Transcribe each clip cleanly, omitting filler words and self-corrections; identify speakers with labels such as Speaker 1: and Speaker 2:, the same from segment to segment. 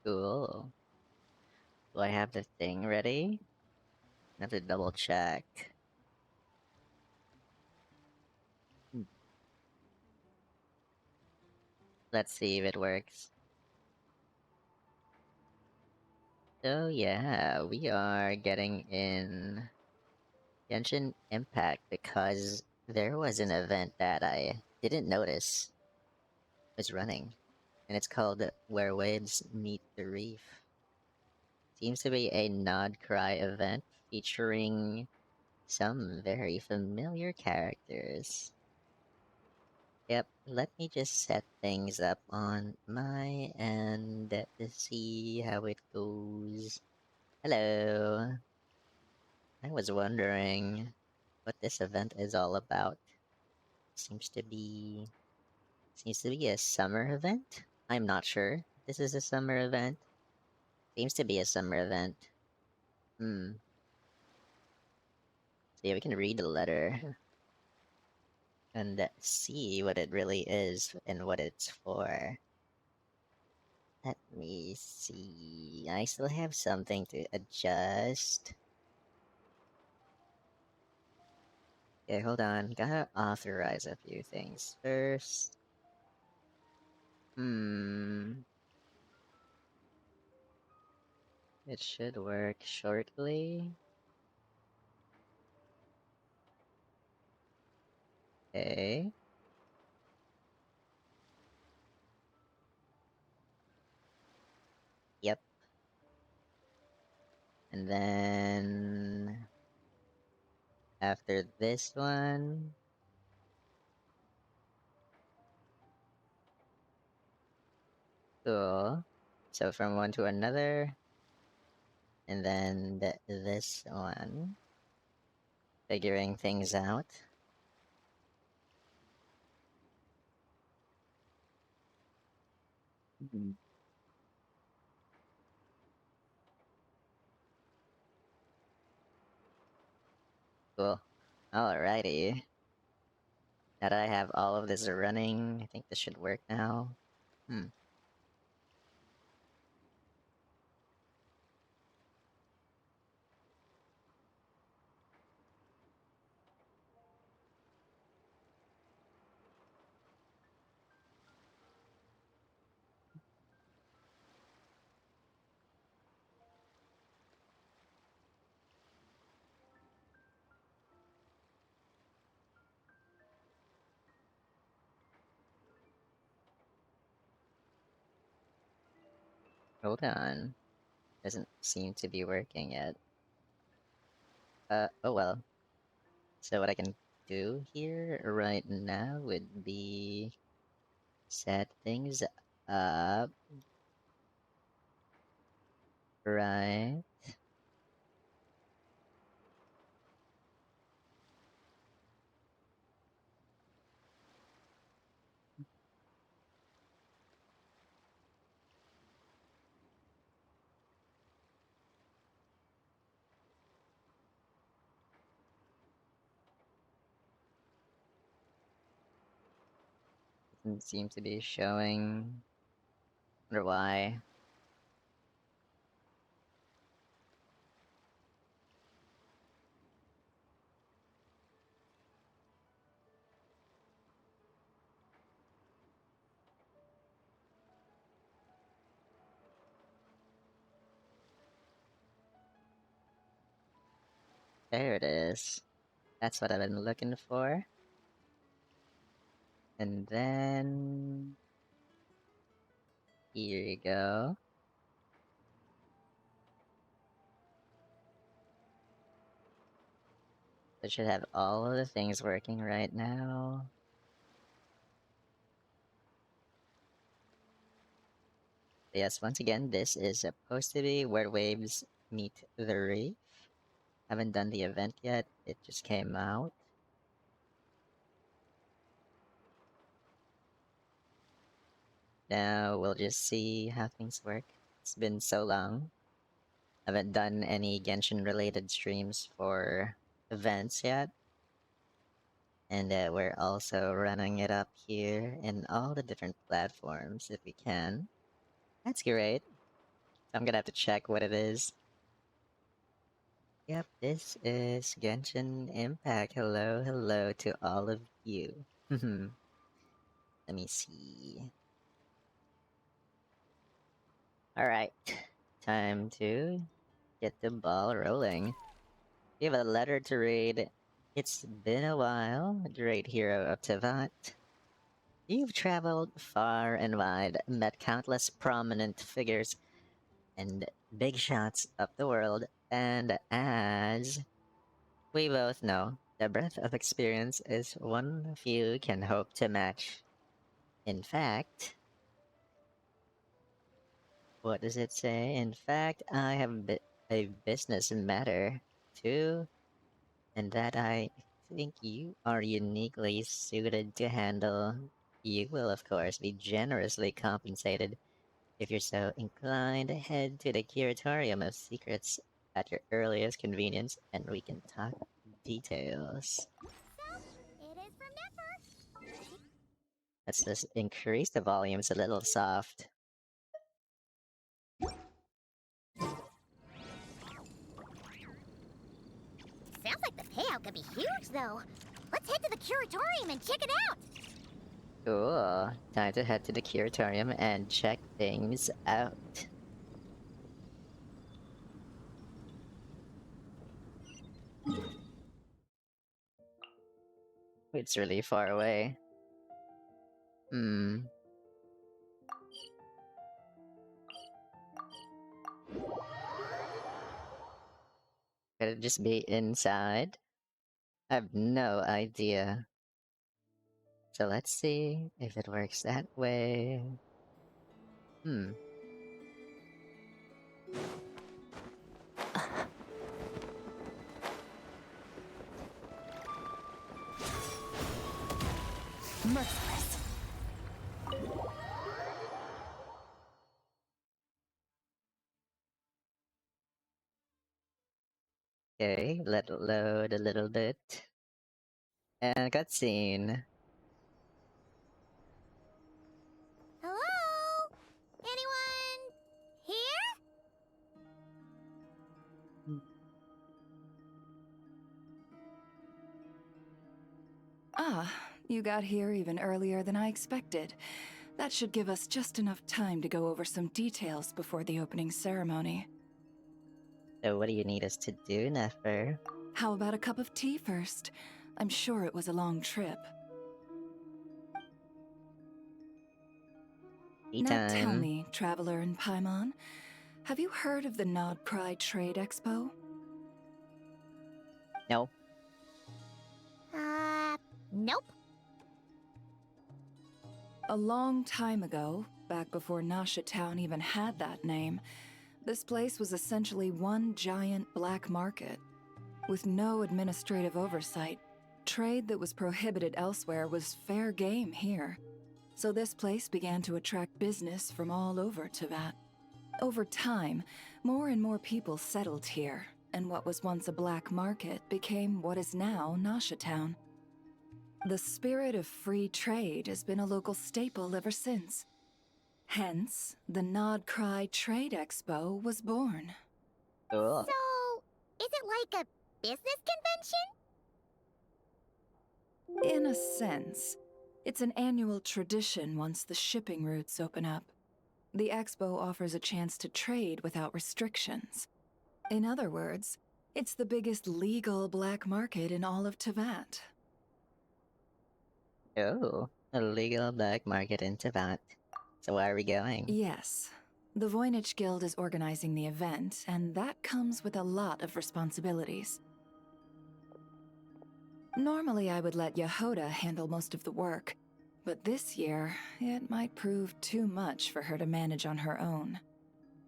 Speaker 1: Cool. Do I have the thing ready? I have to double check. Hmm. Let's see if it works. So yeah, we are getting in Genshin Impact because there was an event that I didn't notice was running, and it's called Where Waves Meet the Reef. Seems to be a Nod Krai event featuring some very familiar characters. Yep, let me just set things up on my end to see how it goes. Hello. I was wondering what this event is all about. Seems to be a summer event. I'm not sure. This is a summer event. Seems to be a summer event. Hmm. So yeah, we can read the letter and see what it really is and what it's for. Let me see. I still have something to adjust. Okay, hold on. Gotta authorize a few things first. Hmm. It should work shortly. Okay. Yep. And then after this one, cool. So from one to another, and then this one, figuring things out. Mhm. Cool. Alrighty. Now that I have all of this running, I think this should work now. Hmm. Hold on. Doesn't seem to be working yet. Oh well. So what I can do here right now would be set things up right. Doesn't seem to be showing. Wonder why. There it is. That's what I've been looking for. And then here you go. I should have all of the things working right now. But yes, once again, this is supposed to be Where Waves Meet the Reef. Haven't done the event yet, it just came out. Now we'll just see how things work. It's been so long. Haven't done any Genshin related streams for events yet. And we're also running it up here in all the different platforms if we can. That's great. I'm gonna have to check what it is. Yep, this is Genshin Impact. Hello, hello to all of you. Let me see. Alright, time to get the ball rolling. We have a letter to read. It's been a while, great hero of Tevat. You've traveled far and wide, met countless prominent figures and big shots of the world, and as we both know, the breadth of experience is one few can hope to match. In fact, what does it say? In fact, I have a business matter too, and that I think you are uniquely suited to handle. You will, of course, be generously compensated. If you're so inclined, head to the Curatorium of Secrets at your earliest convenience, and we can talk details.
Speaker 2: So, it is from Nefer.
Speaker 1: Let's just increase the volume. It's a little soft.
Speaker 2: Sounds like the payout could be huge, though. Let's head to the Curatorium and check it out.
Speaker 1: Cool. Time to head to the Curatorium and check things out. It's really far away. Hmm. Could it just be inside? I have no idea. So let's see if it works that way. Hmm.
Speaker 2: Merciless.
Speaker 1: Okay, let it load a little bit. And cutscene.
Speaker 2: Hello? Anyone here?
Speaker 3: Ah, you got here even earlier than I expected. That should give us just enough time to go over some details before the opening ceremony.
Speaker 1: So what do you need us to do, Nefer?
Speaker 3: How about a cup of tea first? I'm sure it was a long trip.
Speaker 1: Tea
Speaker 3: Now tell
Speaker 1: time.
Speaker 3: me, Traveler in Paimon, have you heard of the Nod Krai Trade Expo?
Speaker 1: No.
Speaker 2: Nope.
Speaker 3: A long time ago, back before Nasha Town even had that name, this place was essentially one giant black market. With no administrative oversight, trade that was prohibited elsewhere was fair game here. So this place began to attract business from all over Teyvat. Over time, more and more people settled here, and what was once a black market became what is now Nasha Town. The spirit of free trade has been a local staple ever since. Hence, the Nod Krai Trade Expo was born.
Speaker 1: Cool.
Speaker 2: So, is it like a business convention?
Speaker 3: In a sense, it's an annual tradition once the shipping routes open up. The expo offers a chance to trade without restrictions. In other words, it's the biggest legal black market in all of Teyvat.
Speaker 1: Oh, a legal black market in Teyvat. So where are we going?
Speaker 3: Yes. The Voynich Guild is organizing the event, and that comes with a lot of responsibilities. Normally I would let Jahoda handle most of the work, but this year, it might prove too much for her to manage on her own.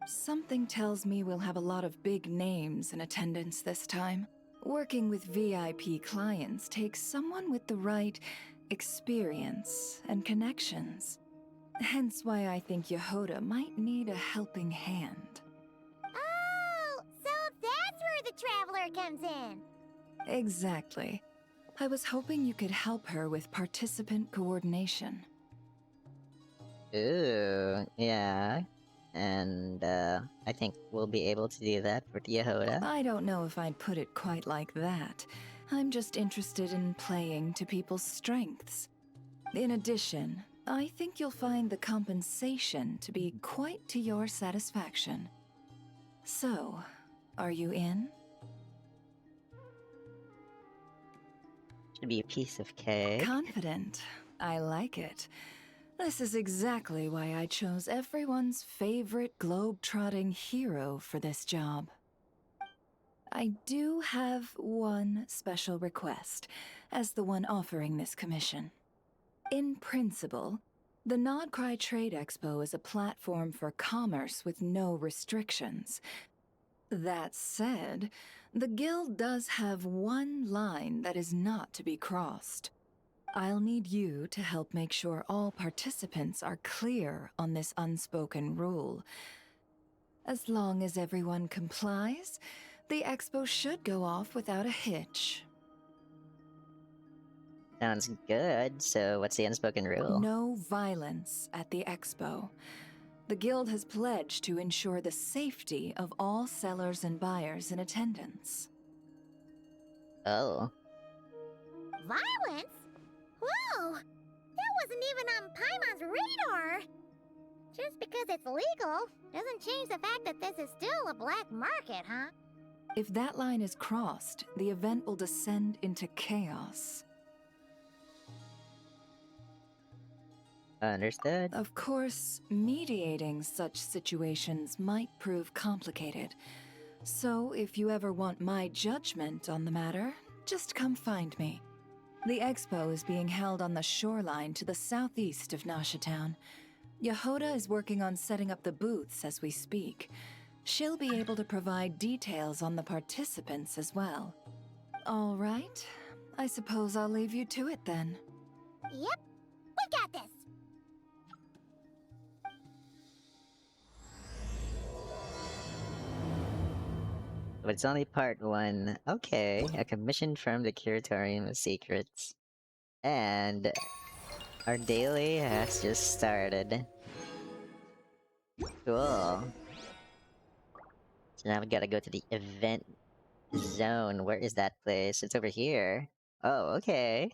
Speaker 3: Something tells me we'll have a lot of big names in attendance this time. Working with VIP clients takes someone with the right experience and connections. Hence why I think Jahoda might need a helping hand.
Speaker 2: Oh, so that's where the Traveler comes in.
Speaker 3: Exactly. I was hoping you could help her with participant coordination.
Speaker 1: Ooh, yeah. and I think we'll be able to do that for Jahoda.
Speaker 3: I don't know if I'd put it quite like that. I'm just interested in playing to people's strengths. In addition, I think you'll find the compensation to be quite to your satisfaction. So, are you in?
Speaker 1: Should be a piece of cake.
Speaker 3: Confident. I like it. This is exactly why I chose everyone's favorite globe-trotting hero for this job. I do have one special request, as the one offering this commission. In principle, the Nod Krai Trade Expo is a platform for commerce with no restrictions. That said, the guild does have one line that is not to be crossed. I'll need you to help make sure all participants are clear on this unspoken rule. As long as everyone complies, the expo should go off without a hitch.
Speaker 1: Sounds good. So what's the unspoken rule?
Speaker 3: No violence at the expo. The guild has pledged to ensure the safety of all sellers and buyers in attendance.
Speaker 1: Oh.
Speaker 2: Violence? Whoa! That wasn't even on Paimon's radar! Just because it's legal doesn't change the fact that this is still a black market, huh?
Speaker 3: If that line is crossed, the event will descend into chaos.
Speaker 1: Understood.
Speaker 3: Of course, mediating such situations might prove complicated. So, if you ever want my judgment on the matter, just come find me. The expo is being held on the shoreline to the southeast of Nasha Town. Jahoda is working on setting up the booths as we speak. She'll be able to provide details on the participants as well. All right, I suppose I'll leave you to it then.
Speaker 2: Yep, we got this!
Speaker 1: But it's only part 1. Okay, a commission from the Curatorium of Secrets. And our daily has just started. Cool. So now we gotta go to the event zone. Where is that place? It's over here. Oh, okay.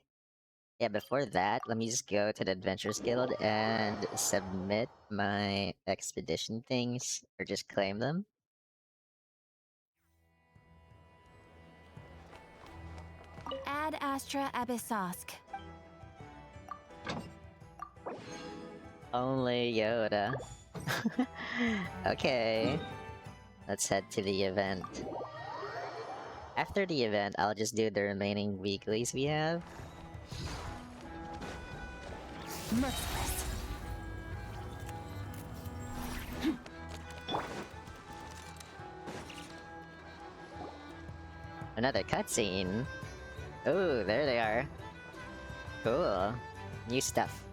Speaker 1: Yeah, before that, let me just go to the Adventurers Guild and submit my expedition things, or just claim them.
Speaker 2: Ad Astra Abyssosk.
Speaker 1: Only Yoda. Okay. Let's head to the event. After the event, I'll just do the remaining weeklies we have.
Speaker 2: Merciless.
Speaker 1: Another cutscene. Oh, there they are. Cool. New stuff.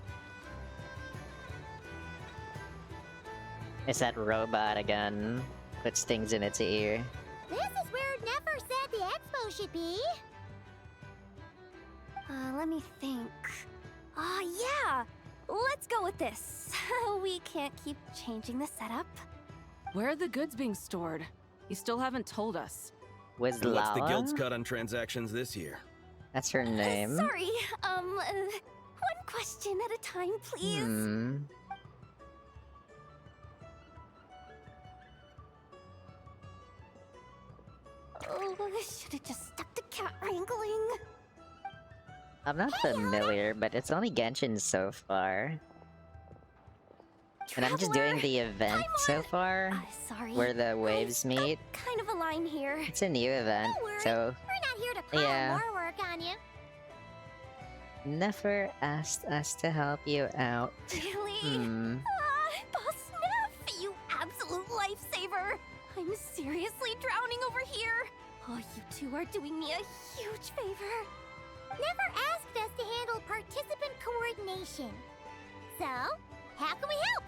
Speaker 1: It's that robot again. Puts things in its ear.
Speaker 2: This is where Nefer said the expo should be. Let me think. Yeah! Let's go with this. We can't keep changing the setup.
Speaker 4: Where are the goods being stored? You still haven't told us.
Speaker 1: Was
Speaker 5: What's the guild's
Speaker 1: Lala?
Speaker 5: cut on transactions this year?
Speaker 1: That's her name.
Speaker 2: Sorry, one question at a time, please.
Speaker 1: Hmm.
Speaker 2: Oh, I should have just stuck to cat wrangling.
Speaker 1: I'm not familiar, but it's only Genshin so far. And I'm just doing the event so far,
Speaker 2: Sorry.
Speaker 1: where the waves meet.
Speaker 2: Kind of a line here.
Speaker 1: It's a new event,
Speaker 2: Don't worry.
Speaker 1: so
Speaker 2: We're not here to pile
Speaker 1: yeah.
Speaker 2: more work on you.
Speaker 1: Nefer asked us to help you out.
Speaker 2: Really? Boss Neff, you absolute lifesaver! I'm seriously drowning over here. Oh, you two are doing me a huge favor. Never asked us to handle participant coordination. So, how can we help?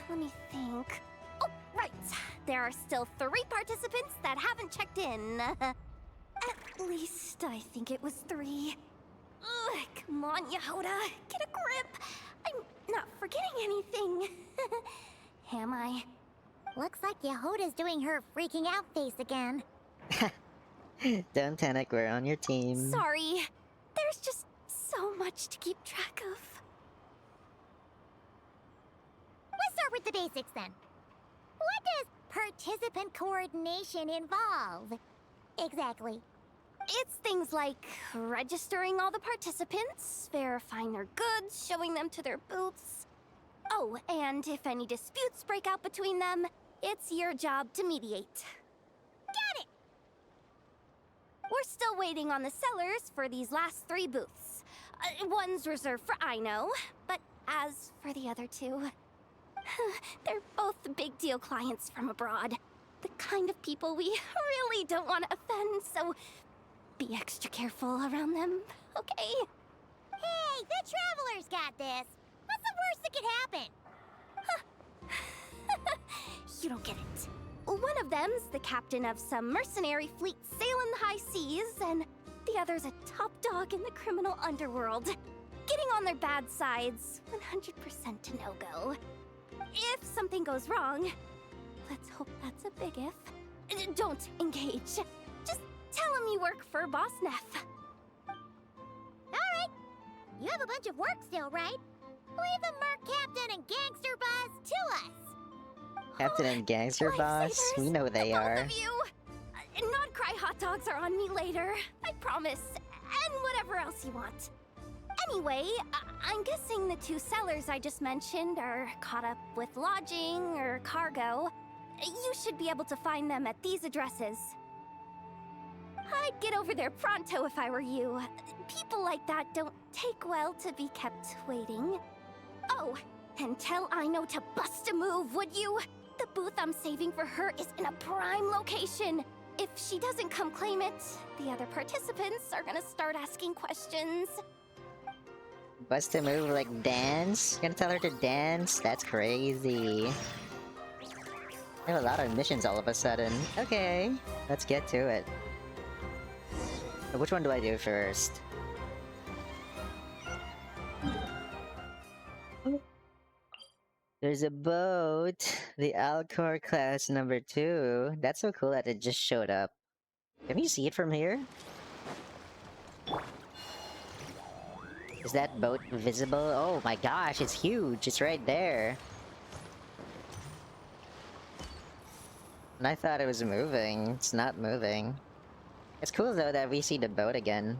Speaker 2: Let me think. Oh, right. There are still 3 participants that haven't checked in. At least I think it was 3. Ugh, come on, Jahoda. Get a grip. I'm not forgetting anything. Am I? Looks like Jahoda's doing her freaking out face again.
Speaker 1: Don't panic, we're on your team.
Speaker 2: Sorry. There's just so much to keep track of. Let's start with the basics then. What does participant coordination involve? Exactly. It's things like registering all the participants, verifying their goods, showing them to their booths. Oh, and if any disputes break out between them, it's your job to mediate. Got it! We're still waiting on the sellers for these last 3 booths. One's reserved for Aino, but as for the other 2, they're both big deal clients from abroad. The kind of people we really don't want to offend, so be extra careful around them, okay? Hey, the Travelers got this. What's the worst that could happen? You don't get it. One of them's the captain of some mercenary fleet sailing the high seas, and the other's a top dog in the criminal underworld. Getting on their bad sides, 100% to no-go. If something goes wrong, let's hope that's a big if, don't engage. Just tell him you work for Boss Neff. Alright, you have a bunch of work still, right? Leave the Merc Captain and Gangster Boss to us.
Speaker 1: Captain and Gangster Boss? We know they are.
Speaker 2: Both of you! Nod Krai hot dogs are on me later, I promise. And whatever else you want. Anyway, I'm guessing the 2 sellers I just mentioned are caught up with lodging or cargo. You should be able to find them at these addresses. I'd get over there pronto if I were you. People like that don't take well to be kept waiting. Oh, and tell Aino to bust a move, would you? The booth I'm saving for her is in a prime location. If she doesn't come claim it, the other participants are gonna start asking questions.
Speaker 1: Bust a move like dance? You're gonna tell her to dance? That's crazy. I have a lot of missions all of a sudden. Okay, let's get to it. Which one do I do first? There's a boat! The Alcor class number 2. That's so cool that it just showed up. Can you see it from here? Is that boat visible? Oh my gosh, it's huge! It's right there! And I thought it was moving. It's not moving. It's cool though that we see the boat again.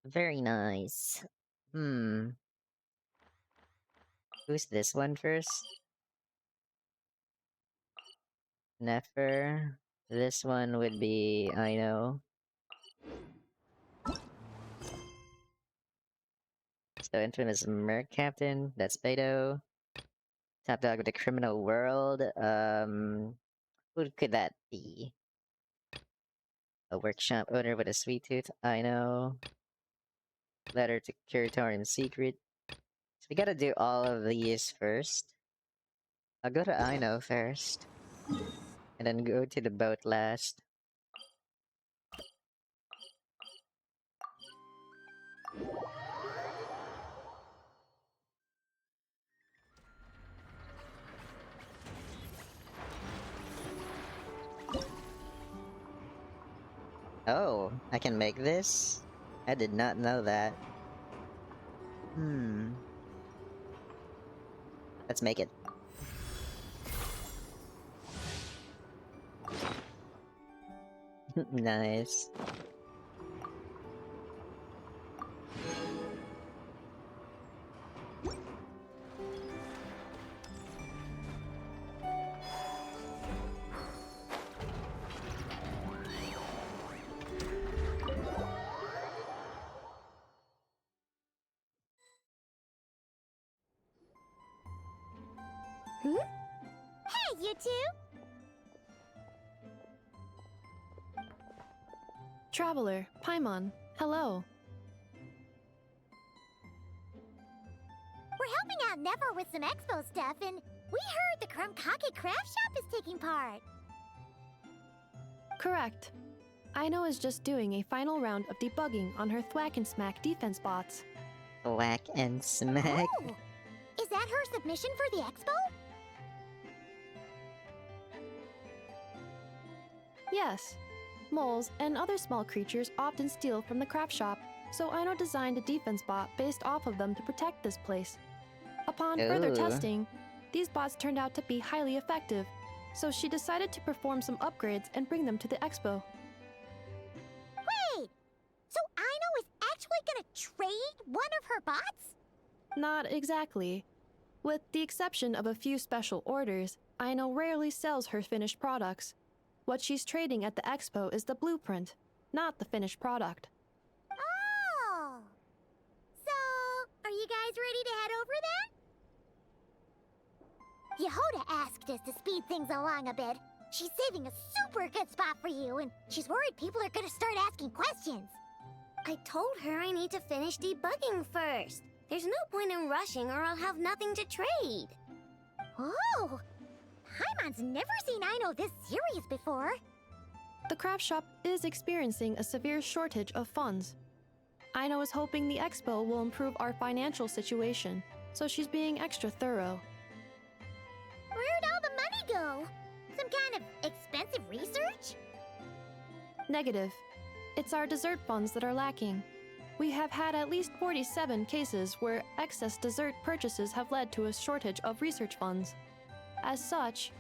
Speaker 1: Very nice. Who's this one first? Nefer. This one would be Aino. So infamous Merc Captain, that's Beidou. Top dog of the criminal world. Who could that be? A workshop owner with a sweet tooth, Aino. Letter to Curatorium of Secrets. So we gotta do all of these first. I'll go to Aino first. And then go to the boat last. Oh, I can make this? I did not know that. Let's make it. Nice.
Speaker 2: Hey, you 2!
Speaker 5: Traveler, Paimon, hello.
Speaker 2: We're helping out Nefer with some expo stuff, and we heard the Krumkake craft shop is taking part.
Speaker 5: Correct. Aino is just doing a final round of debugging on her Thwack and Smack defense bots.
Speaker 1: Thwack and smack.
Speaker 2: Oh! Is that her submission for the expo?
Speaker 5: Yes. Moles and other small creatures often steal from the craft shop, so Aino designed a defense bot based off of them to protect this place. Upon further
Speaker 1: Ooh.
Speaker 5: testing, these bots turned out to be highly effective, so she decided to perform some upgrades and bring them to the expo.
Speaker 2: Wait! So Aino is actually gonna trade one of her bots?
Speaker 5: Not exactly. With the exception of a few special orders, Aino rarely sells her finished products. What she's trading at the expo is the blueprint, not the finished product.
Speaker 2: Oh! So, are you guys ready to head over then? Jahoda asked us to speed things along a bit. She's saving a super good spot for you, and she's worried people are gonna start asking questions.
Speaker 6: I told her I need to finish debugging first. There's no point in rushing or I'll have nothing to trade.
Speaker 2: Oh! Paimon's never seen Aino this serious before.
Speaker 5: The craft shop is experiencing a severe shortage of funds. Aino is hoping the expo will improve our financial situation, so she's being extra thorough.
Speaker 2: Where'd all the money go? Some kind of expensive research?
Speaker 5: Negative. It's our dessert funds that are lacking. We have had at least 47 cases where excess dessert purchases have led to a shortage of research funds. As such,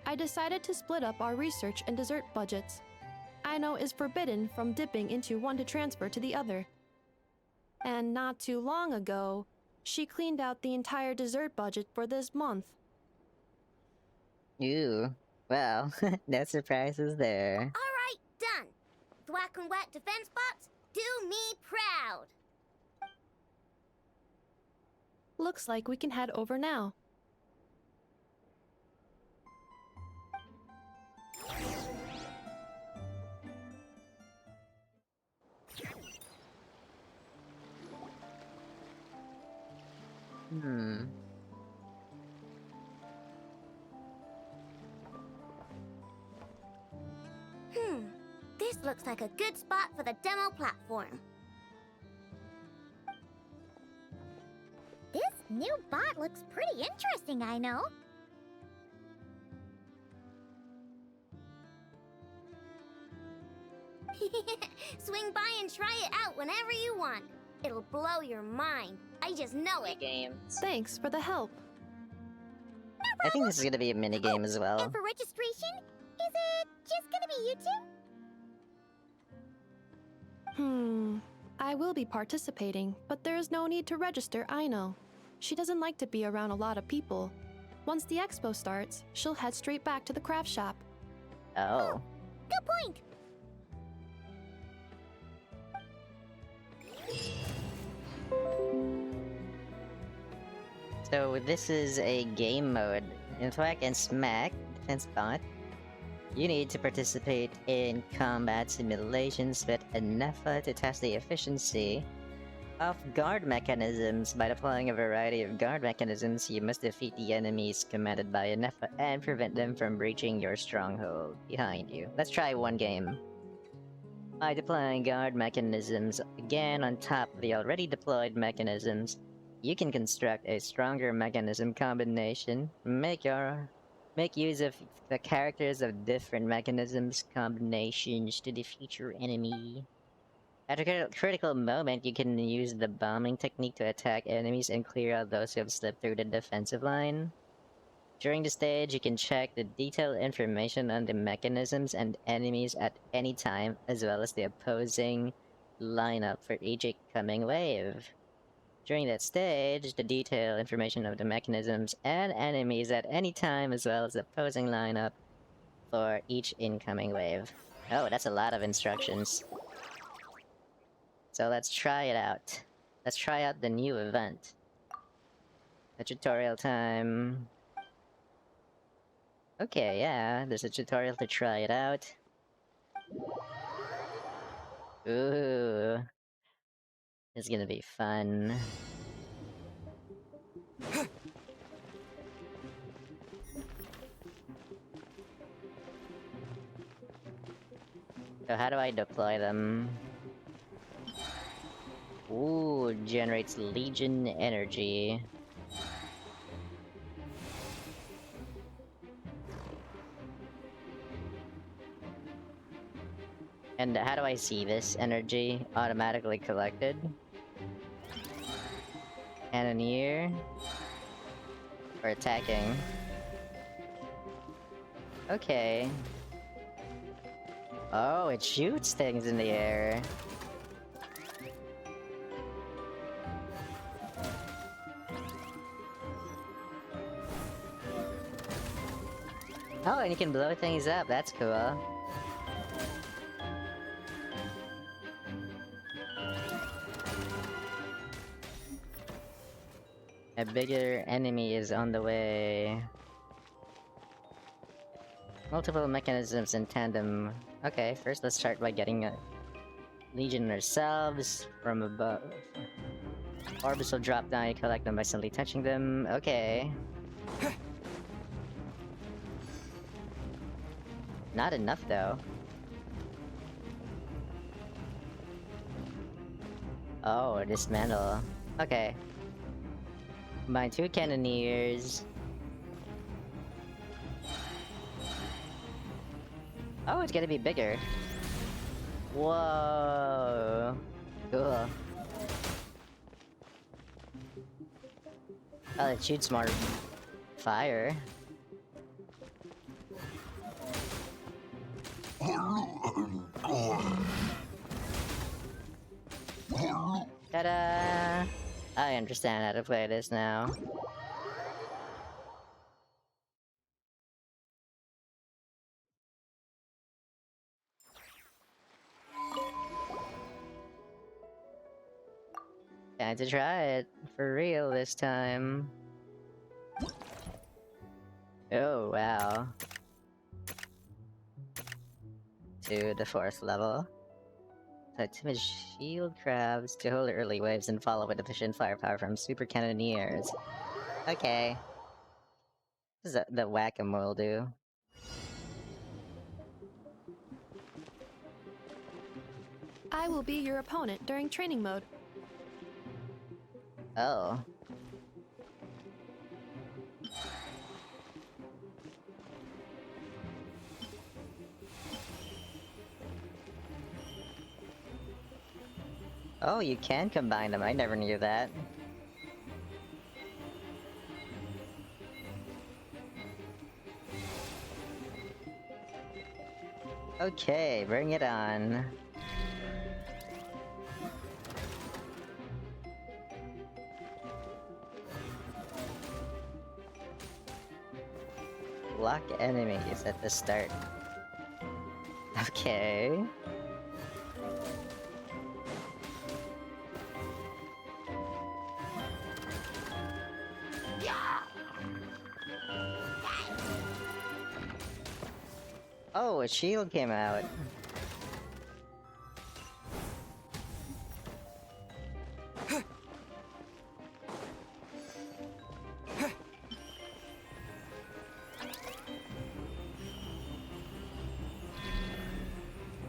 Speaker 5: I decided to split up our research and dessert budgets. Aino is forbidden from dipping into one to transfer to the other. And not too long ago, she cleaned out the entire dessert budget for this month.
Speaker 1: Ooh. Well, no surprises there.
Speaker 6: Alright, done. Thwack and Whack defense bots, do me proud.
Speaker 5: Looks like we can head over now.
Speaker 1: Hmm.
Speaker 6: This looks like a good spot for the demo platform.
Speaker 2: This new bot looks pretty interesting, I know.
Speaker 6: Swing by and try it out whenever you want. It'll blow your mind. I just know it.
Speaker 1: Games.
Speaker 5: Thanks for the help.
Speaker 1: I think this is gonna be a mini game as well.
Speaker 2: And for registration, is it just gonna be you two?
Speaker 5: I will be participating, but there is no need to register, Aino. She doesn't like to be around a lot of people. Once the expo starts, she'll head straight back to the craft shop.
Speaker 1: Oh.
Speaker 2: Good point.
Speaker 1: So this is a game mode. In Thwack and Smack, defense bot, you need to participate in combat simulations with a Nefa to test the efficiency of guard mechanisms. By deploying a variety of guard mechanisms, you must defeat the enemies commanded by a Nefa and prevent them from breaching your stronghold behind you. Let's try one game. By deploying guard mechanisms again on top of the already deployed mechanisms, you can construct a stronger mechanism combination. Make use of the characters of different mechanisms combinations to defeat your enemy. At a critical moment, you can use the bombing technique to attack enemies and clear out those who have slipped through the defensive line. During the stage, you can check the detailed information on the mechanisms and enemies at any time, as well as the opposing lineup for each incoming wave. During that stage, the detailed information of the mechanisms and enemies at any time, as well as the opposing lineup for each incoming wave. Oh, that's a lot of instructions. So let's try it out. Let's try out the new event. The tutorial time. Okay, yeah, there's a tutorial to try it out. Ooh. It's gonna be fun. So how do I deploy them? Ooh, generates Legion energy. And how do I see this energy automatically collected? Cannoneer? Or attacking? Okay. Oh, it shoots things in the air. Oh, and you can blow things up, that's cool. A bigger enemy is on the way. Multiple mechanisms in tandem. Okay, first let's start by getting a Legion ourselves from above. Orbs will drop down, you collect them by simply touching them. Okay. Not enough though. Oh, dismantle. Okay. Combine 2 cannoneers. Oh, it's gonna be bigger. Whoa. Cool. Oh, it shoots more fire. Ta-da! I understand how to play this now. Time to try it for real this time. Oh, wow. To the 4th level. So timid shield crabs to hold early waves and follow with efficient firepower from super cannoneers. Okay. This is the whack-a-mole do.
Speaker 5: I will be your opponent during training mode.
Speaker 1: Oh. Oh, you can combine them. I never knew that. Okay, bring it on. Block enemies at the start. Okay. Oh, a shield came out.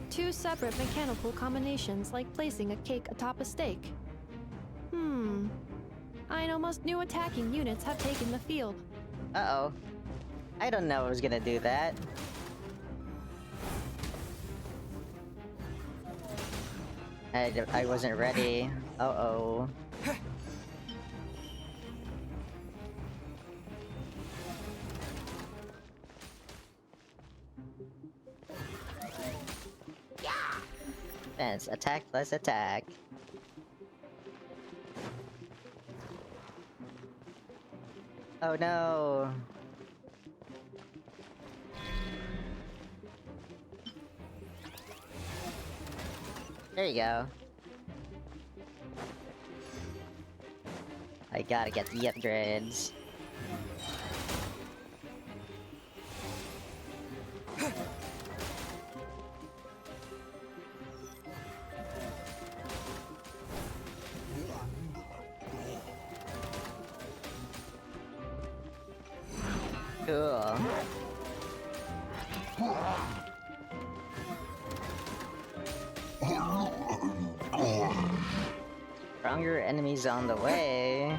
Speaker 5: Two separate mechanical combinations like placing a cake atop a steak. And almost new attacking units have taken the field.
Speaker 1: Uh-oh. I don't know I was gonna do that. I wasn't ready. Uh-oh. Defense. Attack plus attack. Oh no! There you go. I gotta get the upgrades. Cool. stronger enemies on the way.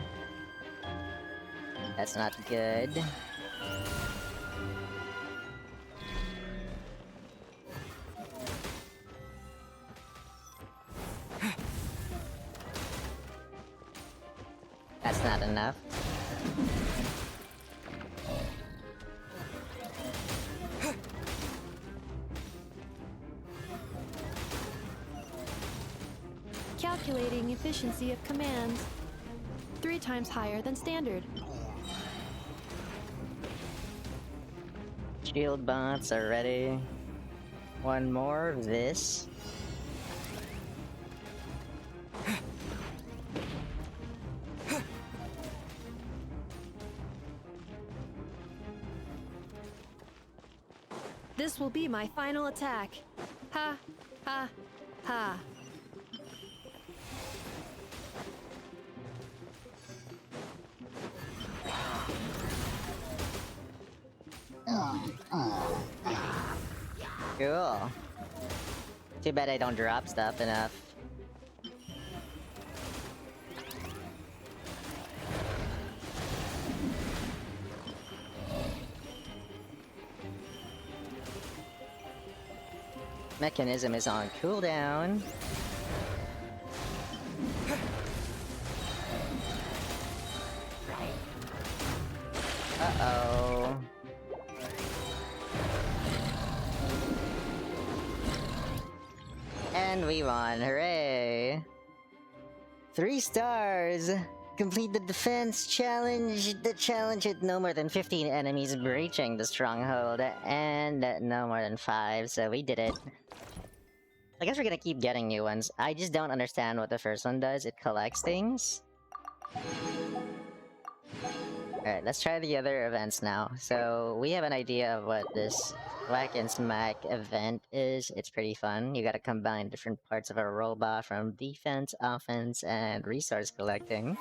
Speaker 1: That's not good. That's not enough.
Speaker 5: Calculating efficiency of commands. 3 times higher than standard.
Speaker 1: Shield bots are ready. One more of this.
Speaker 5: This will be my final attack. Ha, ha, ha.
Speaker 1: Cool. Too bad I don't drop stuff enough. Mechanism is on cooldown. Uh-oh. And we won, hooray! 3 stars! Complete the defense challenge. The challenge had no more than 15 enemies breaching the stronghold, and no more than 5, so we did it. I guess we're gonna keep getting new ones. I just don't understand what the first one does. It collects things. Alright, let's try the other events now. So, we have an idea of what this Thwack and Smack event is. It's pretty fun. You gotta combine different parts of a robot from defense, offense, and resource collecting.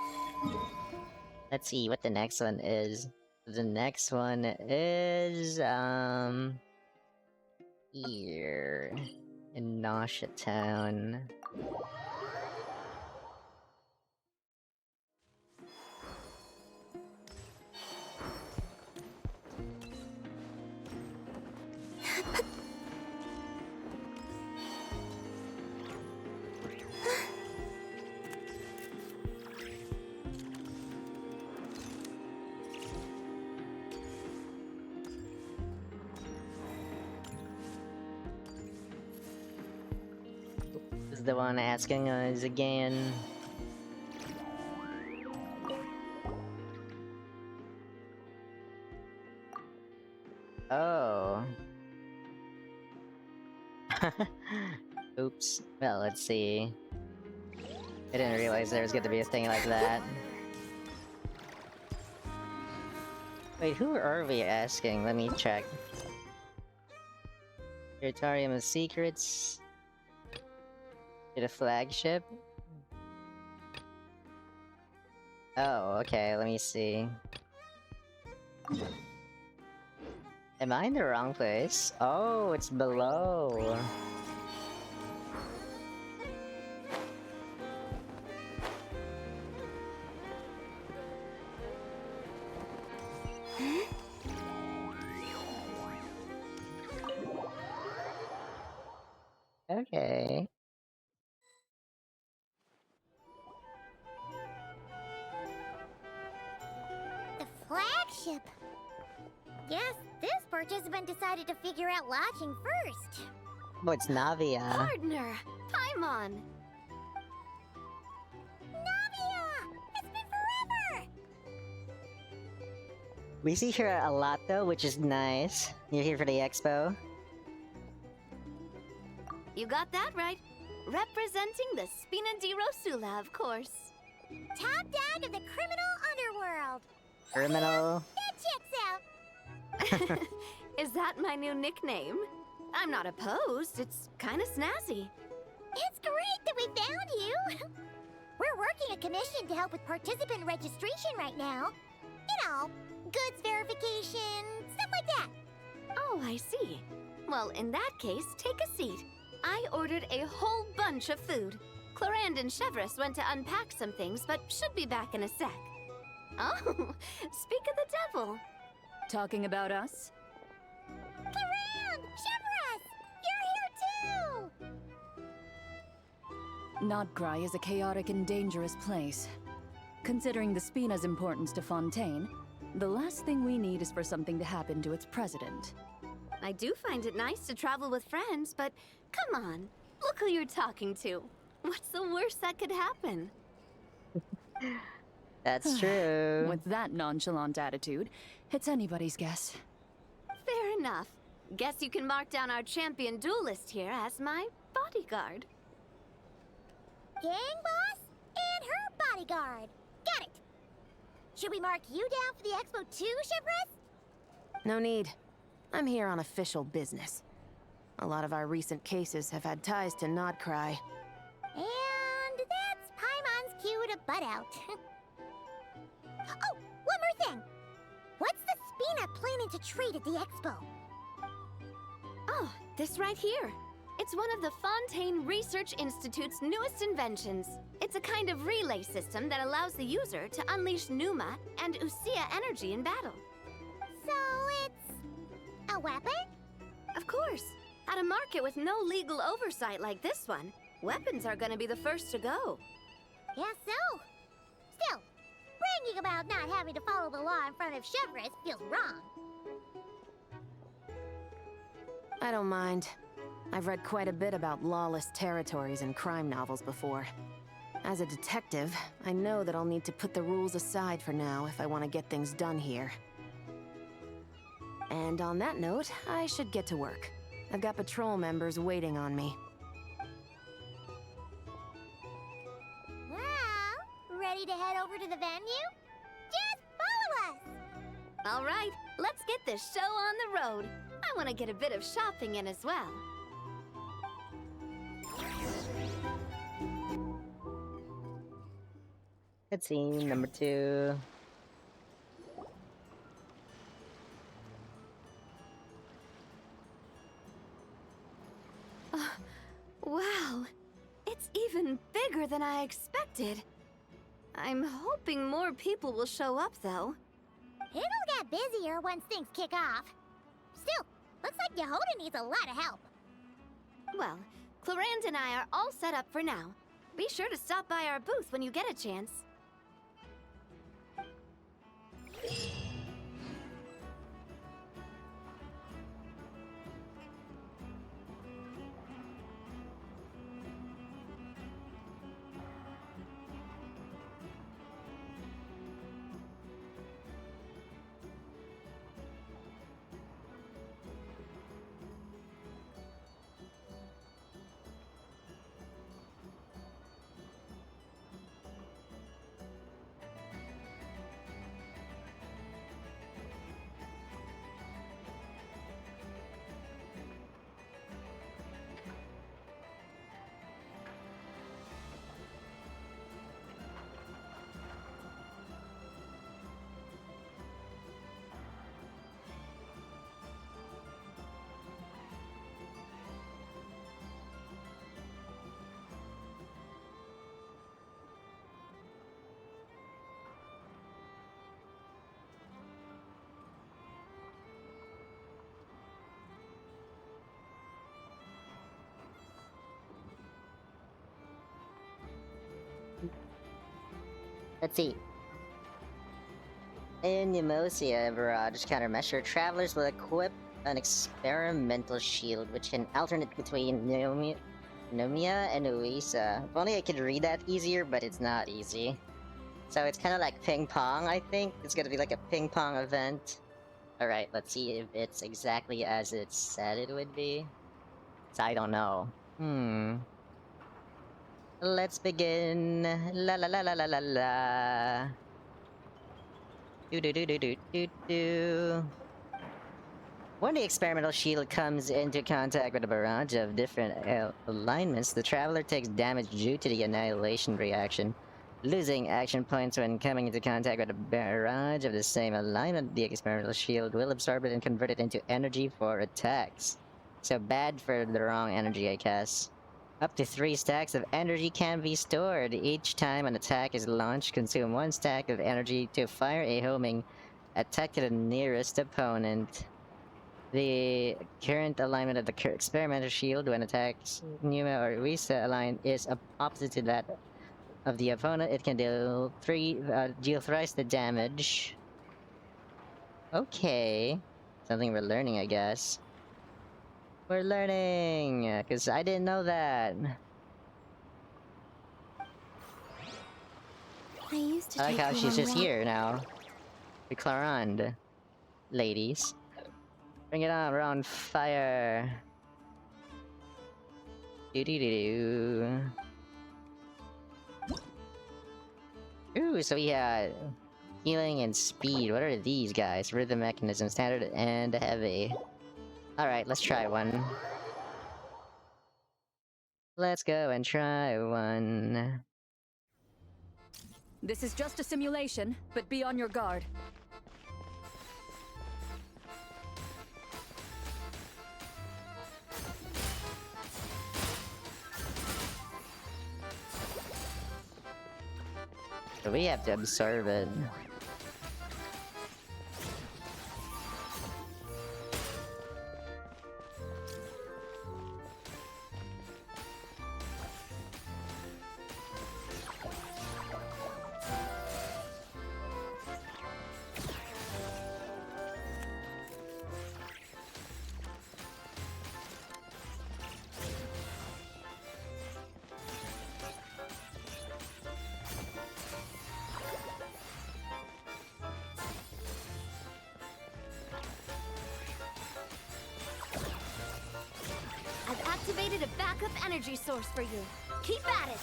Speaker 1: Let's see what the next one is. The next one is, here in Nausea Town. The one asking us again. Oh. Oops. Well, let's see. I didn't realize there was going to be a thing like that. Wait, who are we asking? Let me check. Curatorium of Secrets. To the flagship? Oh, okay, let me see. Am I in the wrong place? Oh, it's below. Okay.
Speaker 6: The flagship. Guess this participant decided to figure out lodging first.
Speaker 1: Oh, it's Navia.
Speaker 2: Partner, Paimon.
Speaker 6: Navia! It's been forever!
Speaker 1: We see her a lot though, which is nice. You're here for the expo?
Speaker 2: You got that right. Representing the Spina di Rosula, of course.
Speaker 6: Top dog of the criminal underworld.
Speaker 1: Criminal?
Speaker 6: That checks out.
Speaker 2: Is that my new nickname? I'm not opposed. It's kind of snazzy.
Speaker 6: It's great that we found you. We're working a commission to help with participant registration right now. You know, goods verification, stuff like that.
Speaker 2: Oh, I see. Well, in that case, take a seat. I ordered a whole bunch of food. Clorinde and Chevreuse went to unpack some things, but should be back in a sec. Oh, speak of the devil.
Speaker 4: Talking about us?
Speaker 6: Clorinde! Chevreuse! You're here too!
Speaker 7: Nod Krai is a chaotic and dangerous place. Considering the Spina's importance to Fontaine, the last thing we need is for something to happen to its president.
Speaker 2: I do find it nice to travel with friends, but come on, look who you're talking to. What's the worst that could happen?
Speaker 1: That's true.
Speaker 7: With that nonchalant attitude, it's anybody's guess.
Speaker 2: Fair enough. Guess you can mark down our champion duelist here as my bodyguard.
Speaker 6: Gang boss and her bodyguard. Got it! Should we mark you down for the expo too, Chevreuse?
Speaker 8: No need. I'm here on official business. A lot of our recent cases have had ties to Nod Krai.
Speaker 6: And that's Paimon's cue to butt out. Oh, one more thing. What's the Spina planning to trade at the expo?
Speaker 2: Oh, this right here. It's one of the Fontaine Research Institute's newest inventions. It's a kind of relay system that allows the user to unleash Pneuma and Usia energy in battle.
Speaker 6: So it's a weapon?
Speaker 2: Of course. At a market with no legal oversight like this one, weapons are gonna be the first to go.
Speaker 6: Guess so. Still, bragging about not having to follow the law in front of Chevreuse feels wrong.
Speaker 8: I don't mind. I've read quite a bit about lawless territories and crime novels before. As a detective, I know that I'll need to put the rules aside for now if I want to get things done here. And on that note, I should get to work. I've got patrol members waiting on me.
Speaker 6: Well, ready to head over to the venue? Just follow us!
Speaker 2: All right, let's get this show on the road. I want to get a bit of shopping in as well.
Speaker 1: Cutscene number 2.
Speaker 2: Wow, it's even bigger than I expected. I'm hoping more people will show up, though.
Speaker 6: It'll get busier once things kick off. Still, looks like Jahoda needs a lot of help.
Speaker 2: Well, Clorinde and I are all set up for now. Be sure to stop by our booth when you get a chance.
Speaker 1: Let's see. In Pneumousia Barrage Countermeasure, travelers will equip an experimental shield which can alternate between Pneumia and Uisa. If only I could read that easier, but it's not easy. So it's kind of like ping pong, I think. It's gonna be like a ping pong event. Alright, let's see if it's exactly as it said it would be. So I don't know. Let's begin. La la la la la la la. Do do do do do do do. When the experimental shield comes into contact with a barrage of different alignments, the traveler takes damage due to the annihilation reaction. Losing action points when coming into contact with a barrage of the same alignment, the experimental shield will absorb it and convert it into energy for attacks. So bad for the wrong energy, I guess. Up to 3 stacks of energy can be stored. Each time an attack is launched, consume 1 stack of energy to fire a homing attack to the nearest opponent. The current alignment of the experimental shield when attacks Pneuma or Risa align is opposite to that of the opponent. It can deal thrice the damage. Okay. Something we're learning, I guess. We're learning! Because I didn't know that.
Speaker 2: I used to
Speaker 1: I like
Speaker 2: take
Speaker 1: how
Speaker 2: you
Speaker 1: she's
Speaker 2: on
Speaker 1: just
Speaker 2: walk-
Speaker 1: here now. The Clorinde. Ladies. Bring it on, we're on fire. Doo-doo-doo-doo. Ooh, so we got healing and speed. What are these guys? Rhythm mechanism, standard and heavy. Alright, let's try one. Let's go and try one.
Speaker 7: This is just a simulation, but be on your guard.
Speaker 1: So we have to absorb it.
Speaker 2: I've activated a backup energy source for you. Keep at it!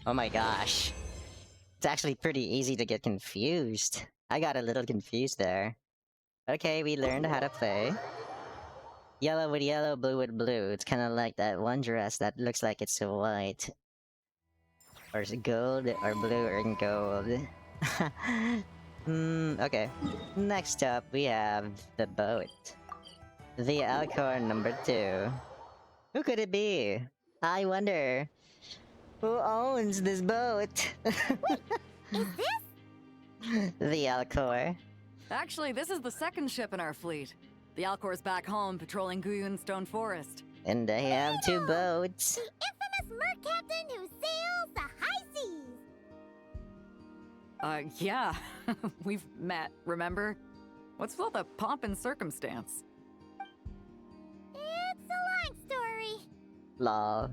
Speaker 1: Oh my gosh. It's actually pretty easy to get confused. I got a little confused there. Okay, we learned how to play. Yellow with yellow, blue with blue. It's kind of like that one dress that looks like it's white. Or is it gold, or blue, or gold. Okay. Next up, we have the boat. The Alcor number 2. Who could it be? I wonder. Who owns this boat?
Speaker 6: Is this?
Speaker 1: The Alcor.
Speaker 9: Actually, this is the second ship in our fleet. The Alcor's back home patrolling Guyun Stone Forest.
Speaker 1: And they have 2 boats.
Speaker 6: The infamous merc captain who sails the high seas.
Speaker 9: Yeah. We've met, remember? What's with all the pomp and circumstance?
Speaker 6: It's a long story.
Speaker 1: Lol.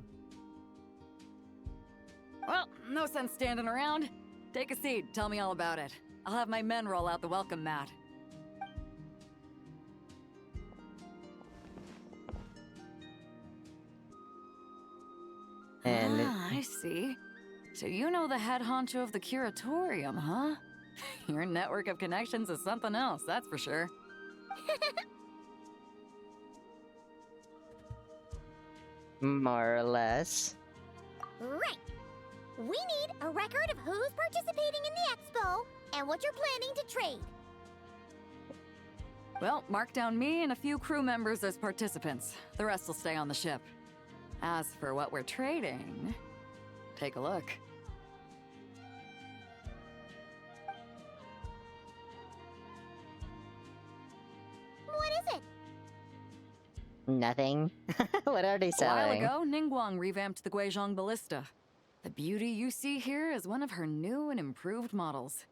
Speaker 9: Well, no sense standing around. Take a seat, tell me all about it. I'll have my men roll out the welcome mat.
Speaker 1: And
Speaker 9: I see. So you know the head honcho of the Curatorium, huh? Your network of connections is something else, that's for sure.
Speaker 1: more or less.
Speaker 6: Right. We need a record of who's participating in the expo and what you're planning to trade.
Speaker 9: Well, mark down me and a few crew members as participants. The rest will stay on the ship. As for what we're trading, take a look.
Speaker 6: What is it?
Speaker 1: Nothing. What are they
Speaker 9: A while
Speaker 1: selling?
Speaker 9: ago, Ningguang revamped the Guizhong Ballista. The beauty you see here is one of her new and improved models.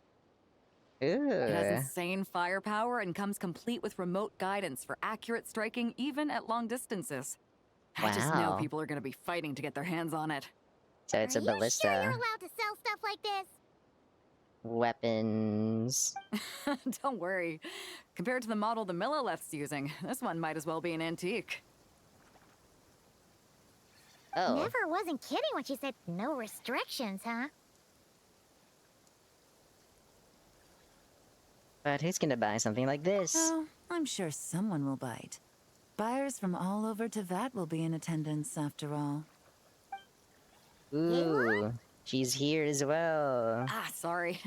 Speaker 9: It has
Speaker 1: Ooh.
Speaker 9: insane firepower and comes complete with remote guidance for accurate striking even at long distances. I just know
Speaker 1: Wow.
Speaker 9: people are gonna be fighting to get their hands on it.
Speaker 1: So it's a
Speaker 6: Are you
Speaker 1: ballista.
Speaker 6: sure you're allowed to sell stuff like this?
Speaker 1: Weapons.
Speaker 9: Don't worry. Compared to the model the Milleleft's using, this one might as well be an antique.
Speaker 1: Oh.
Speaker 6: Never wasn't kidding when she said no restrictions, huh?
Speaker 1: But who's gonna buy something like this?
Speaker 10: Oh, I'm sure someone will bite. Buyers from all over Thwack will be in attendance after all.
Speaker 1: Ooh. She's here as well.
Speaker 9: Ah, sorry.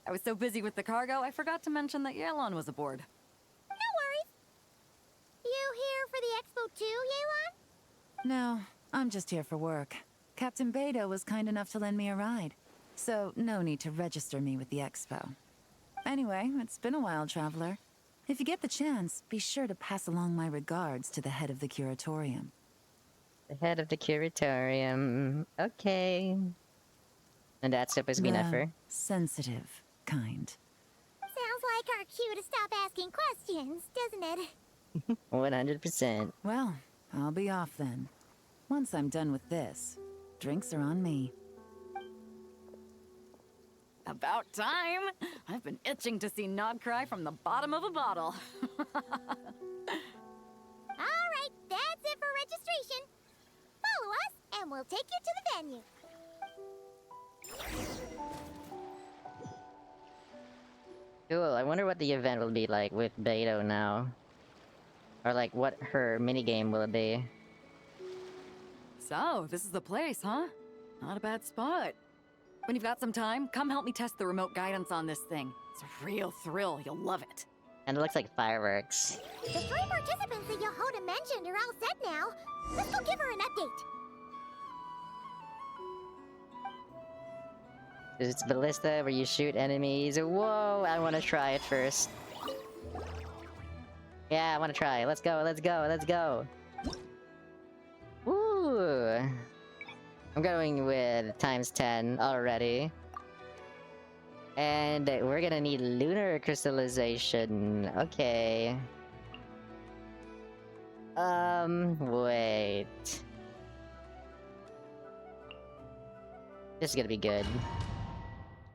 Speaker 9: I was so busy with the cargo, I forgot to mention that Yelan was aboard.
Speaker 6: No worries. You here for the expo too, Yelan?
Speaker 10: No, I'm just here for work. Captain Beidou was kind enough to lend me a ride, so no need to register me with the expo. Anyway, it's been a while, traveler. If you get the chance, be sure to pass along my regards to the head of the Curatorium.
Speaker 1: The head of the Curatorium. Okay. And that's supposed to be
Speaker 10: The
Speaker 1: Nefer.
Speaker 10: sensitive kind.
Speaker 6: Sounds like our cue to stop asking questions, doesn't it?
Speaker 1: 100%.
Speaker 10: Well, I'll be off then. Once I'm done with this, drinks are on me.
Speaker 9: About time! I've been itching to see Nod Krai from the bottom of a bottle.
Speaker 6: All right, that's it for registration. Follow us, and we'll take you to the venue.
Speaker 1: Cool, I wonder what the event will be like with Beidou now. Or like, what her minigame will be.
Speaker 9: So, this is the place, huh? Not a bad spot. When you've got some time, come help me test the remote guidance on this thing. It's a real thrill, you'll love it.
Speaker 1: And it looks like fireworks.
Speaker 6: The 3 participants that Jahoda mentioned are all set now. Let's go give her an update.
Speaker 1: It's ballista where you shoot enemies. Whoa, I want to try it first. Yeah, I want to try. Let's go, let's go, let's go. Ooh. I'm going with ×10 already. And we're gonna need lunar crystallization. Okay. Wait. This is gonna be good.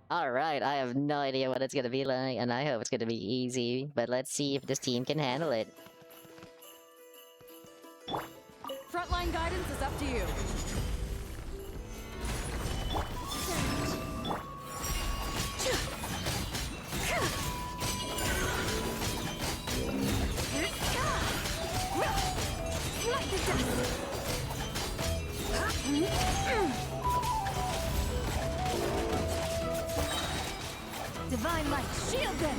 Speaker 1: Alright, I have no idea what it's gonna be like, and I hope it's gonna be easy, but let's see if this team can handle it.
Speaker 9: Frontline guidance is up to you.
Speaker 2: Divine light, shield them!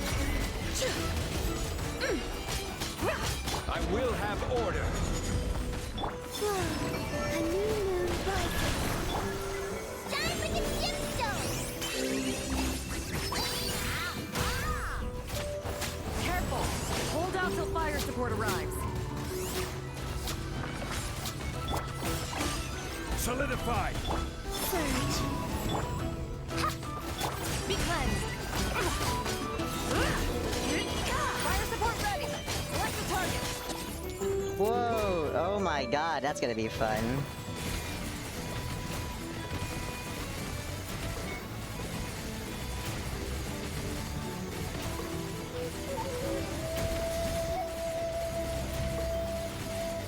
Speaker 11: I will have order.
Speaker 6: A new moon rises. Time for the gemstones!
Speaker 9: Careful! Hold out till fire support arrives.
Speaker 11: Solidify.
Speaker 6: Surge.
Speaker 2: Be cleansed!
Speaker 9: Fire support ready! Select the target!
Speaker 1: Whoa! Oh my god, that's gonna be fun.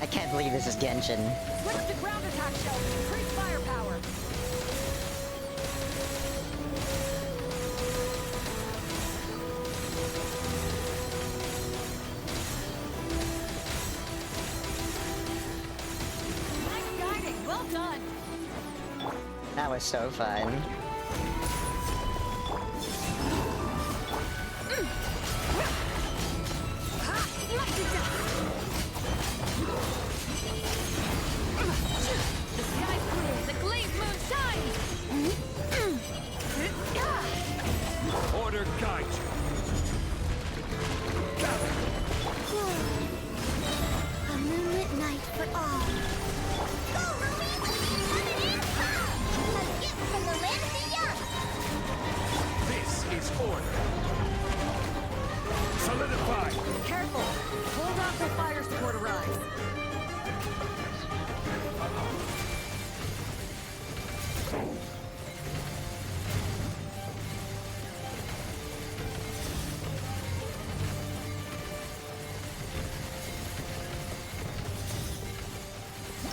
Speaker 1: I can't believe this is Genshin.
Speaker 9: Switch to ground attack shell to increase firepower! Nice guiding! Well done!
Speaker 1: That was so fun.
Speaker 2: The sky's clear, the glazed moon shines!
Speaker 11: Order guide you.
Speaker 6: A moonlit night for all. Go, Ruby! Coming in hot! A gift from the land of the young!
Speaker 11: This is order. Solidify.
Speaker 9: Careful! Hold out till fire support arrives.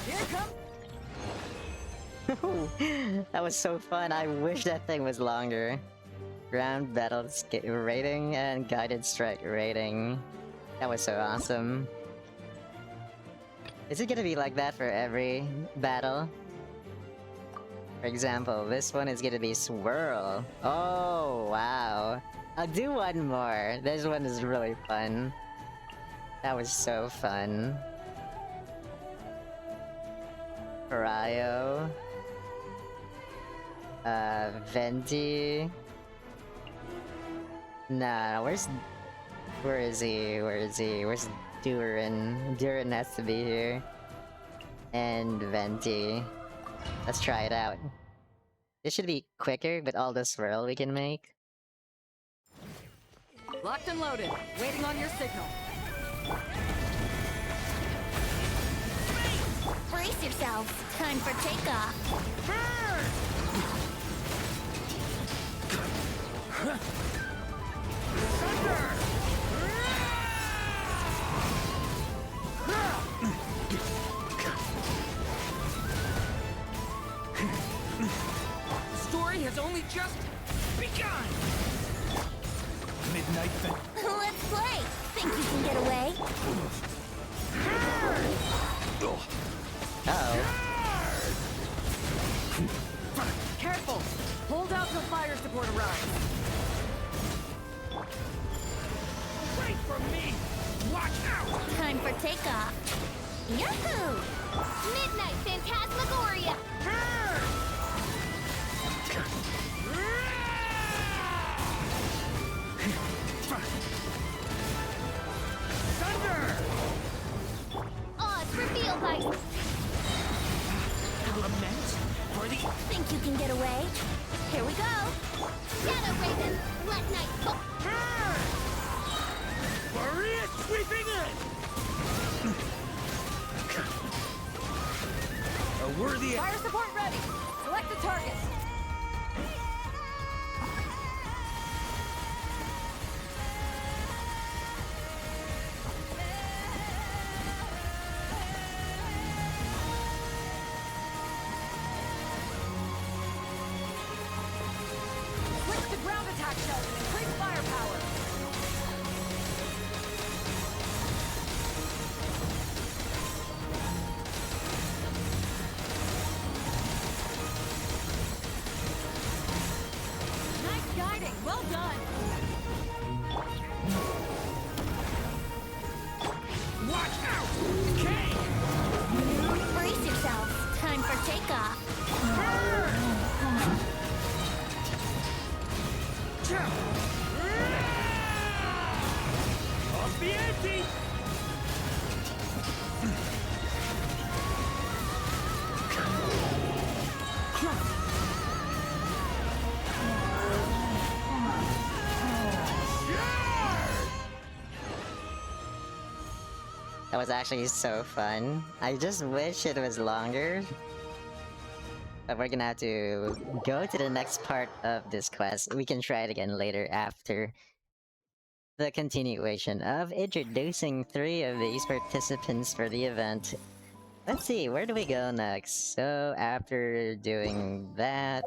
Speaker 9: Here it comes!
Speaker 1: That was so fun. I wish that thing was longer. Ground battle rating and guided strike rating. That was so awesome. Is it gonna be like that for every battle? For example, this one is gonna be Swirl. Oh, wow. I'll do one more. This one is really fun. That was so fun. Parayo. Venti. Nah, where is he? Where is he? Where's Durin? Durin has to be here. And Venti. Let's try it out. This should be quicker with all the swirl we can make.
Speaker 9: Locked and loaded, waiting on your signal.
Speaker 6: Brace yourselves. Time for takeoff.
Speaker 11: The story has only just begun! Midnight
Speaker 6: Let's play. Think you can get away?
Speaker 1: Uh-oh.
Speaker 9: Careful! Hold out till fire support arrives.
Speaker 11: Wait for me! Watch out!
Speaker 6: Time for takeoff. Yahoo! Midnight Phantasmagoria!
Speaker 11: Thunder!
Speaker 6: Odds revealed by...
Speaker 11: Lament for the...
Speaker 6: Think you can get away? Here we go! Shadow Raven, let night fall...
Speaker 11: Maria sweeping in! A worthy...
Speaker 9: Fire support ready! Select the target! Switch to ground attack shell to increase firepower! Nice guiding! Well done!
Speaker 11: Watch out! Kay!
Speaker 6: Brace yourselves. Time for takeoff.
Speaker 11: Off the ante!
Speaker 1: That was actually so fun. I just wish it was longer. But we're gonna have to go to the next part of this quest. We can try it again later after the continuation of introducing 3 of these participants for the event. Let's see, where do we go next? So after doing that...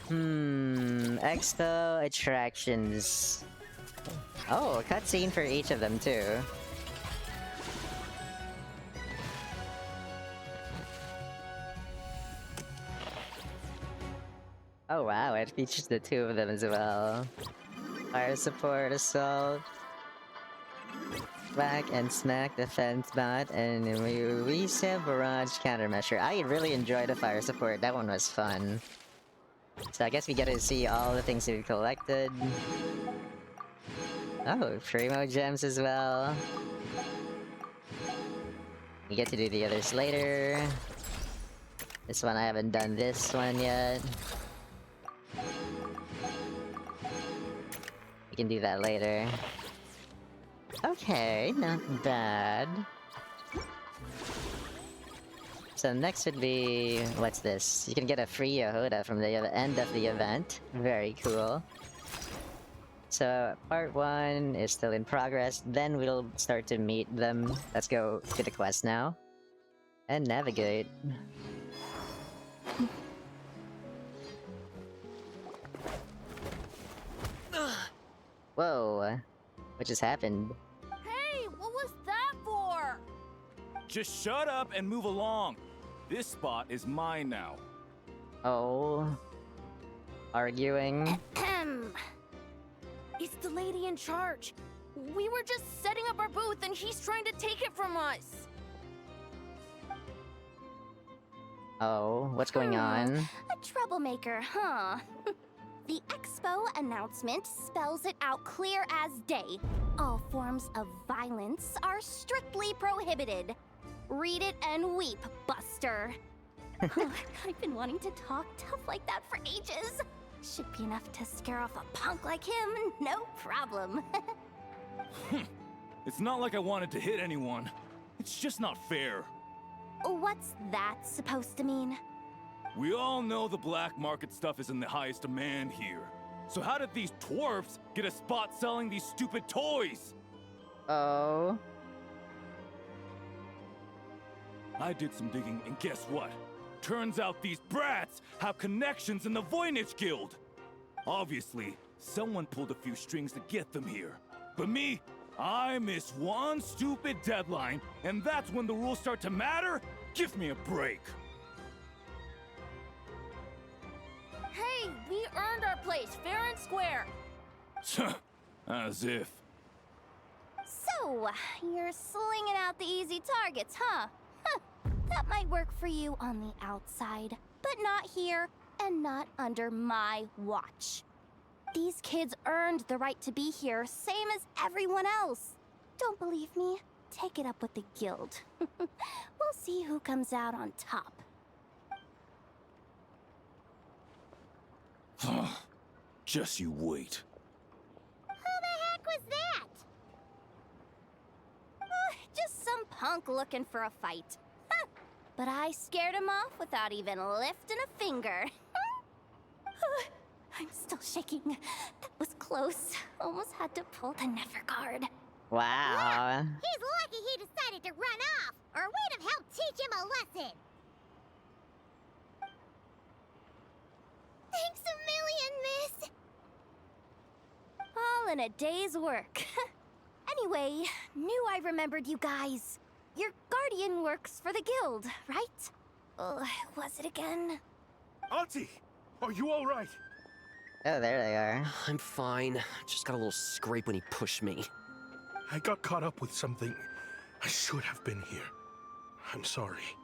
Speaker 1: Expo attractions. Oh, a cutscene for each of them too. Oh wow, it features the 2 of them as well. Fire support, assault, Thwack and smack defense bot, and Pneumousia Barrage Countermeasure. I really enjoyed the fire support, that one was fun. So I guess we get to see all the things we've collected. Oh, Primo gems as well. We get to do the others later. This one I haven't done this one yet. We can do that later. Okay, not bad. So next would be... what's this? You can get a free Jahoda from the end of the event. Very cool. So part 1 is still in progress, then we'll start to meet them. Let's go to the quest now. And navigate. Whoa, what just happened?
Speaker 2: Hey, what was that for?
Speaker 11: Just shut up and move along.
Speaker 12: This spot is mine now.
Speaker 1: Oh. Arguing.
Speaker 5: It's the lady in charge. We were just setting up our booth and she's trying to take it from us.
Speaker 1: Oh, what's going on?
Speaker 2: A troublemaker, huh? The expo announcement spells it out clear as day. All forms of violence are strictly prohibited. Read it and weep, Buster. I've been wanting to talk tough like that for ages. Should be enough to scare off a punk like him, no problem.
Speaker 12: It's not like I wanted to hit anyone. It's just not fair.
Speaker 2: What's that supposed to mean?
Speaker 12: We all know the black market stuff is in the highest demand here. So how did these dwarfs get a spot selling these stupid toys?
Speaker 1: Oh.
Speaker 12: I did some digging, and guess what? Turns out these brats have connections in the Voynich Guild. Obviously, someone pulled a few strings to get them here. But me, I miss one stupid deadline, and that's when the rules start to matter? Give me a break.
Speaker 5: Hey, we earned our place fair and square.
Speaker 12: As if.
Speaker 2: So, you're slinging out the easy targets, huh? That might work for you on the outside, but not here and not under my watch. These kids earned the right to be here, same as everyone else. Don't believe me? Take it up with the guild. We'll see who comes out on top.
Speaker 12: Just you wait.
Speaker 6: Who the heck was that?
Speaker 2: Just some punk looking for a fight. But I scared him off without even lifting a finger. I'm still shaking. That was close. Almost had to pull the Nefer card.
Speaker 1: Wow.
Speaker 6: He's lucky he decided to run off, or we'd have helped teach him a lesson. Thanks a million, miss.
Speaker 2: All in a day's work. Anyway, knew I remembered you guys. Your guardian works for the guild, right? Was it again?
Speaker 13: Auntie, are you all right?
Speaker 1: Oh, there they are.
Speaker 11: I'm fine. Just got a little scrape when he pushed me.
Speaker 13: I got caught up with something. I should have been here. I'm sorry.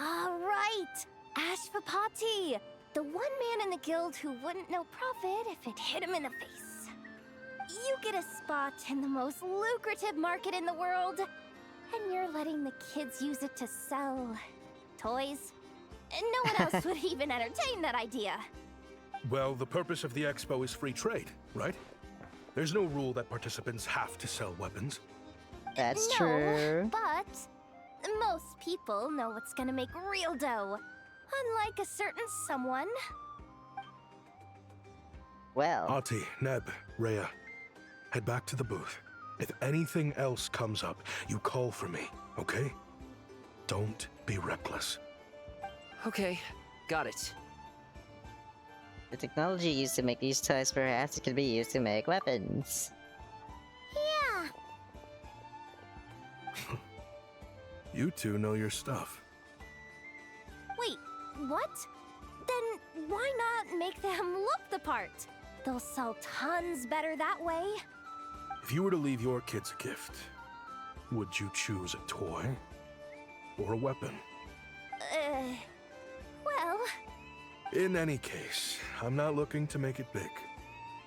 Speaker 2: All right, Ashvapati, the one man in the guild who wouldn't know profit if it hit him in the face. You get a spot in the most lucrative market in the world, and you're letting the kids use it to sell toys. And no one else would even entertain that idea.
Speaker 13: Well, the purpose of the expo is free trade, right? There's no rule that participants have to sell weapons.
Speaker 1: That's
Speaker 2: No,
Speaker 1: true.
Speaker 2: but most people know what's gonna make real dough. Unlike a certain someone.
Speaker 1: Well.
Speaker 13: Auntie, Neb, Rhea, head back to the booth. If anything else comes up, you call for me, okay? Don't be reckless.
Speaker 11: Okay, got it.
Speaker 1: The technology used to make these toys perhaps it could be used to make weapons.
Speaker 6: Yeah.
Speaker 13: You two know your stuff.
Speaker 2: Wait, what? Then why not make them look the part? They'll sell tons better that way.
Speaker 13: If you were to leave your kids a gift, would you choose a toy or a weapon?
Speaker 2: Well...
Speaker 13: In any case, I'm not looking to make it big.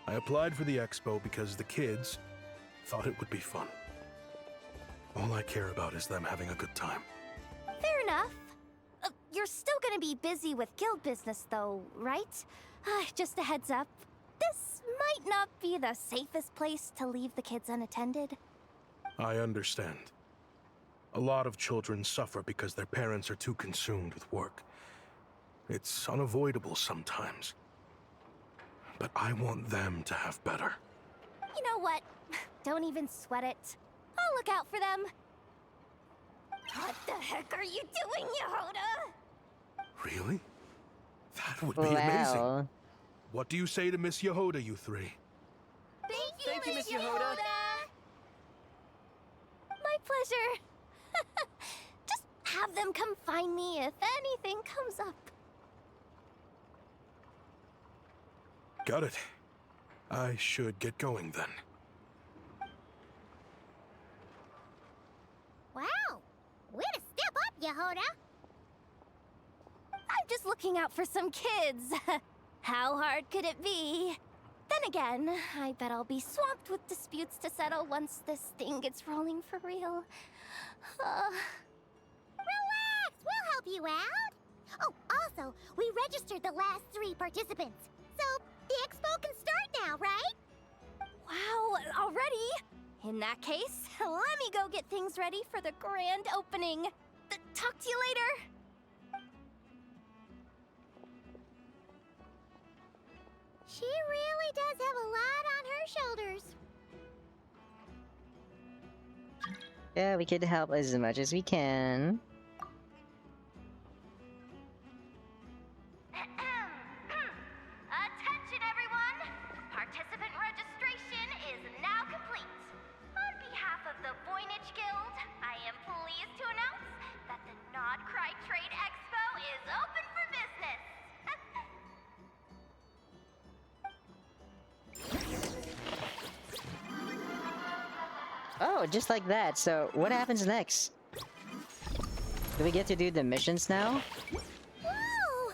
Speaker 13: I applied for the expo because the kids thought it would be fun. All I care about is them having a good time.
Speaker 2: Fair enough. You're still gonna be busy with guild business though, right? Just a heads up. This might not be the safest place to leave the kids unattended.
Speaker 13: I understand. A lot of children suffer because their parents are too consumed with work. It's unavoidable sometimes. But I want them to have better.
Speaker 2: You know what? Don't even sweat it. I'll look out for them. What the heck are you doing, Jahoda?
Speaker 13: Really? That would be amazing. What do you say to Miss Jahoda, you three?
Speaker 2: Thank you, Miss Jahoda. My pleasure. them come find me if anything comes up.
Speaker 13: Got it. I should get going then.
Speaker 6: Wow! Way to step up, Jahoda!
Speaker 2: I'm just looking out for some kids. How hard could it be? Then again, I bet I'll be swamped with disputes to settle once this thing gets rolling for real.
Speaker 6: Relax! We'll help you out! Oh, also, we registered the last 3 participants. So, the expo can start now, right?
Speaker 2: Wow, already? In that case, let me go get things ready for the grand opening. Talk to you later.
Speaker 6: She really does have a lot on her shoulders.
Speaker 1: Yeah, we could help as much as we can.
Speaker 2: Attention everyone! Participant registration is now complete. On behalf of the Voynich Guild, I am pleased to announce that the Nod Krai Trade Expo is open for business.
Speaker 1: Oh, just like that. So, what happens next? Do we get to do the missions now?
Speaker 6: Whoa!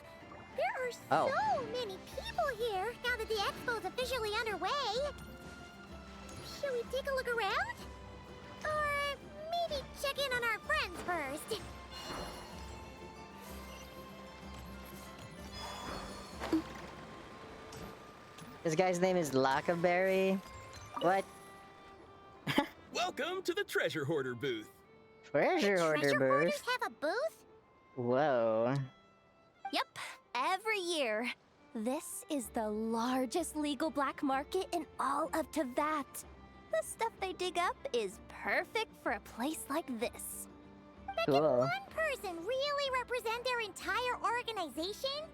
Speaker 6: There are so many people here now that the expo's officially underway. Should we take a look around? Or maybe check in on our friends first?
Speaker 1: This guy's name is Lockaberry. What?
Speaker 11: Welcome to the Treasure Hoarder booth.
Speaker 1: Treasure Hoarder
Speaker 6: Treasure
Speaker 1: booth?
Speaker 6: hoarders have a booth?
Speaker 1: Whoa.
Speaker 2: Yep, every year. This is the largest legal black market in all of Thwack. The stuff they dig up is perfect for a place like this.
Speaker 6: But can one person really represent their entire organization?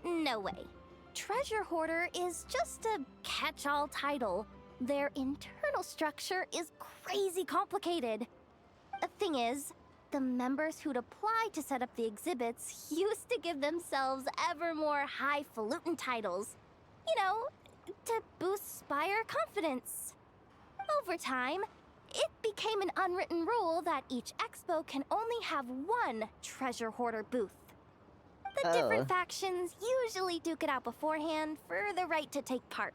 Speaker 2: No way. Treasure Hoarder is just a catch-all title. Their internal structure is crazy complicated. The thing is, the members who'd apply to set up the exhibits used to give themselves ever more highfalutin titles. You know, to boost Spire confidence. Over time, it became an unwritten rule that each expo can only have one Treasure Hoarder booth. The different factions usually duke it out beforehand for the right to take part.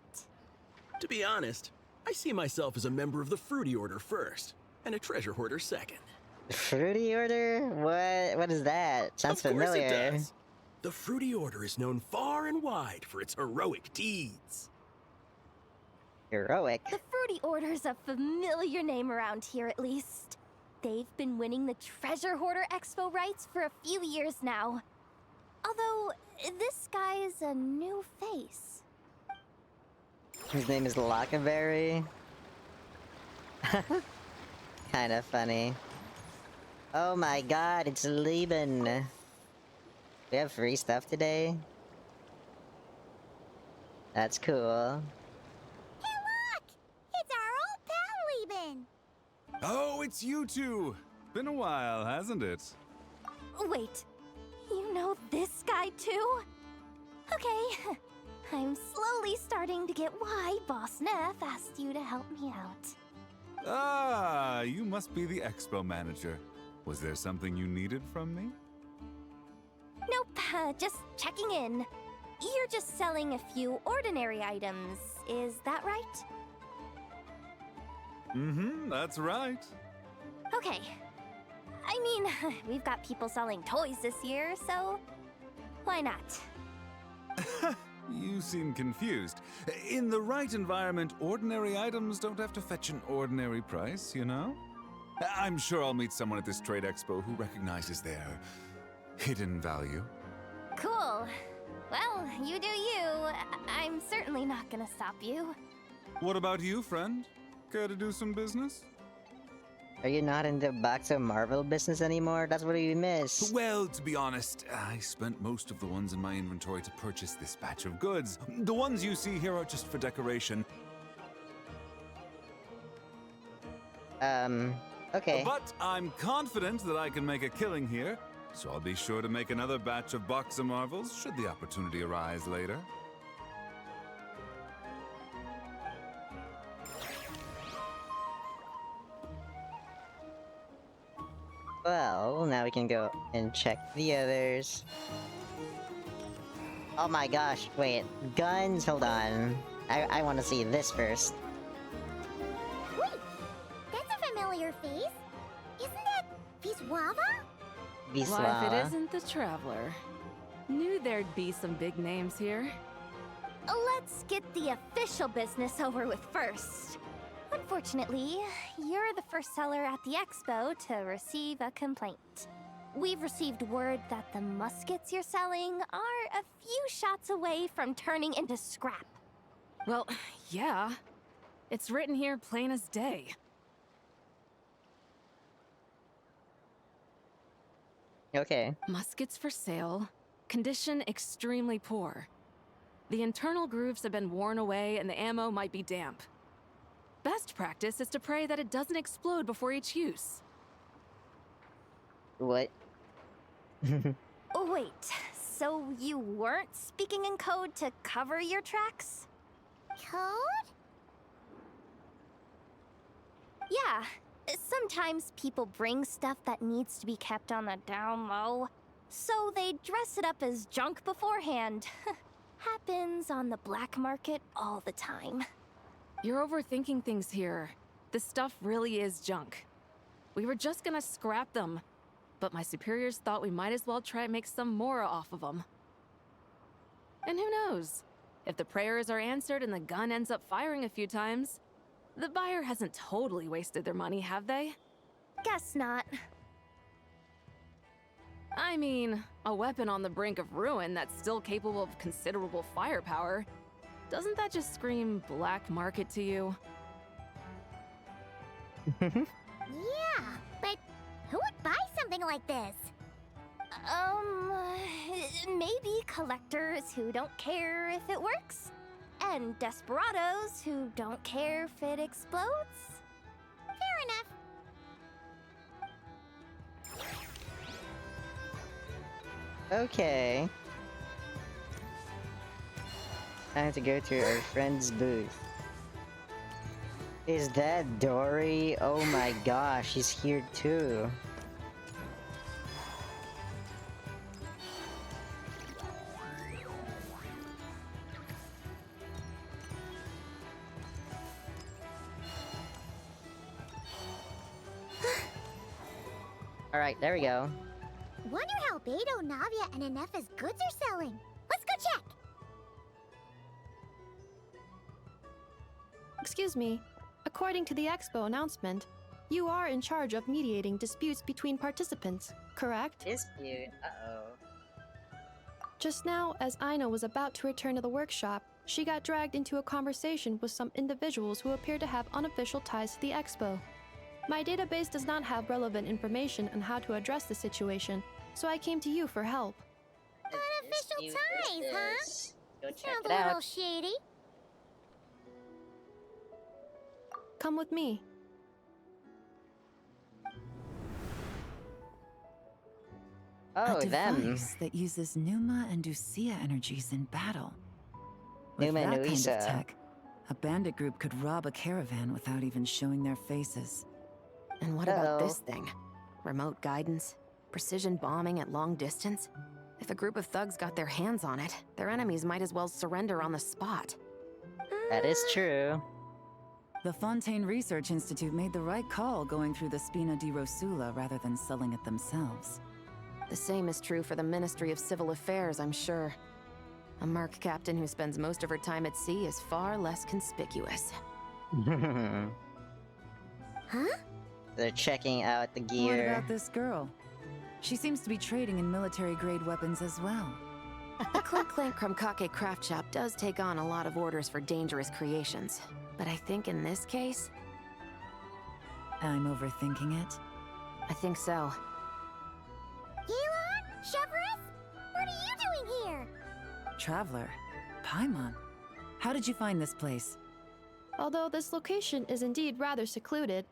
Speaker 11: To be honest, I see myself as a member of the Fruity Order first, and a Treasure Hoarder second.
Speaker 1: Fruity Order? What is that? Sounds familiar.
Speaker 11: Of course it does. The Fruity Order is known far and wide for its heroic deeds.
Speaker 1: Heroic?
Speaker 2: The Fruity Order's a familiar name around here, at least. They've been winning the Treasure Hoarder Expo rights for a few years now. Although, this guy's a new face.
Speaker 1: His name is Lockaberry. Kinda funny. Oh my god, it's Lieben. We have free stuff today? That's cool.
Speaker 6: Hey look! It's our old pal Lieben!
Speaker 14: Oh, it's you two! Been a while, hasn't it?
Speaker 2: Wait, you know this guy too? Okay, I'm slowly starting to get why Boss Neff asked you to help me out.
Speaker 14: Ah, you must be the expo manager. Was there something you needed from me?
Speaker 2: Nope, just checking in. You're just selling a few ordinary items, is that right?
Speaker 14: Mm-hmm, that's right.
Speaker 2: Okay. I mean, we've got people selling toys this year, so why not?
Speaker 14: You seem confused. In the right environment, ordinary items don't have to fetch an ordinary price, you know? I'm sure I'll meet someone at this trade expo who recognizes their hidden value.
Speaker 2: Cool. Well, you do you. I'm certainly not gonna stop you.
Speaker 14: What about you, friend? Care to do some business?
Speaker 1: Are you not in the box of Marvel business anymore? That's what you miss.
Speaker 14: Well, to be honest, I spent most of the ones in my inventory to purchase this batch of goods. The ones you see here are just for decoration.
Speaker 1: Okay.
Speaker 14: But I'm confident that I can make a killing here, so I'll be sure to make another batch of Boxa Marvels should the opportunity arise later.
Speaker 1: Well, now we can go and check the others. Oh my gosh, wait. Guns? Hold on. I want to see this first.
Speaker 6: Wait, that's a familiar face. Isn't that Viswava?
Speaker 4: Why, if it
Speaker 1: Viswava.
Speaker 4: isn't the Traveler. Knew there'd be some big names here.
Speaker 2: Let's get the official business over with first. Unfortunately, you're the first seller at the expo to receive a complaint. We've received word that the muskets you're selling are a few shots away from turning into scrap.
Speaker 4: Well, yeah. It's written here plain as day.
Speaker 1: Okay.
Speaker 4: Muskets for sale. Condition extremely poor. The internal grooves have been worn away and the ammo might be damp. Best practice is to pray that it doesn't explode before each use.
Speaker 1: What?
Speaker 2: Oh, wait, so you weren't speaking in code to cover your tracks?
Speaker 6: Code?
Speaker 2: Yeah. Sometimes people bring stuff that needs to be kept on the down low, so they dress it up as junk beforehand. Happens on the black market all the time.
Speaker 4: You're overthinking things here. This stuff really is junk. We were just gonna scrap them, but my superiors thought we might as well try and make some more off of them. And who knows? If the prayers are answered and the gun ends up firing a few times, the buyer hasn't totally wasted their money, have they?
Speaker 2: Guess not.
Speaker 4: I mean, a weapon on the brink of ruin that's still capable of considerable firepower. Doesn't that just scream black market to you?
Speaker 6: Yeah, but who would buy something like this?
Speaker 2: Maybe collectors who don't care if it works, and desperados who don't care if it explodes.
Speaker 6: Fair enough.
Speaker 1: Okay. Time to go to our friend's booth. Is that Dori? Oh my gosh, he's here too. Alright, there we go.
Speaker 6: Wonder how Beidou, Navia, and Nefer's goods are selling. Let's go check.
Speaker 5: Excuse me. According to the expo announcement, you are in charge of mediating disputes between participants, correct?
Speaker 1: Dispute? Uh-oh.
Speaker 5: Just now, as Aina was about to return to the workshop, she got dragged into a conversation with some individuals who appear to have unofficial ties to the expo. My database does not have relevant information on how to address the situation, so I came to you for help.
Speaker 6: Unofficial ties, huh?
Speaker 1: Go check
Speaker 6: Sounds
Speaker 1: it
Speaker 6: a little
Speaker 1: out.
Speaker 6: shady.
Speaker 5: Come with me.
Speaker 1: Oh,
Speaker 10: a
Speaker 1: them.
Speaker 10: device that uses Pneuma and Ducia energies in battle. With
Speaker 1: Pneuma
Speaker 10: that kind of
Speaker 1: Nuisa.
Speaker 10: tech, a bandit group could rob a caravan without even showing their faces.
Speaker 8: And what about this thing? Remote guidance? Precision bombing at long distance? If a group of thugs got their hands on it, their enemies might as well surrender on the spot.
Speaker 1: That is true.
Speaker 10: The Fontaine Research Institute made the right call going through the Spina di Rosula rather than selling it themselves.
Speaker 8: The same is true for the Ministry of Civil Affairs, I'm sure. A merc captain who spends most of her time at sea is far less conspicuous.
Speaker 6: Huh?
Speaker 1: They're checking out the
Speaker 10: What
Speaker 1: gear.
Speaker 10: about this girl? She seems to be trading in military-grade weapons as well.
Speaker 8: The Clink Krumkake craft shop does take on a lot of orders for dangerous creations. But I think in this case...
Speaker 10: I'm overthinking it.
Speaker 8: I think so.
Speaker 6: Yelan? Chevreuse? What are you doing here?
Speaker 10: Traveler. Paimon. How did you find this place?
Speaker 5: Although this location is indeed rather secluded,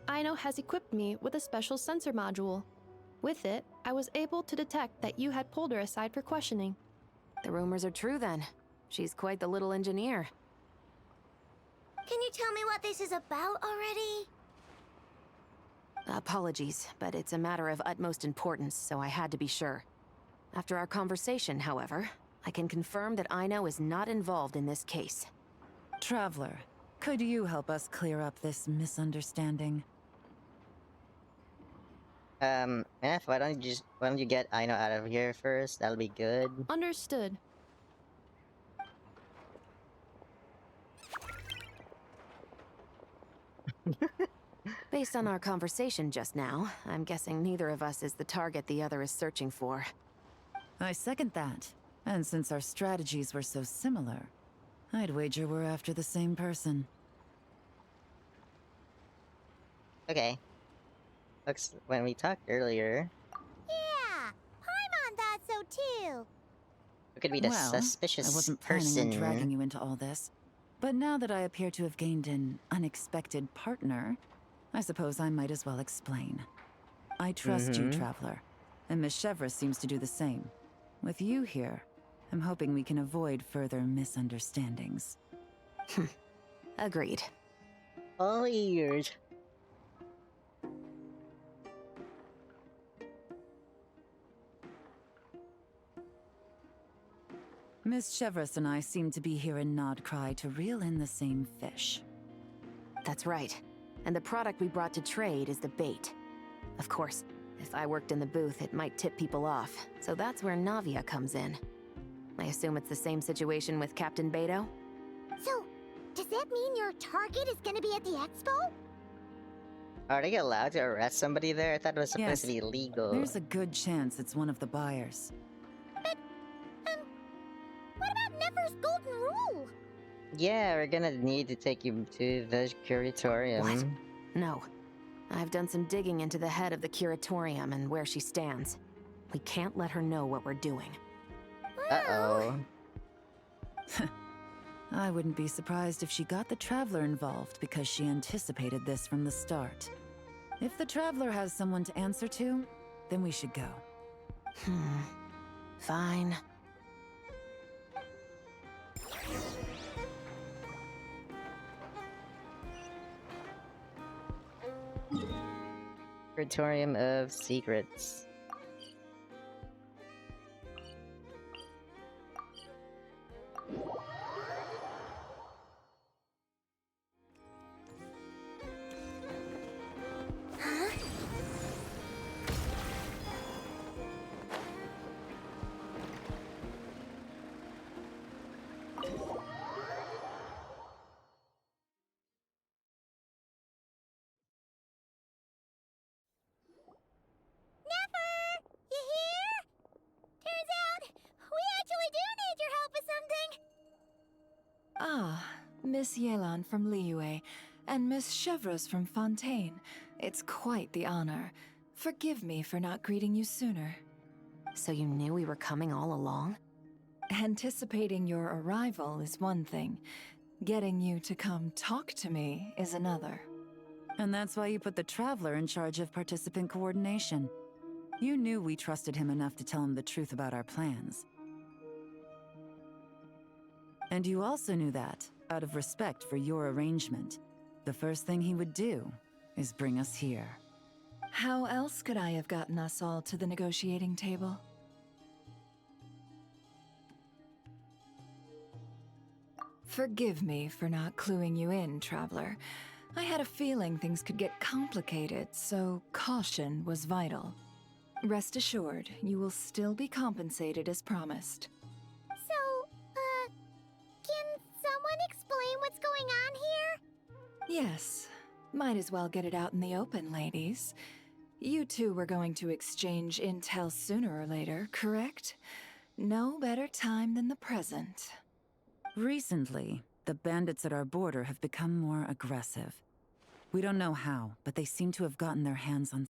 Speaker 5: Aino has equipped me with a special sensor module. With it, I was able to detect that you had pulled her aside for questioning.
Speaker 8: The rumors are true then. She's quite the little engineer.
Speaker 6: Can you tell me what this is about already?
Speaker 8: Apologies, but it's a matter of utmost importance, so I had to be sure. After our conversation, however, I can confirm that Aino is not involved in this case.
Speaker 10: Traveler, could you help us clear up this misunderstanding?
Speaker 1: Manef, why don't you get Aino out of here first? That'll be good.
Speaker 5: Understood.
Speaker 8: Based on our conversation just now, I'm guessing neither of us is the target the other is searching for.
Speaker 10: I second that. And since our strategies were so similar, I'd wager we're after the same person.
Speaker 1: Okay. Looks when we talked earlier,
Speaker 6: Yeah, Paimon thought so too.
Speaker 1: who could be the
Speaker 10: Well,
Speaker 1: suspicious
Speaker 10: I wasn't planning
Speaker 1: person?
Speaker 10: on dragging you into all this. But now that I appear to have gained an unexpected partner, I suppose I might as well explain. I trust you, Traveler, and Miss Chevreuse seems to do the same. With you here, I'm hoping we can avoid further misunderstandings.
Speaker 8: Agreed.
Speaker 1: All ears.
Speaker 10: Miss Chevreuse and I seem to be here in Nod Krai to reel in the same fish.
Speaker 8: That's right. And the product we brought to trade is the bait. Of course, if I worked in the booth, it might tip people off, so that's where Navia comes in. I assume it's the same situation with Captain Beidou?
Speaker 6: So, does that mean your target is gonna be at the expo?
Speaker 1: Are they allowed to arrest somebody there? I thought it was supposed to be illegal.
Speaker 10: There's a good chance it's one of the buyers.
Speaker 6: But, what about Nefer's golden rule?
Speaker 1: Yeah, we're gonna need to take you to the Curatorium.
Speaker 8: What? No. I've done some digging into the head of the Curatorium and where she stands. We can't let her know what we're doing.
Speaker 1: Uh-oh.
Speaker 10: I wouldn't be surprised if she got the Traveler involved because she anticipated this from the start. If the Traveler has someone to answer to, then we should go.
Speaker 8: Fine.
Speaker 1: Curatorium of Secrets.
Speaker 6: Huh? Nefer! You here? Turns out, we actually do need your help with something!
Speaker 3: Ah, Miss Yelan from Liyue, and Miss Chevreuse from Fontaine. It's quite the honor. Forgive me for not greeting you sooner.
Speaker 8: So you knew we were coming all along?
Speaker 3: Anticipating your arrival is one thing. Getting you to come talk to me is another.
Speaker 10: And that's why you put the Traveler in charge of participant coordination. You knew we trusted him enough to tell him the truth about our plans. And you also knew that, out of respect for your arrangement, the first thing he would do is bring us here.
Speaker 3: How else could I have gotten us all to the negotiating table? Forgive me for not cluing you in, Traveler. I had a feeling things could get complicated, so caution was vital. Rest assured, you will still be compensated as promised.
Speaker 6: So, can someone explain what's going on here?
Speaker 3: Yes. Might as well get it out in the open, ladies. You two were going to exchange intel sooner or later, correct? No better time than the present.
Speaker 10: Recently, the bandits at our border have become more aggressive. We don't know how, but they seem to have gotten their hands on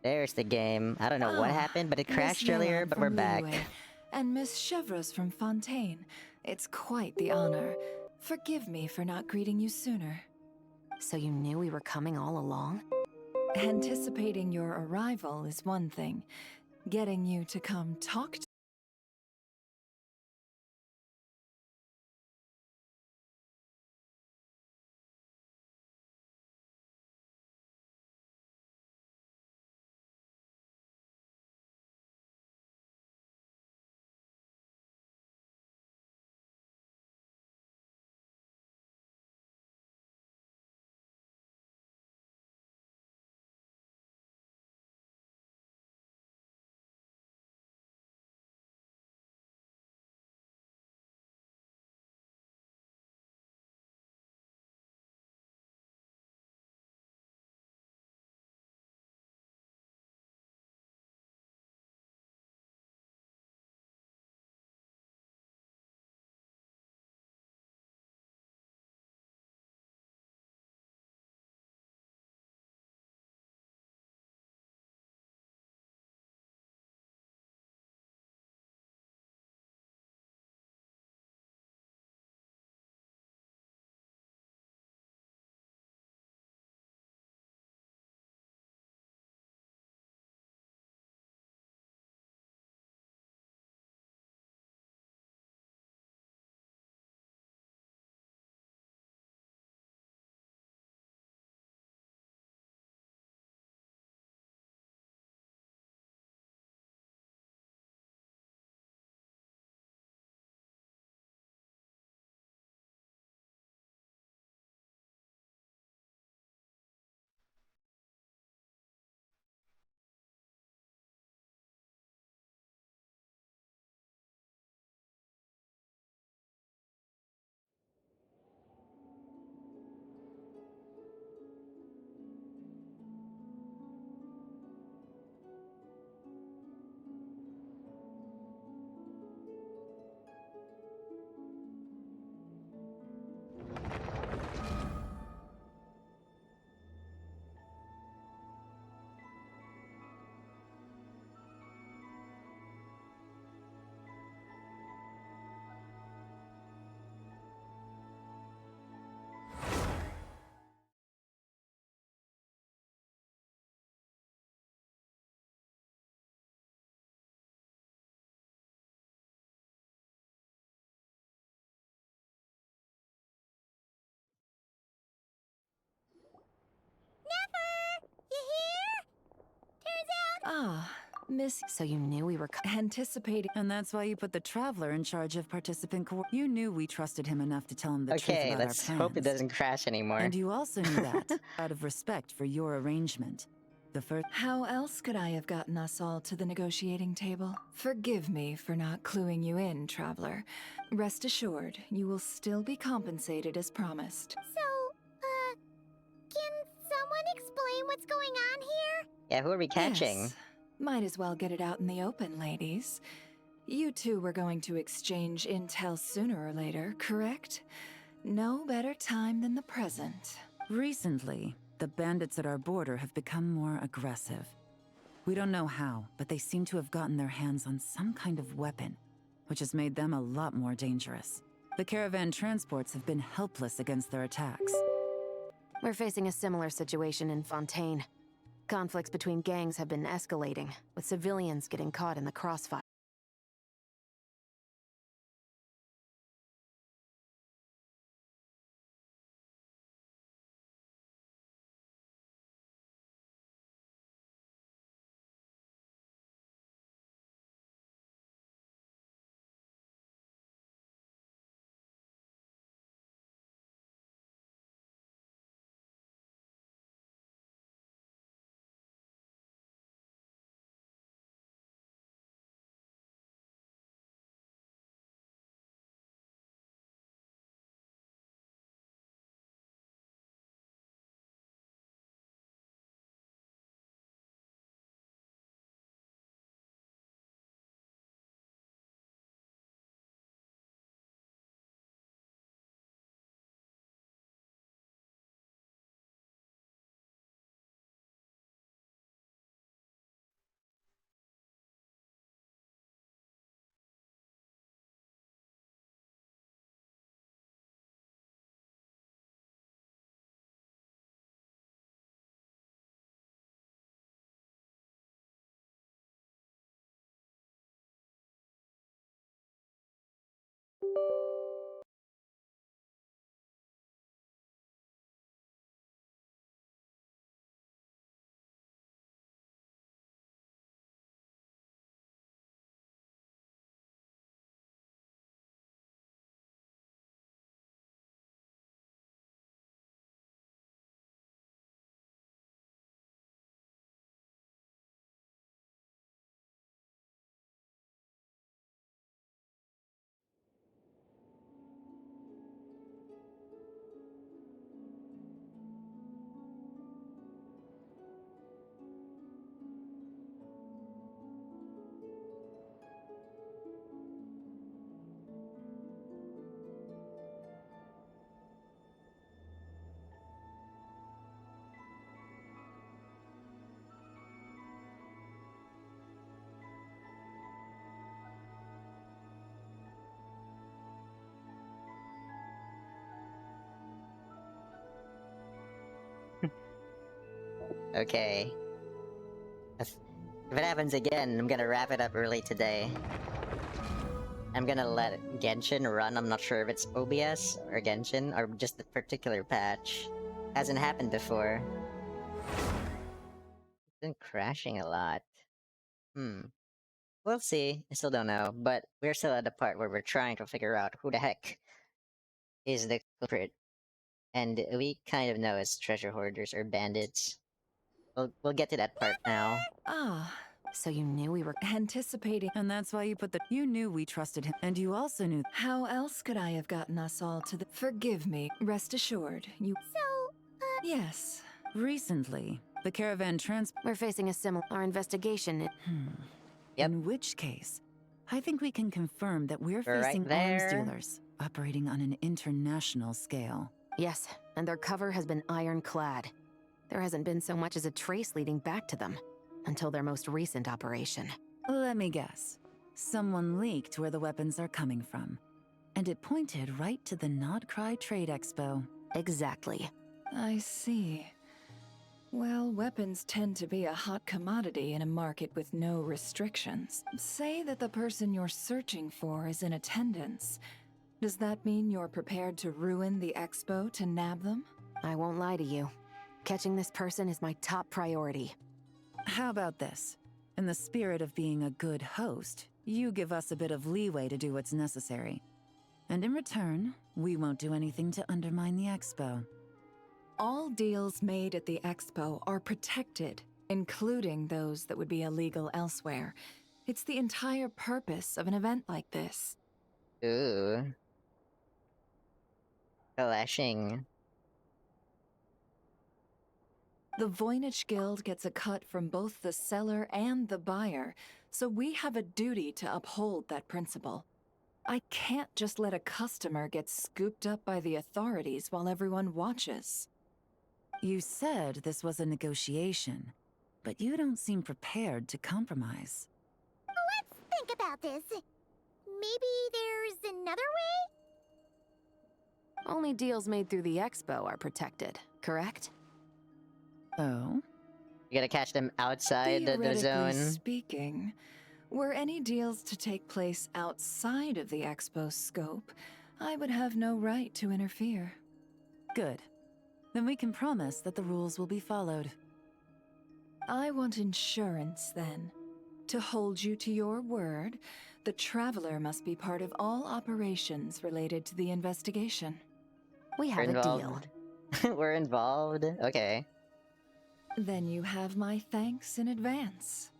Speaker 1: There's the game. I don't know what happened, but it
Speaker 3: Miss
Speaker 1: crashed earlier,
Speaker 3: Yelan
Speaker 1: but we're
Speaker 3: from
Speaker 1: back.
Speaker 3: Liyue, and Miss Chevreuse from Fontaine. It's quite the honor. Forgive me for not greeting you sooner.
Speaker 8: So you knew we were coming all along?
Speaker 3: Anticipating your arrival is one thing. Getting you to come talk to Miss.
Speaker 8: So you knew we were
Speaker 3: Anticipating.
Speaker 10: And that's why you put the Traveler in charge of participant You knew we trusted him enough to tell him the truth
Speaker 1: Okay,
Speaker 10: about our
Speaker 1: let's
Speaker 10: plans.
Speaker 1: hope it doesn't crash anymore.
Speaker 10: And you also knew that, out of respect for your arrangement. The first.
Speaker 3: How else could I have gotten us all to the negotiating table? Forgive me for not cluing you in, Traveler. Rest assured, you will still be compensated as promised.
Speaker 6: So, can someone explain what's going on here?
Speaker 1: Yeah, who are we catching?
Speaker 3: Yes. Might as well get it out in the open, ladies. You two were going to exchange intel sooner or later, correct? No better time than the present.
Speaker 10: Recently, the bandits at our border have become more aggressive. We don't know how, but they seem to have gotten their hands on some kind of weapon, which has made them a lot more dangerous. The caravan transports have been helpless against their attacks.
Speaker 8: We're facing a similar situation in Fontaine. Conflicts between gangs have been escalating, with civilians getting caught in the crossfire.
Speaker 1: Okay. If it happens again, I'm gonna wrap it up early today. I'm gonna let Genshin run. I'm not sure if it's OBS or Genshin or just the particular patch. Hasn't happened before. It's been crashing a lot. We'll see. I still don't know, but we're still at the part where we're trying to figure out who the heck is the culprit. And we kind of know it's treasure hoarders or bandits. We'll get to that part now.
Speaker 3: Ah,
Speaker 8: So you knew we were
Speaker 3: anticipating.
Speaker 10: And that's why you put the. You knew we trusted him, and you also knew.
Speaker 3: How else could I have gotten us all to the. Forgive me. Rest assured, you.
Speaker 6: So,
Speaker 3: Yes.
Speaker 10: Recently, the caravan
Speaker 8: We're facing a similar. Our investigation.
Speaker 1: Yep.
Speaker 10: In which case, I think we can confirm that we're
Speaker 1: We're right
Speaker 10: facing arms
Speaker 1: there.
Speaker 10: dealers operating on an international scale.
Speaker 8: Yes, and their cover has been ironclad. There hasn't been so much as a trace leading back to them until their most recent operation.
Speaker 10: Let me guess. Someone leaked where the weapons are coming from, and it pointed right to the Nod Krai Trade Expo.
Speaker 8: Exactly.
Speaker 3: I see. Well, weapons tend to be a hot commodity in a market with no restrictions. Say that the person you're searching for is in attendance. Does that mean you're prepared to ruin the expo to nab them?
Speaker 8: I won't lie to you. Catching this person is my top priority.
Speaker 10: How about this? In the spirit of being a good host, you give us a bit of leeway to do what's necessary. And in return, we won't do anything to undermine the expo.
Speaker 3: All deals made at the expo are protected, including those that would be illegal elsewhere. It's the entire purpose of an event like this.
Speaker 1: Ooh. Clashing.
Speaker 3: The Voynich Guild gets a cut from both the seller and the buyer, so we have a duty to uphold that principle. I can't just let a customer get scooped up by the authorities while everyone watches.
Speaker 10: You said this was a negotiation, but you don't seem prepared to compromise.
Speaker 6: let's think about this. Maybe there's another way?
Speaker 8: Only deals made through the expo are protected, correct?
Speaker 10: Oh?
Speaker 1: You gotta catch them outside the
Speaker 3: Theoretically
Speaker 1: zone.
Speaker 3: speaking, were any deals to take place outside of the expo's scope, I would have no right to interfere.
Speaker 10: Good. Then we can promise that the rules will be followed.
Speaker 3: I want insurance, then. To hold you to your word, the Traveler must be part of all operations related to the investigation.
Speaker 8: We
Speaker 1: We're
Speaker 8: have a deal.
Speaker 1: involved. We're involved. Okay.
Speaker 3: Then you have my thanks in advance.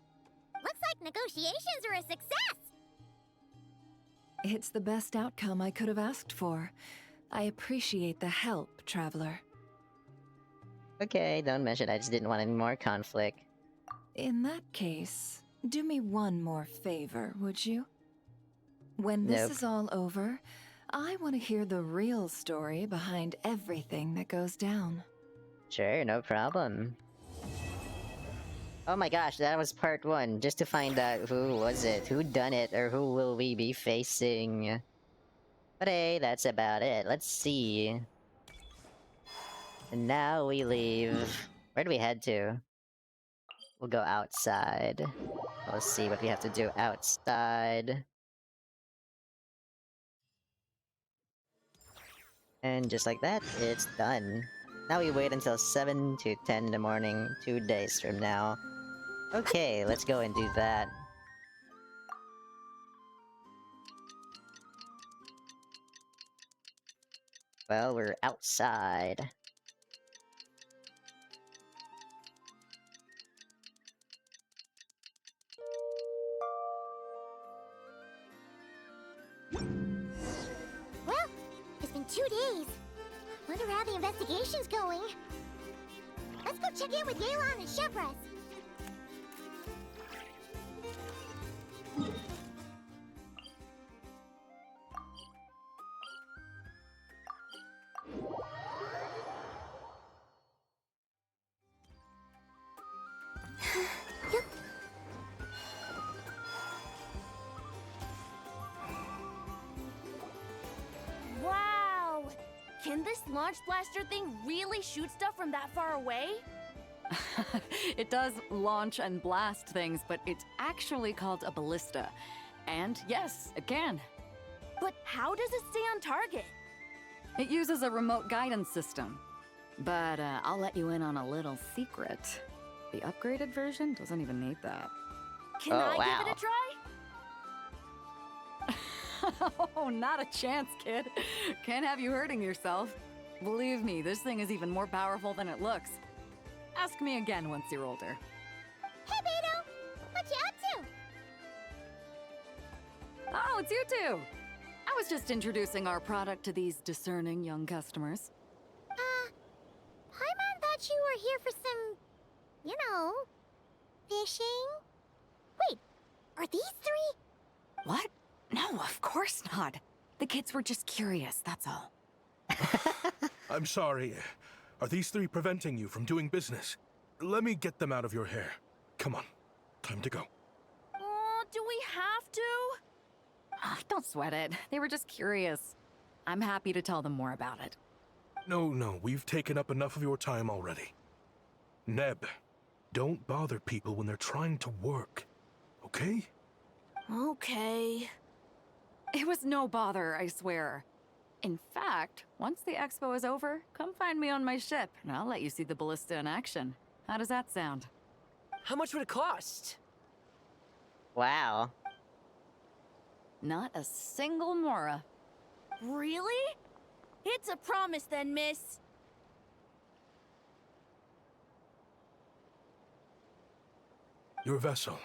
Speaker 6: Looks like negotiations are a success!
Speaker 3: It's the best outcome I could have asked for. I appreciate the help, Traveler.
Speaker 1: Okay, don't mention I just didn't want any more conflict.
Speaker 3: In that case, do me one more favor, would you? When this
Speaker 1: Nope.
Speaker 3: is all over, I want to hear the real story behind everything that goes down.
Speaker 1: Sure, no problem. Oh my gosh, that was part 1, just to find out who was it, who done it, or who will we be facing. But hey, that's about it. Let's see. And now we leave. Where do we head to? We'll go outside. Let's see what we have to do outside. And just like that, it's done. Now we wait until 7 to 10 in the morning, 2 days from now. Okay, let's go and do that. Well, we're outside.
Speaker 6: Well, it's been 2 days. Wonder how the investigation's going. Let's go check in with Yelan and Chevreuse. Yep.
Speaker 2: Wow! Can this launch blaster thing really shoot stuff from that far away?
Speaker 9: It does launch and blast things, but it's actually called a ballista. And yes, it can.
Speaker 2: But how does it stay on target?
Speaker 9: It uses a remote guidance system. But I'll let you in on a little secret. The upgraded version doesn't even need that.
Speaker 2: Can I give it a try?
Speaker 9: Oh, not a chance, kid. Can't have you hurting yourself. Believe me, this thing is even more powerful than it looks. Ask me again once you're older.
Speaker 6: Hey, Beidou! What you up to?
Speaker 9: Oh, it's you two! I was just introducing our product to these discerning young customers.
Speaker 6: Paimon thought you were here for some, you know, fishing? Wait, are these three?
Speaker 9: What? No, of course not. The kids were just curious, that's all.
Speaker 13: I'm sorry. Are these three preventing you from doing business? Let me get them out of your hair. Come on. Time to go.
Speaker 2: Do we have to?
Speaker 9: Oh, don't sweat it. They were just curious. I'm happy to tell them more about it.
Speaker 13: No, we've taken up enough of your time already. Neb, don't bother people when they're trying to work, okay?
Speaker 2: Okay.
Speaker 9: It was no bother, I swear. In fact, once the expo is over, come find me on my ship, and I'll let you see the ballista in action. How does that sound?
Speaker 15: How much would it cost?
Speaker 1: Wow.
Speaker 9: Not a single mora.
Speaker 2: Really? It's a promise then, miss.
Speaker 13: Your vessel.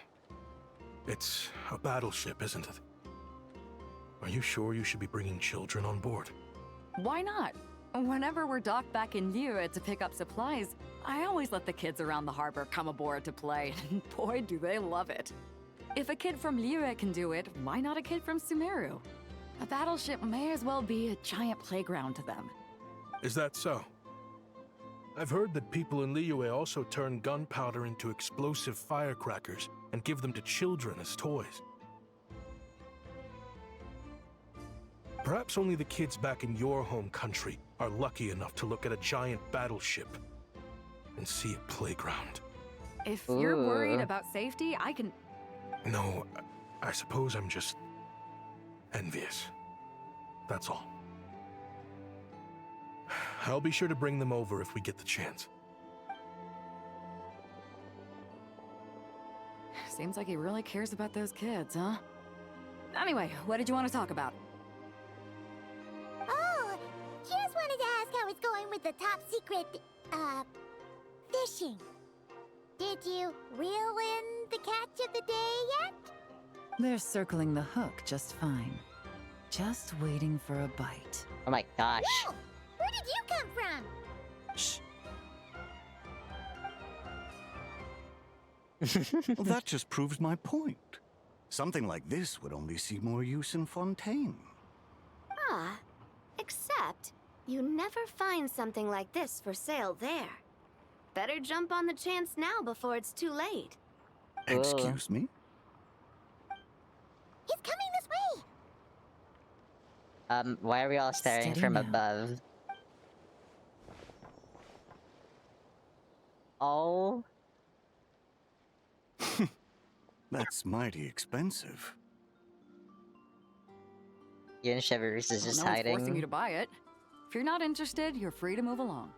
Speaker 13: It's a battleship, isn't it? Are you sure you should be bringing children on board?
Speaker 9: Why not? Whenever we're docked back in Liyue to pick up supplies, I always let the kids around the harbor come aboard to play, and boy, do they love it. If a kid from Liyue can do it, why not a kid from Sumeru? A battleship may as well be a giant playground to them.
Speaker 13: Is that so? I've heard that people in Liyue also turn gunpowder into explosive firecrackers and give them to children as toys. Perhaps only the kids back in your home country are lucky enough to look at a giant battleship and see a playground.
Speaker 9: If you're worried about safety, I can...
Speaker 13: No, I suppose I'm just envious. That's all. I'll be sure to bring them over if we get the chance.
Speaker 9: Seems like he really cares about those kids, huh? Anyway, what did you want to talk about?
Speaker 6: Oh, just wanted to ask how it's going with the top secret, fishing. Did you reel in the catch of the day yet?
Speaker 10: They're circling the hook just fine. Just waiting for a bite.
Speaker 1: Oh my gosh.
Speaker 6: Whoa! Where did you come from?
Speaker 10: Shh.
Speaker 16: Well, that just proves my point. Something like this would only see more use in Fontaine.
Speaker 17: Ah, except you never find something like this for sale there. Better jump on the chance now before it's too late.
Speaker 16: Excuse me?
Speaker 6: He's coming this way!
Speaker 1: Why are we all staring
Speaker 10: Steady
Speaker 1: from
Speaker 10: now.
Speaker 1: above? Oh.
Speaker 16: That's mighty expensive.
Speaker 1: Yelan and Chevreuse is just
Speaker 9: No one's forcing you
Speaker 1: hiding.
Speaker 9: to buy it. If you're not interested, you're free to move along.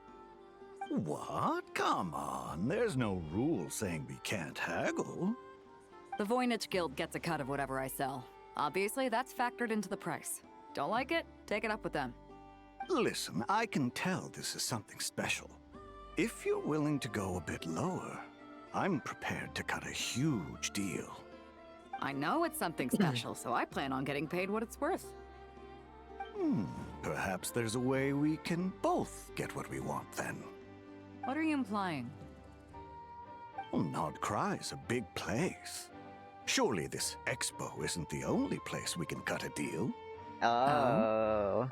Speaker 16: What? Come on. There's no rule saying we can't haggle.
Speaker 9: The Voynich Guild gets a cut of whatever I sell. Obviously, that's factored into the price. Don't like it? Take it up with them.
Speaker 16: Listen, I can tell this is something special. If you're willing to go a bit lower, I'm prepared to cut a huge deal.
Speaker 9: I know it's something special, so I plan on getting paid what it's worth.
Speaker 16: Perhaps there's a way we can both get what we want then.
Speaker 9: What are you implying?
Speaker 16: Well, Nod Krai's a big place. Surely this expo isn't the only place we can cut a deal.
Speaker 1: Oh.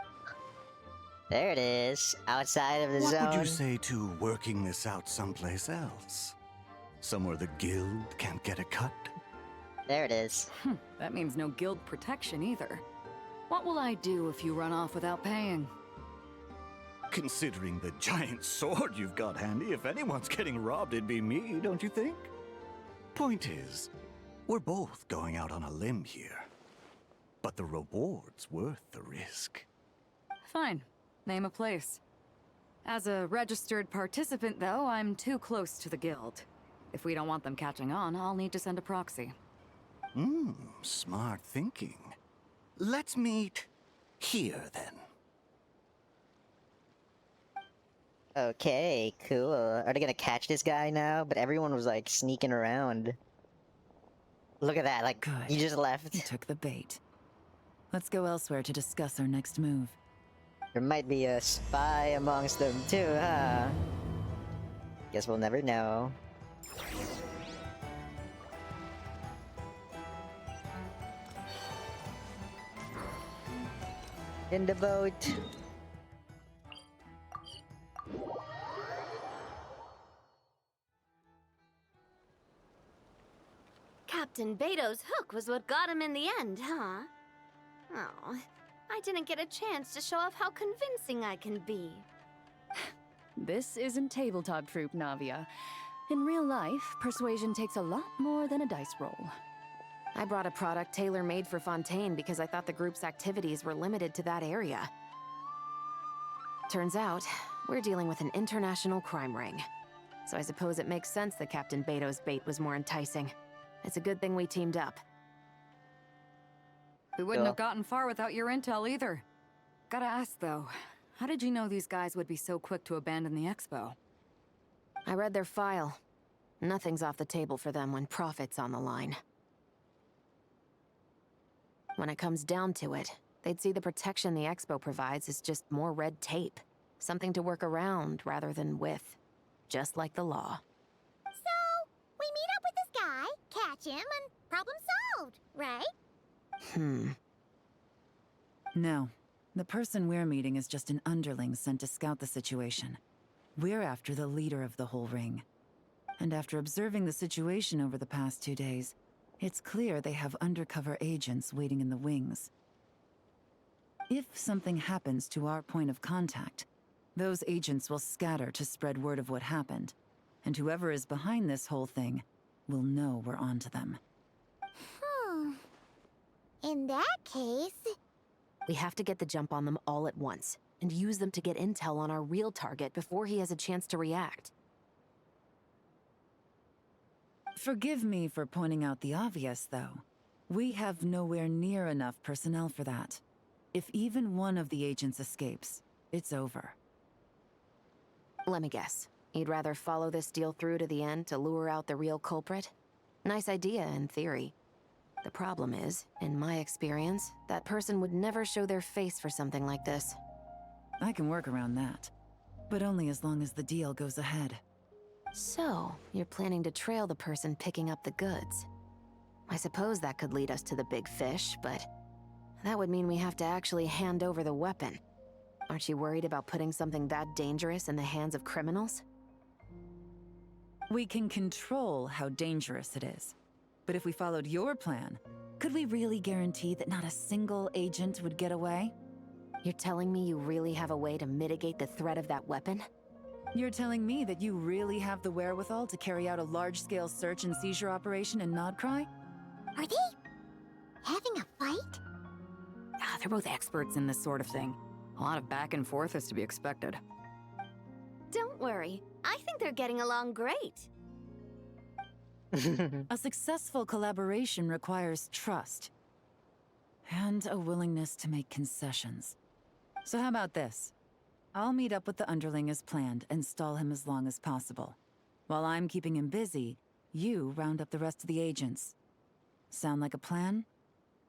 Speaker 1: There it is. Outside of the
Speaker 16: What
Speaker 1: zone.
Speaker 16: would you say to working this out someplace else? Somewhere the guild can't get a cut?
Speaker 1: There it is.
Speaker 9: That means no guild protection either. What will I do if you run off without paying?
Speaker 16: Considering the giant sword you've got handy, if anyone's getting robbed, it'd be me, don't you think? Point is, we're both going out on a limb here. But the reward's worth the risk.
Speaker 9: Fine. Name a place. As a registered participant, though, I'm too close to the guild. If we don't want them catching on, I'll need to send a proxy.
Speaker 16: Smart thinking. Let's meet here, then.
Speaker 1: Okay, cool. Are they gonna catch this guy now? But everyone was like sneaking around. Look at that, like,
Speaker 10: Good.
Speaker 1: you just left.
Speaker 10: You took the bait. Let's go elsewhere to discuss our next move.
Speaker 1: There might be a spy amongst them too, huh? Guess we'll never know. In the boat.
Speaker 17: Captain Beidou's hook was what got him in the end, huh? Oh, I didn't get a chance to show off how convincing I can be.
Speaker 7: This isn't tabletop troop, Navia. In real life, persuasion takes a lot more than a dice roll.
Speaker 8: I brought a product tailor-made for Fontaine because I thought the group's activities were limited to that area. Turns out, we're dealing with an international crime ring. So I suppose it makes sense that Captain Beidou's bait was more enticing. It's a good thing we teamed up.
Speaker 9: We wouldn't have gotten far without your intel either. Gotta ask, though, how did you know these guys would be so quick to abandon the expo?
Speaker 8: I read their file. Nothing's off the table for them when profit's on the line. When it comes down to it, they'd see the protection the expo provides as just more red tape. Something to work around rather than with. Just like the law.
Speaker 6: So, we meet up with this guy, catch him, and problem solved, right?
Speaker 10: No. The person we're meeting is just an underling sent to scout the situation. We're after the leader of the whole ring. And after observing the situation over the past 2 days, it's clear they have undercover agents waiting in the wings. If something happens to our point of contact, those agents will scatter to spread word of what happened, and whoever is behind this whole thing will know we're onto them.
Speaker 6: In that case...
Speaker 8: We have to get the jump on them all at once, and use them to get intel on our real target before he has a chance to react.
Speaker 10: Forgive me for pointing out the obvious, though. We have nowhere near enough personnel for that. If even one of the agents escapes, it's over.
Speaker 8: Let me guess. You'd rather follow this deal through to the end to lure out the real culprit? Nice idea, in theory. The problem is, in my experience, that person would never show their face for something like this.
Speaker 10: I can work around that. But only as long as the deal goes ahead.
Speaker 8: So, you're planning to trail the person picking up the goods. I suppose that could lead us to the big fish, but that would mean we have to actually hand over the weapon. Aren't you worried about putting something that dangerous in the hands of criminals?
Speaker 10: We can control how dangerous it is. But if we followed your plan, could we really guarantee that not a single agent would get away?
Speaker 8: You're telling me you really have a way to mitigate the threat of that weapon?
Speaker 10: You're telling me that you really have the wherewithal to carry out a large-scale search and seizure operation in Nod Krai?
Speaker 6: Are they having a fight?
Speaker 9: They're both experts in this sort of thing. A lot of back and forth is to be expected.
Speaker 17: Don't worry, I think they're getting along great.
Speaker 10: A successful collaboration requires trust. And a willingness to make concessions. So how about this? I'll meet up with the underling as planned and stall him as long as possible. While I'm keeping him busy, you round up the rest of the agents. Sound like a plan?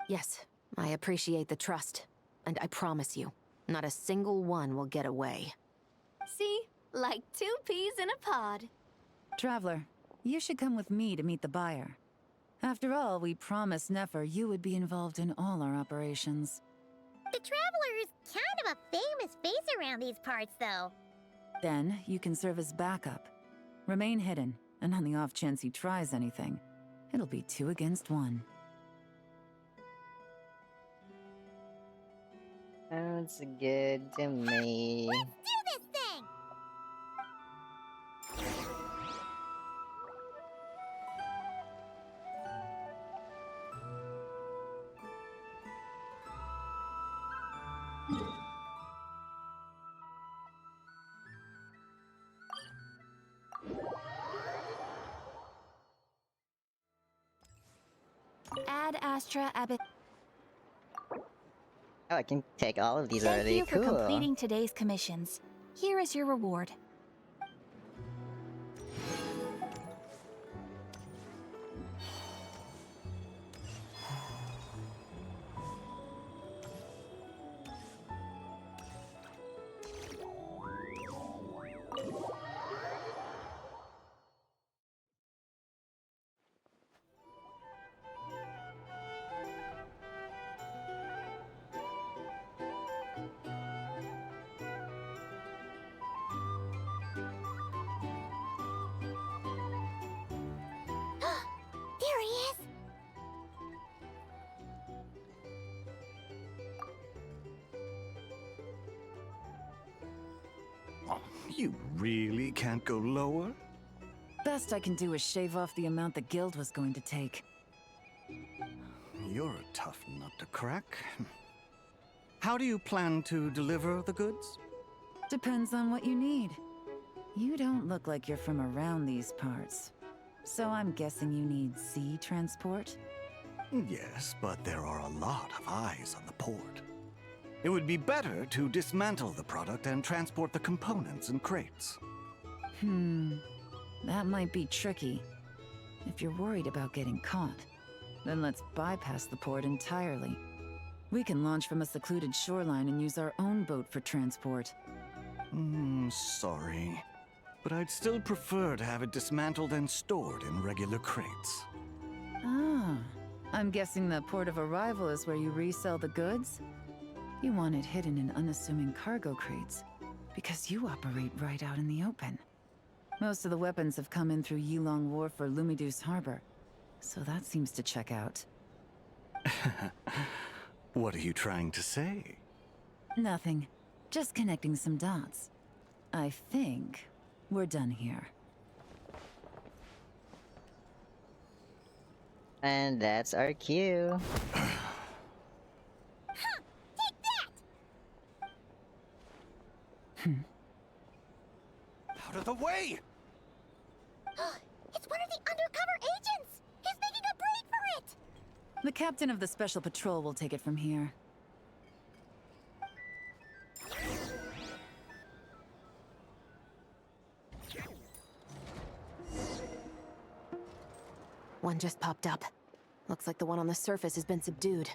Speaker 8: Yes, I appreciate the trust. And I promise you, not a single one will get away.
Speaker 17: See? Like 2 peas in a pod.
Speaker 10: Traveler, you should come with me to meet the buyer. After all, we promised Nefer you would be involved in all our operations.
Speaker 6: The Traveler is kind of a famous face around these parts, though.
Speaker 10: Then, you can serve as backup. Remain hidden, and on the off chance he tries anything, it'll be 2 against 1.
Speaker 1: Sounds good to me.
Speaker 6: Let's do this!
Speaker 2: Ad Astra Abit.
Speaker 1: Oh, I can take all of these
Speaker 2: Thank
Speaker 1: already.
Speaker 2: you for
Speaker 1: Cool.
Speaker 2: completing today's commissions. Here is your reward.
Speaker 6: There he is!
Speaker 16: Oh, you really can't go lower?
Speaker 10: Best I can do is shave off the amount the guild was going to take.
Speaker 16: You're a tough nut to crack. How do you plan to deliver the goods?
Speaker 10: Depends on what you need. You don't look like you're from around these parts. So I'm guessing you need sea transport?
Speaker 16: Yes, but there are a lot of eyes on the port. It would be better to dismantle the product and transport the components in crates.
Speaker 10: That might be tricky. If you're worried about getting caught, then let's bypass the port entirely. We can launch from a secluded shoreline and use our own boat for transport.
Speaker 16: Sorry. But I'd still prefer to have it dismantled and stored in regular crates.
Speaker 10: Ah, I'm guessing the port of arrival is where you resell the goods? You want it hidden in unassuming cargo crates, because you operate right out in the open. Most of the weapons have come in through Yilong Wharf or Lumiduce Harbor, so that seems to check out.
Speaker 16: What are you trying to say?
Speaker 10: Nothing. Just connecting some dots. I think we're done here.
Speaker 1: And that's our cue.
Speaker 16: Out of the way!
Speaker 6: It's one of the undercover agents! He's making a break for it!
Speaker 10: The captain of the Special Patrol will take it from here.
Speaker 8: One just popped up. Looks like the one on the surface has been subdued.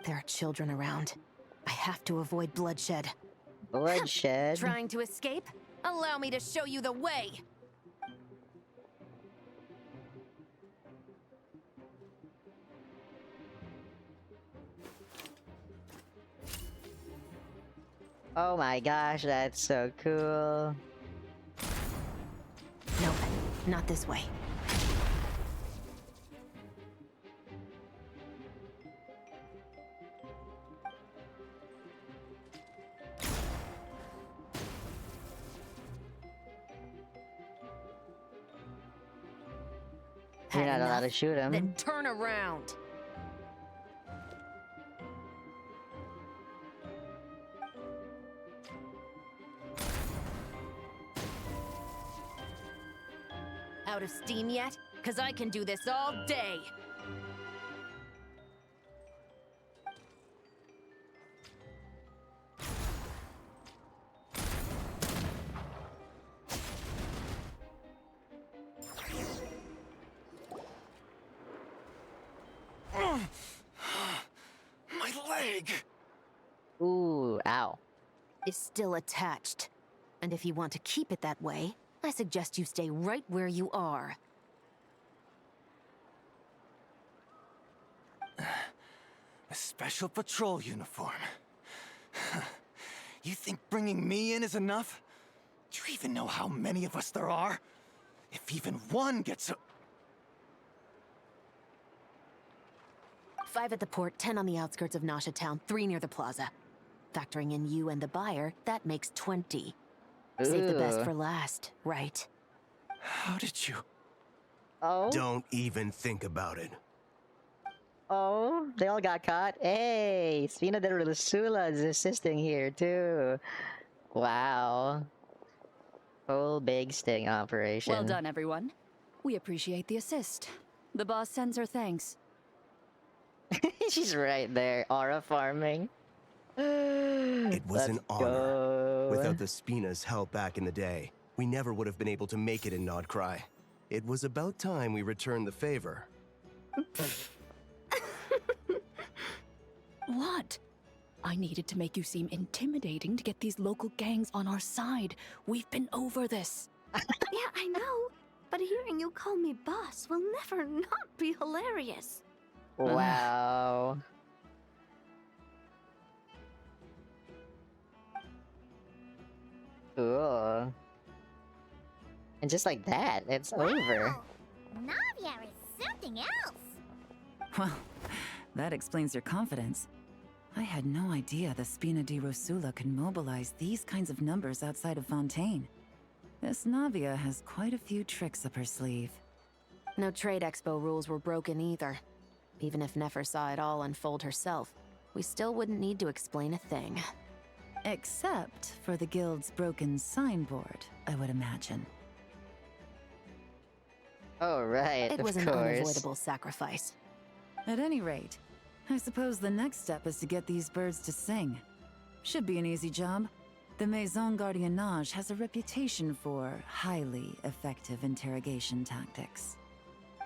Speaker 8: There are children around. I have to avoid bloodshed.
Speaker 1: Bloodshed?
Speaker 8: Trying to escape? Allow me to show you the way!
Speaker 1: Oh my gosh, that's so cool.
Speaker 8: Nope, not this way.
Speaker 1: You're not allowed to shoot him.
Speaker 8: Then turn around! Out of steam yet? 'Cause I can do this all day!
Speaker 16: My leg!
Speaker 1: Ooh, ow.
Speaker 8: Is still attached. And if you want to keep it that way, I suggest you stay right where you are.
Speaker 16: A special patrol uniform. You think bringing me in is enough? Do you even know how many of us there are? If even one gets a...
Speaker 8: 5 at the port, 10 on the outskirts of Nasha Town, 3 near the plaza. Factoring in you and the buyer, that makes 20. Save the best for last, right?
Speaker 16: How did you...
Speaker 1: Oh?
Speaker 18: Don't even think about it.
Speaker 1: Oh, they all got caught. Hey, Spina de Rusula is assisting here too. Wow. Whole big sting operation.
Speaker 7: Well done, everyone. We appreciate the assist. The boss sends her thanks.
Speaker 1: She's right there, aura farming.
Speaker 18: It was an
Speaker 1: Let's
Speaker 18: honor.
Speaker 1: go.
Speaker 18: Without the Spina's help back in the day, we never would have been able to make it in Nod Krai. It was about time we returned the favor.
Speaker 19: What? I needed to make you seem intimidating to get these local gangs on our side. We've been over this.
Speaker 2: Yeah, I know. But hearing you call me boss will never not be hilarious.
Speaker 1: Wow. Cool. And just like that, it's over.
Speaker 6: Navia is something else.
Speaker 10: Well, that explains your confidence. I had no idea the Spina di Rosula could mobilize these kinds of numbers outside of Fontaine. This Navia has quite a few tricks up her sleeve.
Speaker 8: No trade expo rules were broken either. Even if Nefer saw it all unfold herself, we still wouldn't need to explain a thing.
Speaker 10: Except for the guild's broken signboard, I would imagine.
Speaker 1: Oh, right,
Speaker 8: It was an unavoidable sacrifice.
Speaker 10: At any rate, I suppose the next step is to get these birds to sing. Should be an easy job. The Maison Gardiennage has a reputation for highly effective interrogation tactics.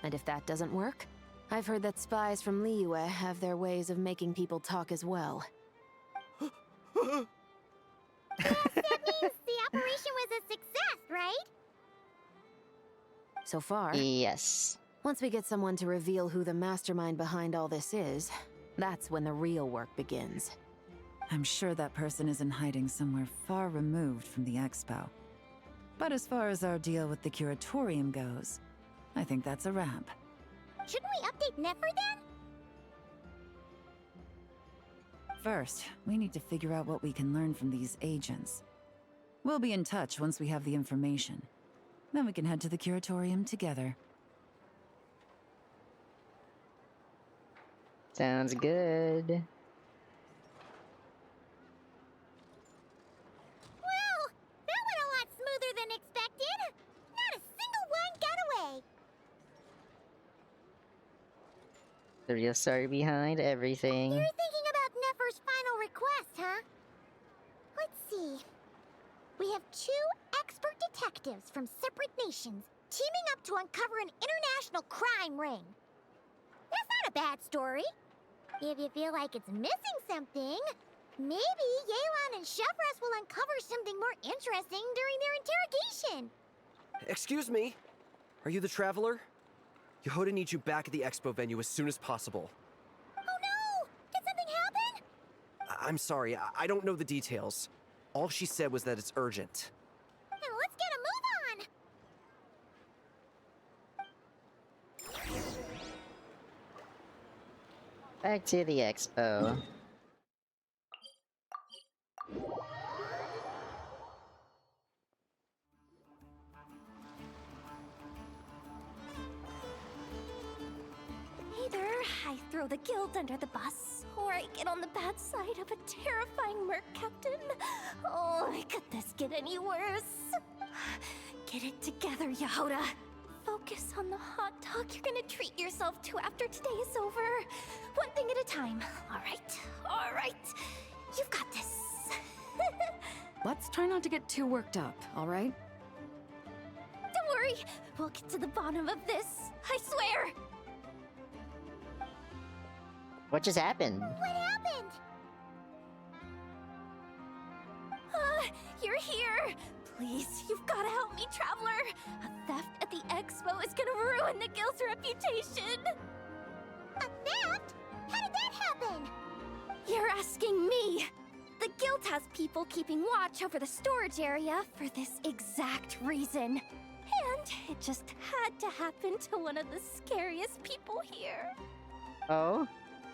Speaker 8: And if that doesn't work, I've heard that spies from Liyue have their ways of making people talk as well.
Speaker 6: That means the operation was a success, right?
Speaker 8: So far.
Speaker 1: Yes.
Speaker 8: Once we get someone to reveal who the mastermind behind all this is, that's when the real work begins.
Speaker 10: I'm sure that person is in hiding somewhere far removed from the expo. But as far as our deal with the Curatorium goes, I think that's a wrap.
Speaker 6: Shouldn't we update Nefer then?
Speaker 10: First, we need to figure out what we can learn from these agents. We'll be in touch once we have the information. Then we can head to the Curatorium together.
Speaker 1: Sounds good.
Speaker 6: Well, that went a lot smoother than expected. Not a single one got away.
Speaker 1: The real story behind everything.
Speaker 6: You're thinking about Nefer's final request, huh? Let's see. We have 2 expert detectives from separate nations teaming up to uncover an international crime ring. That's not a bad story. If you feel like it's missing something, maybe Yelan and Chevreuse will uncover something more interesting during their interrogation.
Speaker 15: Excuse me? Are you the Traveler? Jahoda needs you back at the expo venue as soon as possible.
Speaker 6: Oh no! Did something happen?
Speaker 15: I'm sorry, I don't know the details. All she said was that it's urgent.
Speaker 6: Now let's get a move on!
Speaker 1: Back to the expo.
Speaker 2: Either I throw the guild under the bus, or I get on the bad side of a terrifying merc captain. Oh, could this get any worse? Get it together, Jahoda. Focus on the hot dog you're gonna treat yourself to after today is over. One thing at a time. All right. You've got this.
Speaker 9: Let's try not to get too worked up, all right?
Speaker 2: Don't worry, we'll get to the bottom of this. I swear.
Speaker 1: What just happened?
Speaker 6: What happened?
Speaker 2: You're here. Please, you've got to help me, Traveler. A theft at the expo is gonna ruin the guild's reputation.
Speaker 6: A theft? How did that happen?
Speaker 2: You're asking me. The guild has people keeping watch over the storage area for this exact reason. And it just had to happen to one of the scariest people here.
Speaker 1: Oh?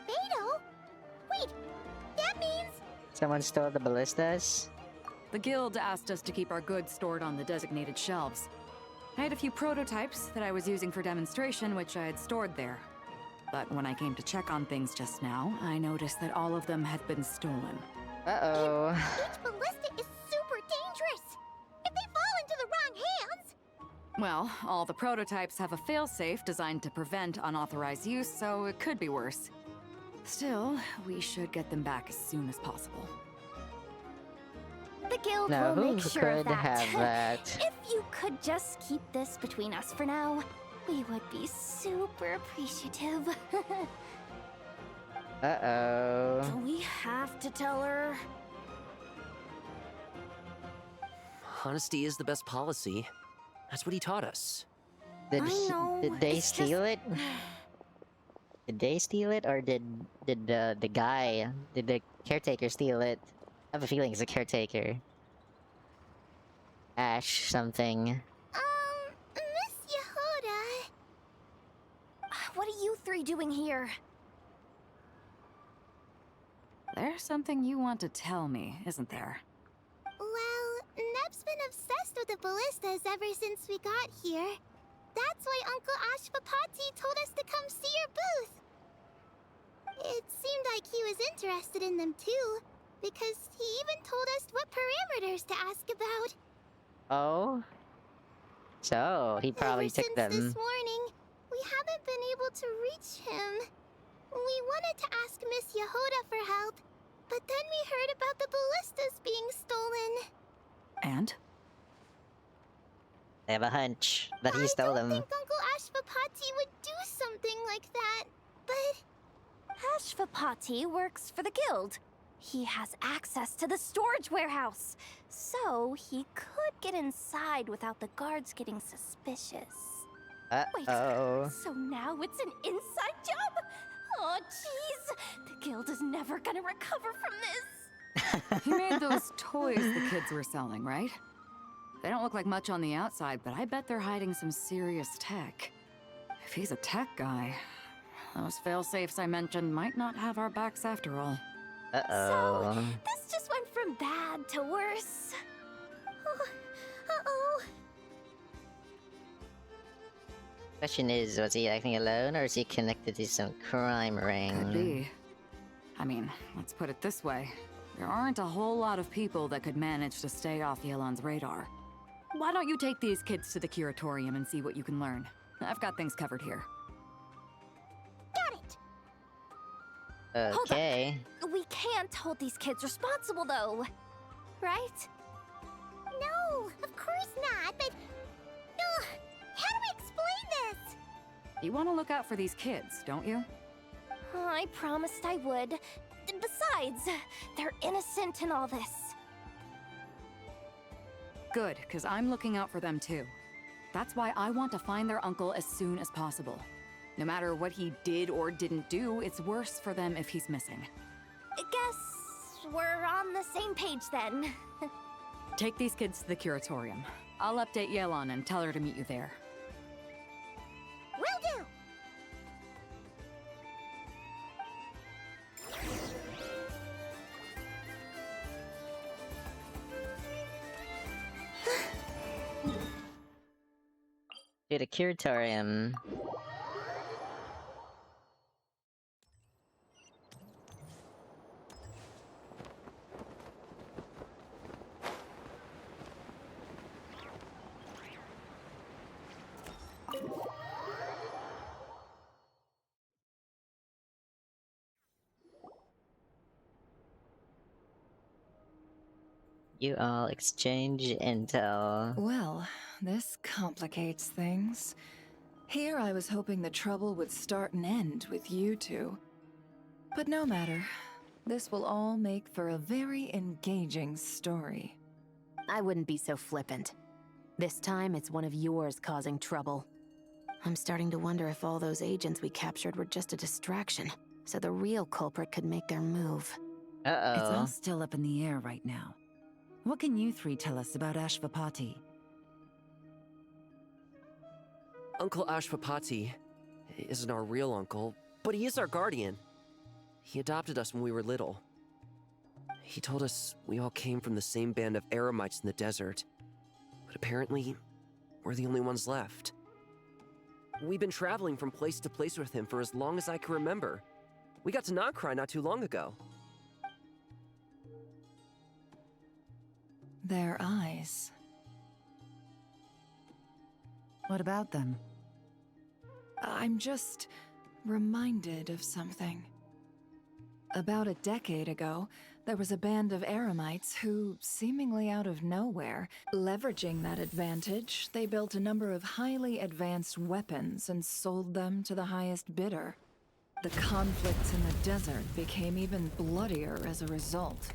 Speaker 6: Beidou? Wait, that means...
Speaker 1: Someone stole the ballistas?
Speaker 9: The guild asked us to keep our goods stored on the designated shelves. I had a few prototypes that I was using for demonstration, which I had stored there. But when I came to check on things just now, I noticed that all of them had been stolen.
Speaker 1: Uh-oh.
Speaker 6: Each ballista is super dangerous. If they fall into the wrong hands...
Speaker 9: Well, all the prototypes have a failsafe designed to prevent unauthorized use, so it could be worse. Still, we should get them back as soon as possible.
Speaker 2: The guild
Speaker 1: Now,
Speaker 2: will
Speaker 1: who
Speaker 2: make sure of
Speaker 1: could
Speaker 2: that.
Speaker 1: have that?
Speaker 2: If you could just keep this between us for now, we would be super appreciative.
Speaker 1: Uh-oh.
Speaker 8: Do we have to tell her?
Speaker 15: Honesty is the best policy. That's what he taught us.
Speaker 1: Did,
Speaker 8: I know,
Speaker 1: did they
Speaker 8: it's
Speaker 1: steal it? Did they steal it, or did the guy, did the caretaker steal it? I have a feeling it's a caretaker. Ash something.
Speaker 6: Miss Jahoda.
Speaker 2: What are you three doing here?
Speaker 9: There's something you want to tell me, isn't there?
Speaker 6: Well, Neb's been obsessed with the ballistas ever since we got here. That's why Uncle Ashvapati told us to come see your booth. It seemed like he was interested in them too, because he even told us what parameters to ask about.
Speaker 1: Oh? So, he probably
Speaker 6: Ever
Speaker 1: took
Speaker 6: since
Speaker 1: them.
Speaker 6: this morning, we haven't been able to reach him. We wanted to ask Miss Jahoda for help, but then we heard about the ballistas being stolen.
Speaker 9: And?
Speaker 1: I have a hunch that he stole them.
Speaker 6: I think Uncle Ashvapati would do something like that, but...
Speaker 2: Ashvapati works for the guild. He has access to the storage warehouse, so he could get inside without the guards getting suspicious.
Speaker 1: Uh-oh.
Speaker 2: So now it's an inside job? Oh, jeez. The guild is never gonna recover from this.
Speaker 9: He made those toys the kids were selling, right? They don't look like much on the outside, but I bet they're hiding some serious tech. If he's a tech guy, those fail-safes I mentioned might not have our backs after all.
Speaker 1: Uh-oh.
Speaker 2: So, this just went from bad to worse. Uh-oh.
Speaker 1: Question is, was he acting alone, or is he connected to some crime ring?
Speaker 9: Could be. I mean, let's put it this way. There aren't a whole lot of people that could manage to stay off Yelan's radar. Why don't you take these kids to the Curatorium and see what you can learn? I've got things covered here.
Speaker 6: Got it!
Speaker 1: Okay.
Speaker 2: We can't hold these kids responsible, though. Right?
Speaker 6: No, of course not, but... how do we explain this?
Speaker 9: You want to look out for these kids, don't you?
Speaker 2: I promised I would. Besides, they're innocent in all this.
Speaker 9: Good, because I'm looking out for them too. That's why I want to find their uncle as soon as possible. No matter what he did or didn't do, it's worse for them if he's missing.
Speaker 2: Guess we're on the same page then.
Speaker 9: Take these kids to the Curatorium. I'll update Yelan and tell her to meet you there.
Speaker 6: Will do!
Speaker 1: To the Curatorium. You all exchange intel.
Speaker 3: Well, this complicates things. Here I was hoping the trouble would start and end with you two. But no matter. This will all make for a very engaging story.
Speaker 8: I wouldn't be so flippant. This time, it's one of yours causing trouble. I'm starting to wonder if all those agents we captured were just a distraction, so the real culprit could make their move.
Speaker 1: Uh-oh.
Speaker 10: It's all still up in the air right now. What can you three tell us about Ashvapati?
Speaker 15: Uncle Ashvapati isn't our real uncle, but he is our guardian. He adopted us when we were little. He told us we all came from the same band of eremites in the desert, but apparently, we're the only ones left. We've been traveling from place to place with him for as long as I can remember. We got to Nod Krai not too long ago.
Speaker 3: Their eyes.
Speaker 10: What about them?
Speaker 3: I'm just reminded of something. About a decade ago, there was a band of eremites who, seemingly out of nowhere, leveraging that advantage, they built a number of highly advanced weapons and sold them to the highest bidder. The conflicts in the desert became even bloodier as a result.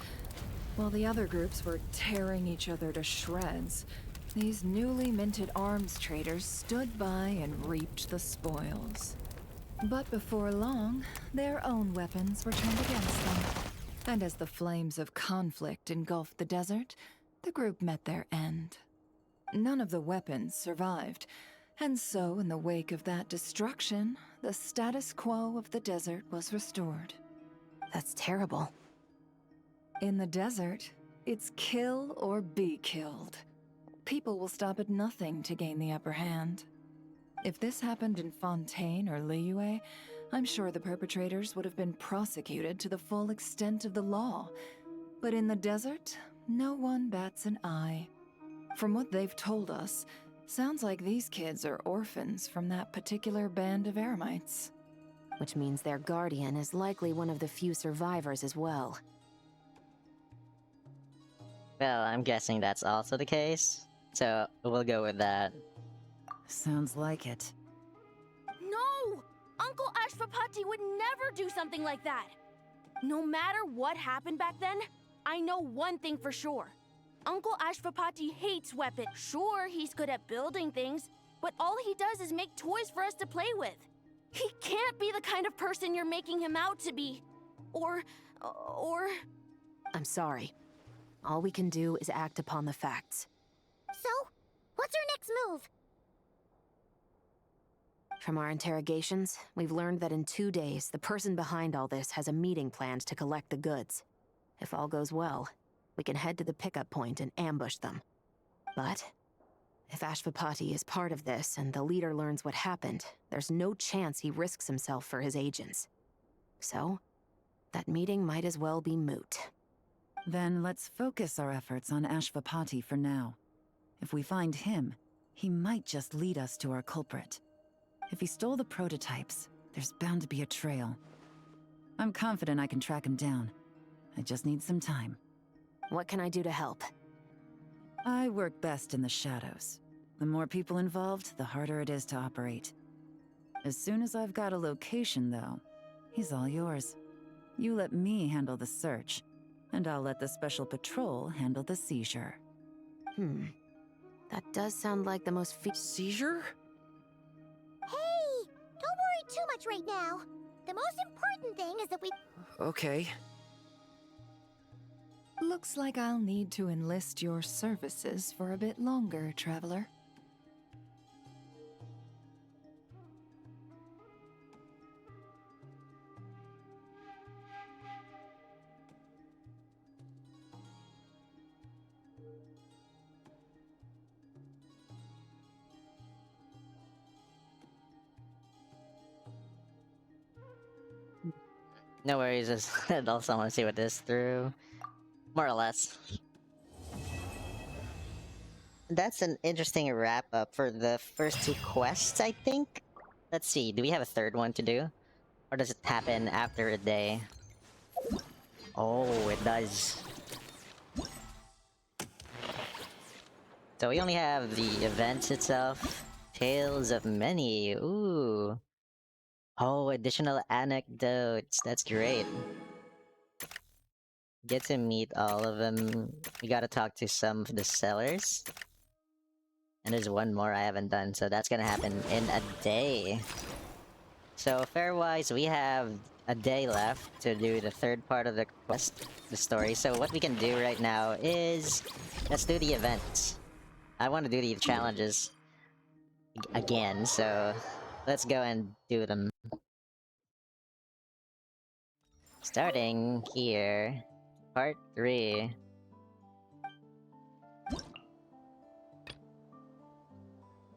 Speaker 3: While the other groups were tearing each other to shreds, these newly minted arms traders stood by and reaped the spoils. But before long, their own weapons were turned against them. And as the flames of conflict engulfed the desert, the group met their end. None of the weapons survived, and so in the wake of that destruction, the status quo of the desert was restored.
Speaker 8: That's terrible.
Speaker 3: In the desert, it's kill or be killed. People will stop at nothing to gain the upper hand. If this happened in Fontaine or Liyue, I'm sure the perpetrators would have been prosecuted to the full extent of the law. But in the desert, no one bats an eye. From what they've told us, sounds like these kids are orphans from that particular band of eremites.
Speaker 8: Which means their guardian is likely one of the few survivors as well.
Speaker 1: Well, I'm guessing that's also the case, so we'll go with that.
Speaker 10: Sounds like it.
Speaker 2: No! Uncle Ashvapati would never do something like that! No matter what happened back then, I know one thing for sure. Uncle Ashvapati hates weapons. Sure, he's good at building things, but all he does is make toys for us to play with. He can't be the kind of person you're making him out to be. Or...
Speaker 8: I'm sorry. All we can do is act upon the facts.
Speaker 6: So, what's our next move?
Speaker 8: From our interrogations, we've learned that in 2 days, the person behind all this has a meeting planned to collect the goods. If all goes well, we can head to the pickup point and ambush them. But if Ashvapati is part of this and the leader learns what happened, there's no chance he risks himself for his agents. So, that meeting might as well be moot.
Speaker 10: Then let's focus our efforts on Ashvapati for now. If we find him, he might just lead us to our culprit. If he stole the prototypes, there's bound to be a trail. I'm confident I can track him down. I just need some time.
Speaker 8: What can I do to help?
Speaker 10: I work best in the shadows. The more people involved, the harder it is to operate. As soon as I've got a location, though, he's all yours. You let me handle the search, and I'll let the special patrol handle the seizure.
Speaker 8: That does sound like the most
Speaker 15: seizure?
Speaker 6: Hey! Don't worry too much right now. The most important thing is that we...
Speaker 15: Okay.
Speaker 3: Looks like I'll need to enlist your services for a bit longer, Traveler.
Speaker 1: No worries, I also want to see what this through. More or less. That's an interesting wrap-up for the first 2 quests, I think? Let's see, do we have a third one to do? Or does it happen after a day? Oh, it does. So we only have the event itself. Tales of Many, ooh. Oh, additional anecdotes, that's great. Get to meet all of them. We gotta talk to some of the sellers. And there's one more I haven't done, so that's gonna happen in a day. So fare-wise, we have a day left to do the third part of the quest, the story. So what we can do right now is... let's do the events. I want to do the challenges again, so let's go and do them. Starting here. Part 3.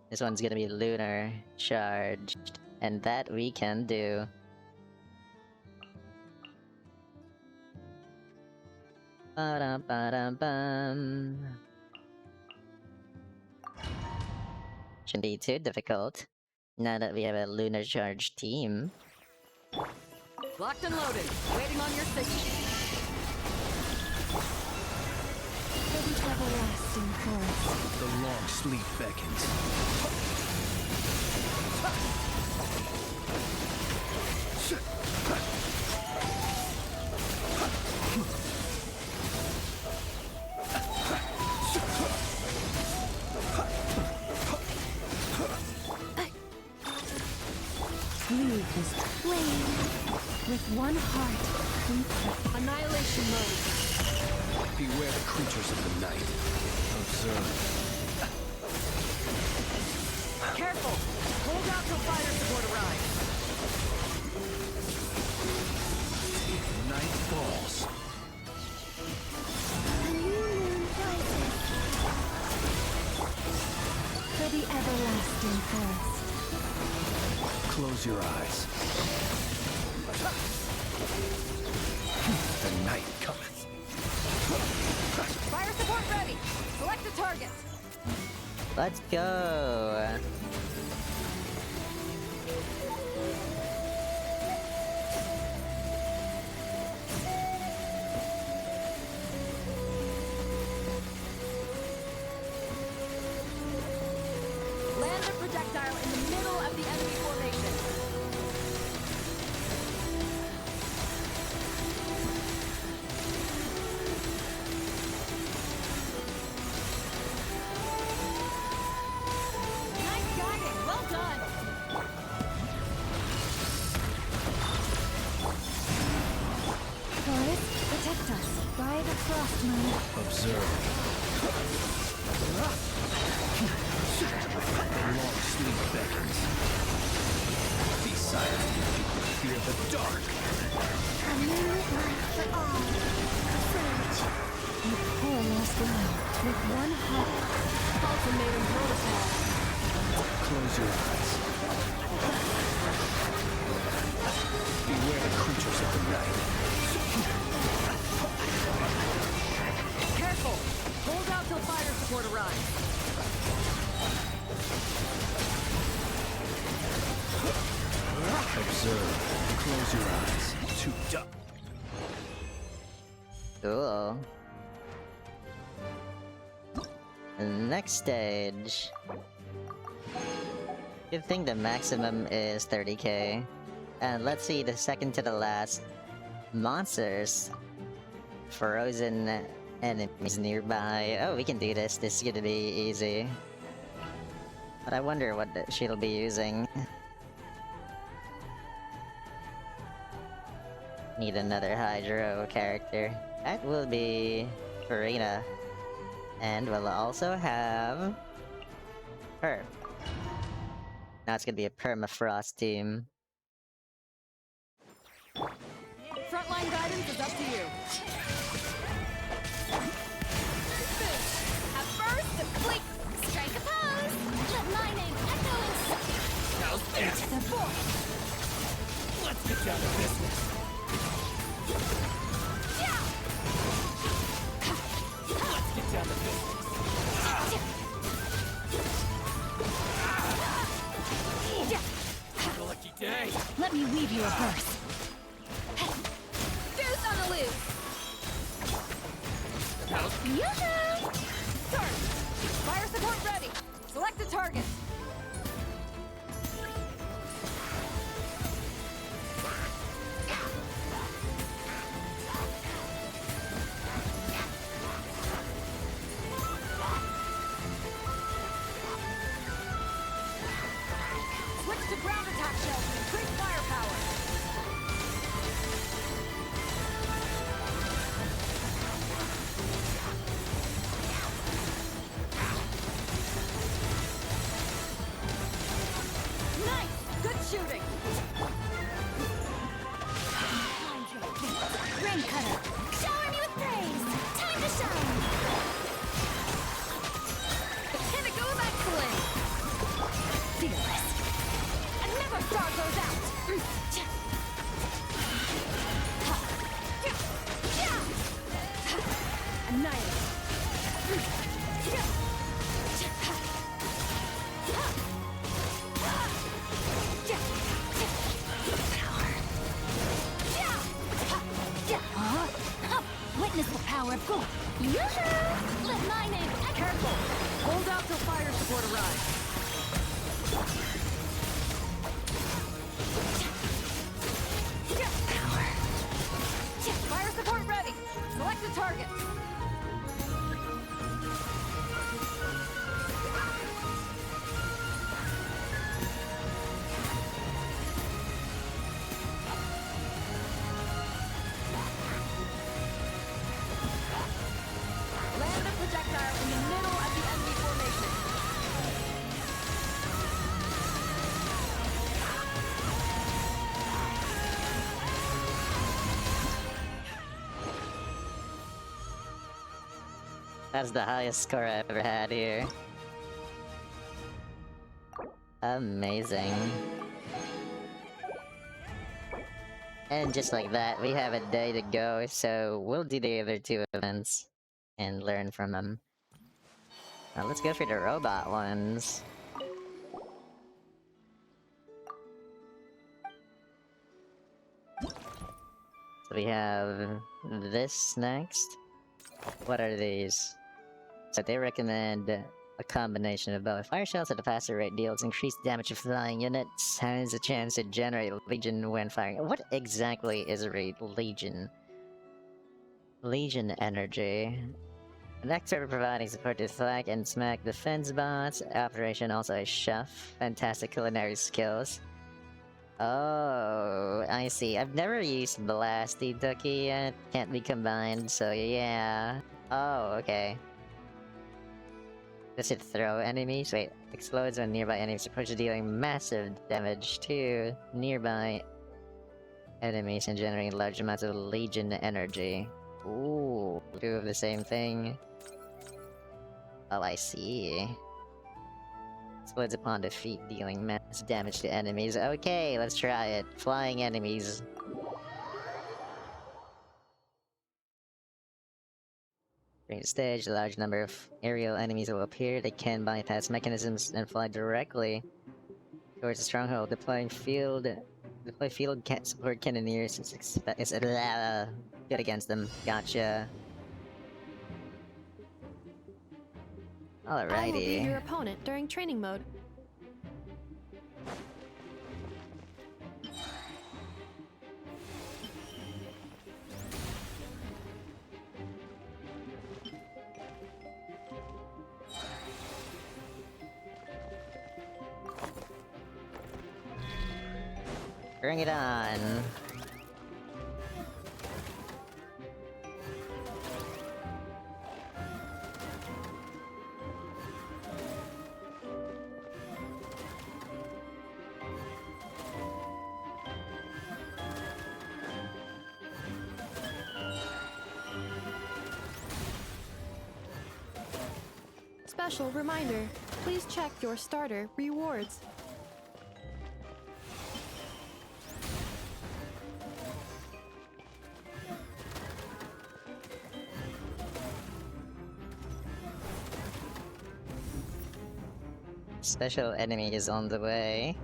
Speaker 1: This one's gonna be lunar charged, and that we can do. Ba-dum-ba-dum-bum. Shouldn't be too difficult, now that we have a lunar charged team.
Speaker 9: Locked and loaded. Waiting on your signal.
Speaker 5: For the everlasting forest.
Speaker 20: The long sleep beckons.
Speaker 5: Leave this flame with one heart.
Speaker 4: Annihilation mode.
Speaker 20: Beware the creatures of the night. Observe.
Speaker 9: Careful! Hold out till fire support arrives.
Speaker 20: Night falls.
Speaker 6: A new moon rises.
Speaker 5: For the everlasting forest.
Speaker 20: Close your eyes. The night cometh.
Speaker 9: Fire support ready. Select a target.
Speaker 1: Let's go.
Speaker 9: Land a projectile in the middle of the enemy formation. Nice guiding. Well done.
Speaker 5: Forest, protect us by the frost moon.
Speaker 20: Observe. The long sleep beckons. Be silent. Fear the dark.
Speaker 6: A moonlit light for all. Surge.
Speaker 5: You poor lost life with one heart.
Speaker 4: Ultimatum protocol.
Speaker 20: Close your eyes. Beware the creatures of the night.
Speaker 9: Careful. Hold out till fire support arrives.
Speaker 20: Observe. Close your eyes. Too dark.
Speaker 1: Cool. Next stage. Good thing the maximum is 30k. And let's see the second to the last monsters. Frozen enemies nearby. Oh, we can do this. This is gonna be easy. But I wonder what she'll be using. Need another Hydro character. That will be Farina. And we'll also have her. Now it's gonna be a permafrost team.
Speaker 9: Frontline guidance is up to you.
Speaker 2: At first, complete. Strike a pose. Let my name echo
Speaker 12: Into
Speaker 2: the void.
Speaker 12: Let's get down to business. Let's get down to business. Have a lucky day.
Speaker 19: Let me weave you a verse.
Speaker 2: Goose on the loose.
Speaker 9: Yoo-hoo! Start! Fire support ready. Select a target. Switch to ground attack shells to increase firepower. Nice! Good shooting!
Speaker 2: Rain cutter. Shower me with praise. Time to shine.
Speaker 9: And it goes excellent!
Speaker 2: Fearless. And never star goes out.
Speaker 9: Annihilate!
Speaker 2: Witness the power of God. Yoo-hoo! Let my name be careful.
Speaker 4: Hold out till fire support arrives.
Speaker 2: Power.
Speaker 4: Fire support ready. Select a target. Land the projectile in the middle of the enemy formation.
Speaker 1: That's the highest score I've ever had here. Amazing. And just like that, we have a day to go, so we'll do the other two events and learn from them. Now let's go for the robot ones. So we have this next. What are these? So they recommend a combination of both. Fire shells at a faster rate deals increased damage to flying units, has a chance to generate Legion when firing. What exactly is a Legion? Legion energy. An expert providing support to Thwack and Smack defense bots. Operation also a chef. Fantastic culinary skills. Oh, I see. I've never used Blasty Ducky yet. Can't be combined, so yeah. Oh, okay. Does it throw enemies? Wait, explodes when nearby enemies approach, dealing massive damage to nearby enemies and generating large amounts of Legion energy. Ooh, two of the same thing. Oh, I see. Explodes upon defeat, dealing mass damage to enemies. Okay, let's try it. Flying enemies. During the stage, a large number of aerial enemies will appear. They can bypass mechanisms and fly directly towards the stronghold. Deploy field support cannoneers is good against them. Gotcha.
Speaker 5: I will be
Speaker 1: Alrighty.
Speaker 5: your opponent during training mode.
Speaker 1: Bring it on.
Speaker 5: Special reminder, please check your starter rewards.
Speaker 1: Special enemy is on the way.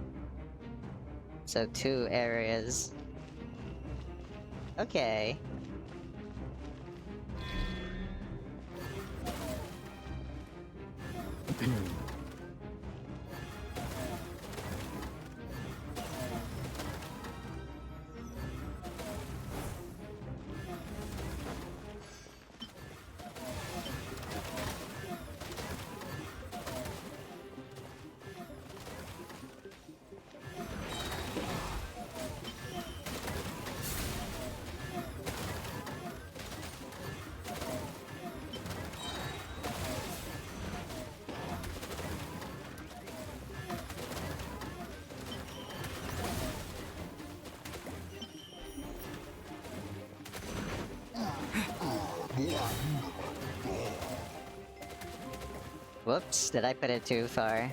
Speaker 1: So 2 areas. Okay. Whoops, did I put it too far?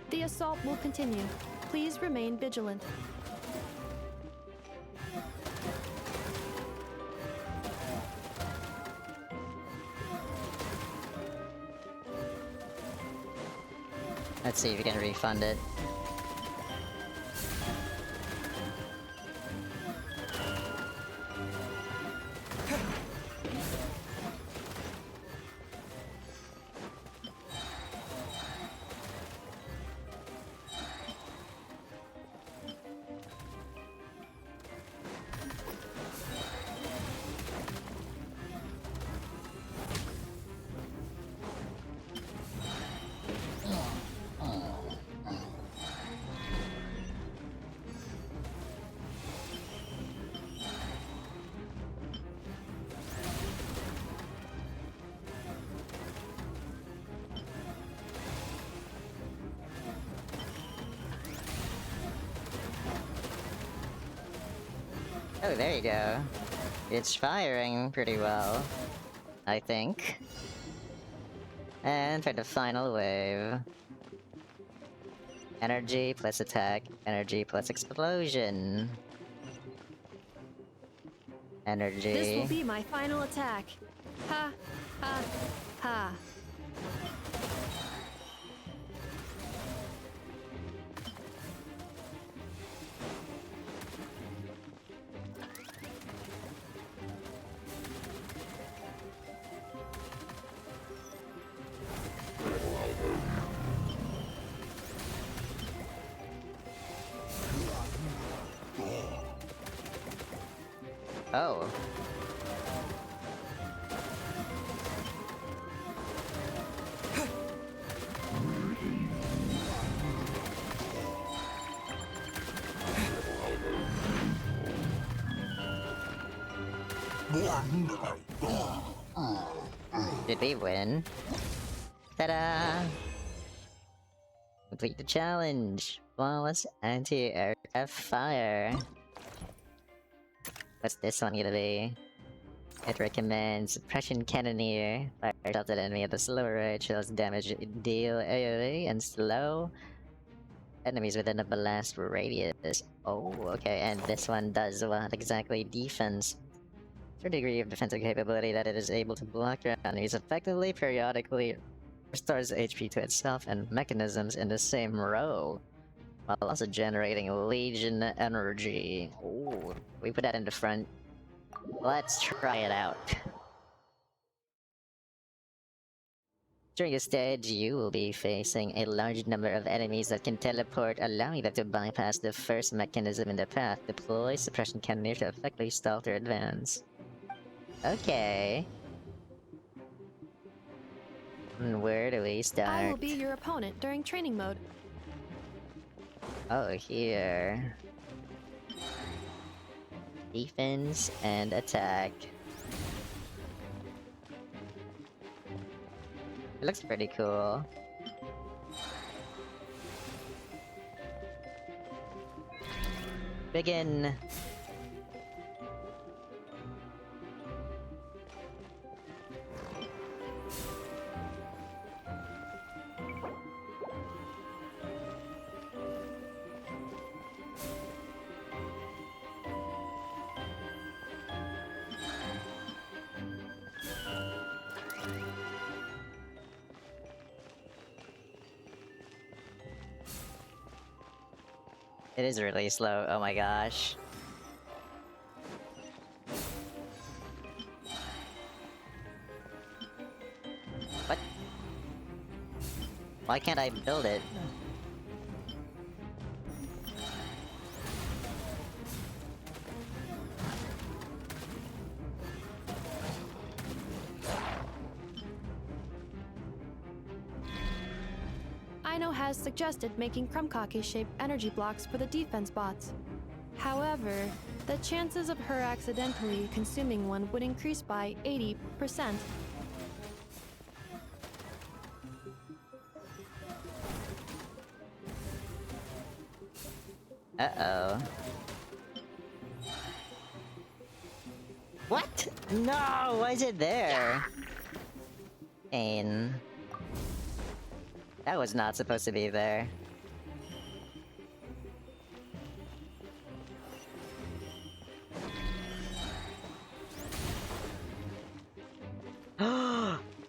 Speaker 5: The assault will continue. Please remain vigilant.
Speaker 1: Let's see if we can refund it. Oh, there you go. It's firing pretty well, I think. And for the final wave. Energy plus attack, energy plus explosion. Energy.
Speaker 5: This will be my final attack. Ha, ha, ha.
Speaker 1: Oh. Did we win? Ta-da! Complete the challenge! Flawless anti-aircraft fire! What's this one gonna be? It recommends suppression cannoneer. Fires out at enemy at a slower rate, shows damage deal AoE and slow enemies within a blast radius. Oh, okay, and this one does what exactly? Defense. To a degree of defensive capability that it is able to block your enemies effectively, periodically restores HP to itself and mechanisms in the same row, while also generating Legion energy. Ooh, we put that in the front. Let's try it out. During this stage, you will be facing a large number of enemies that can teleport, allowing them to bypass the first mechanism in the path. Deploy suppression cannoneer to effectively stall their advance. Okay. Where do we start?
Speaker 5: I will be your opponent during training mode.
Speaker 1: Oh, here. Defense and attack. It looks pretty cool. Begin! It is really slow, oh my gosh. What? Why can't I build it?
Speaker 5: Ino has suggested making Krumkake-shaped energy blocks for the defense bots. However, the chances of her accidentally consuming one would increase by 80%.
Speaker 1: Uh-oh. What? No! Why is it there? Pain. That was not supposed to be there.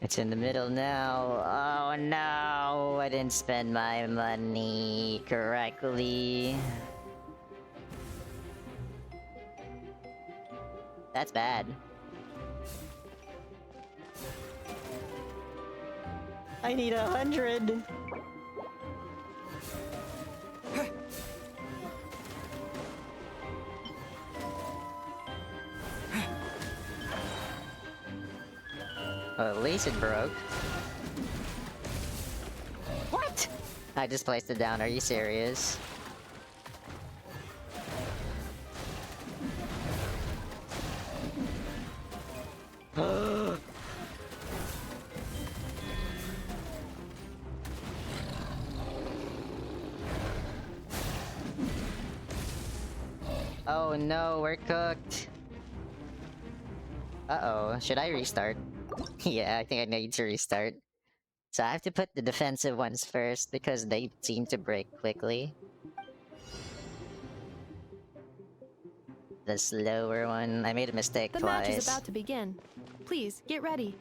Speaker 1: It's in the middle now. Oh no! I didn't spend my money correctly. That's bad. I need 100! Well, at least it broke. What? I just placed it down, are you serious? Oh Oh no, we're cooked. Uh-oh, should I restart? Yeah, I think I need to restart. So I have to put the defensive ones first because they seem to break quickly. The slower one, I made a mistake
Speaker 5: The
Speaker 1: twice.
Speaker 5: match is about to begin. Please, get ready.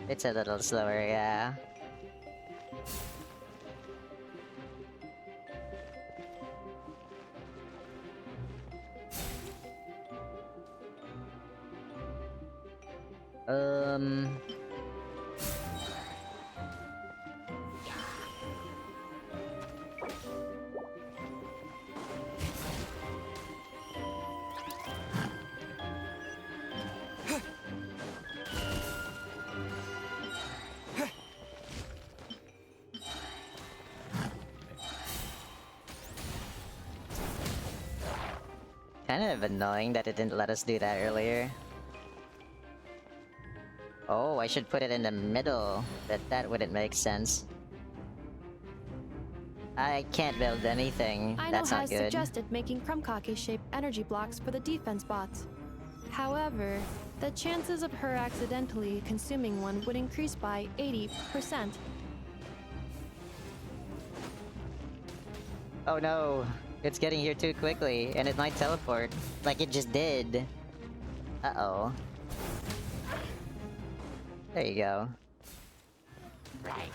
Speaker 1: It's a little slower, yeah. Um... Kind of annoying that it didn't let us do that earlier. Oh, I should put it in the middle, but that wouldn't make sense. I can't build anything.
Speaker 5: Aino
Speaker 1: That's not
Speaker 5: has
Speaker 1: good.
Speaker 5: suggested making Krumkake-shaped energy blocks for the defense bots. However, the chances of her accidentally consuming one would increase by 80%.
Speaker 1: Oh no, it's getting here too quickly, and it might teleport, like it just did. Uh-oh. There you go. Right.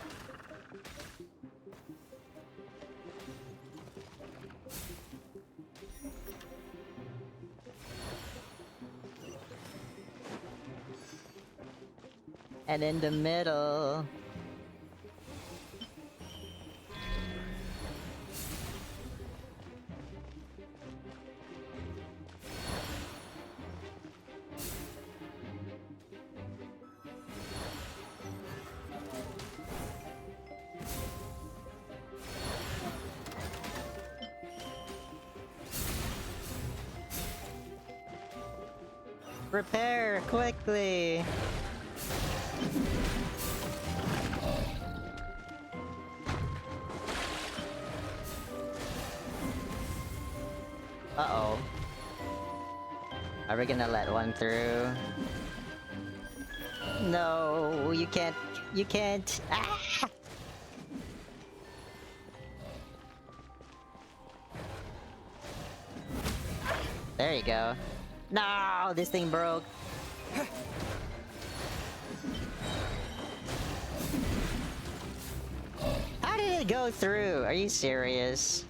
Speaker 1: And in the middle... Repair quickly! Uh-oh. Are we gonna let one through? No, you can't. You can't. Ah! There you go. No, this thing broke. How did it go through? Are you serious?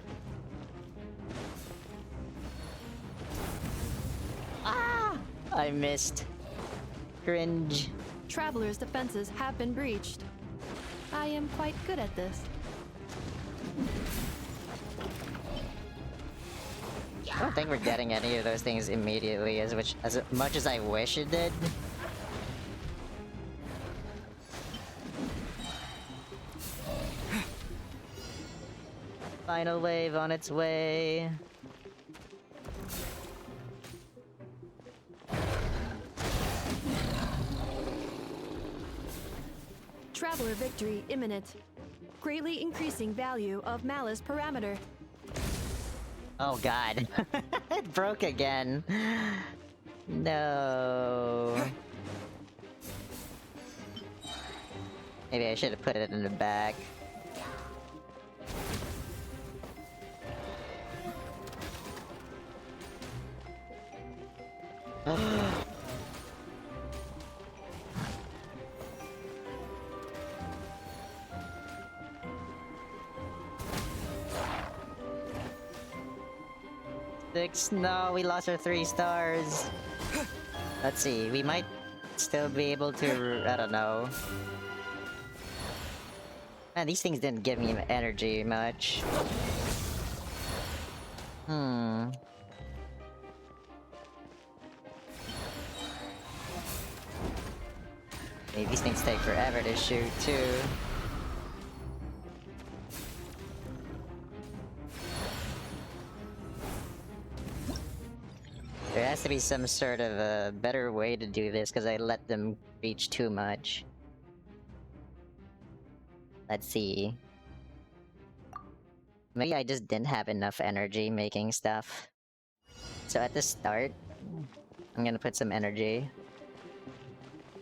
Speaker 1: Ah! I missed. Cringe.
Speaker 5: Traveler's defenses have been breached. I am quite good at this.
Speaker 1: I don't think we're getting any of those things immediately, as much as I wish it did. Final wave on its way.
Speaker 5: Traveler victory imminent. Greatly increasing value of malice parameter.
Speaker 1: Oh god. It broke again. No. Maybe I should have put it in the back. No, we lost our 3 stars. Let's see, we might still be able to... I don't know. Man, these things didn't give me energy much. Maybe these things take forever to shoot, too. has to be some sort of a better way to do this because I let them reach too much. Let's see. Maybe I just didn't have enough energy making stuff. So at the start, I'm gonna put some energy.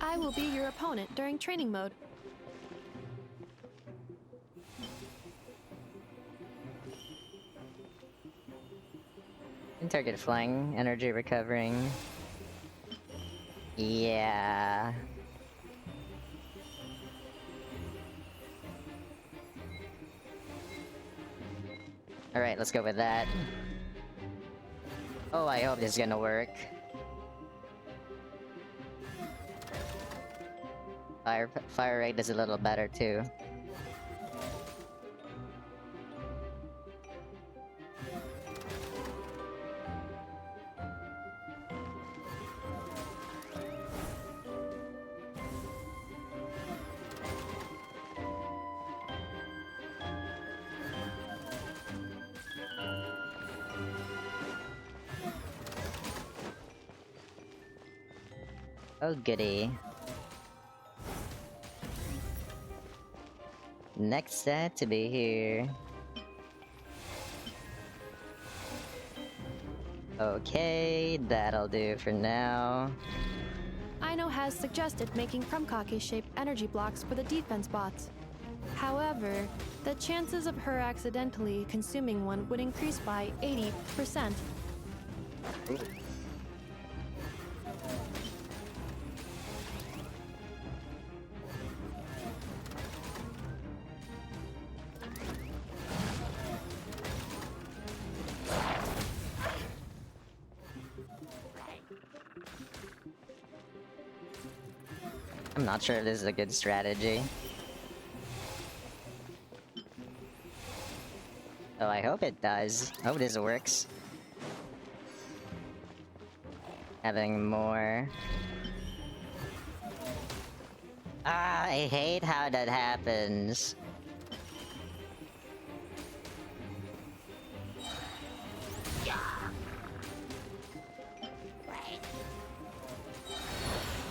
Speaker 5: I will be your opponent during training mode.
Speaker 1: And target flying, energy recovering. Yeah. Alright, let's go with that. Oh, I hope this is gonna work. Fire rate is a little better too. Oh goody. Next set to be here. Okay, that'll do for now.
Speaker 5: Aino has suggested making Krumkake-shaped energy blocks for the defense bots. However, the chances of her accidentally consuming one would increase by 80%.
Speaker 1: I'm not sure if this is a good strategy. Oh, I hope it does. I hope this works. Having more... Ah, I hate how that happens.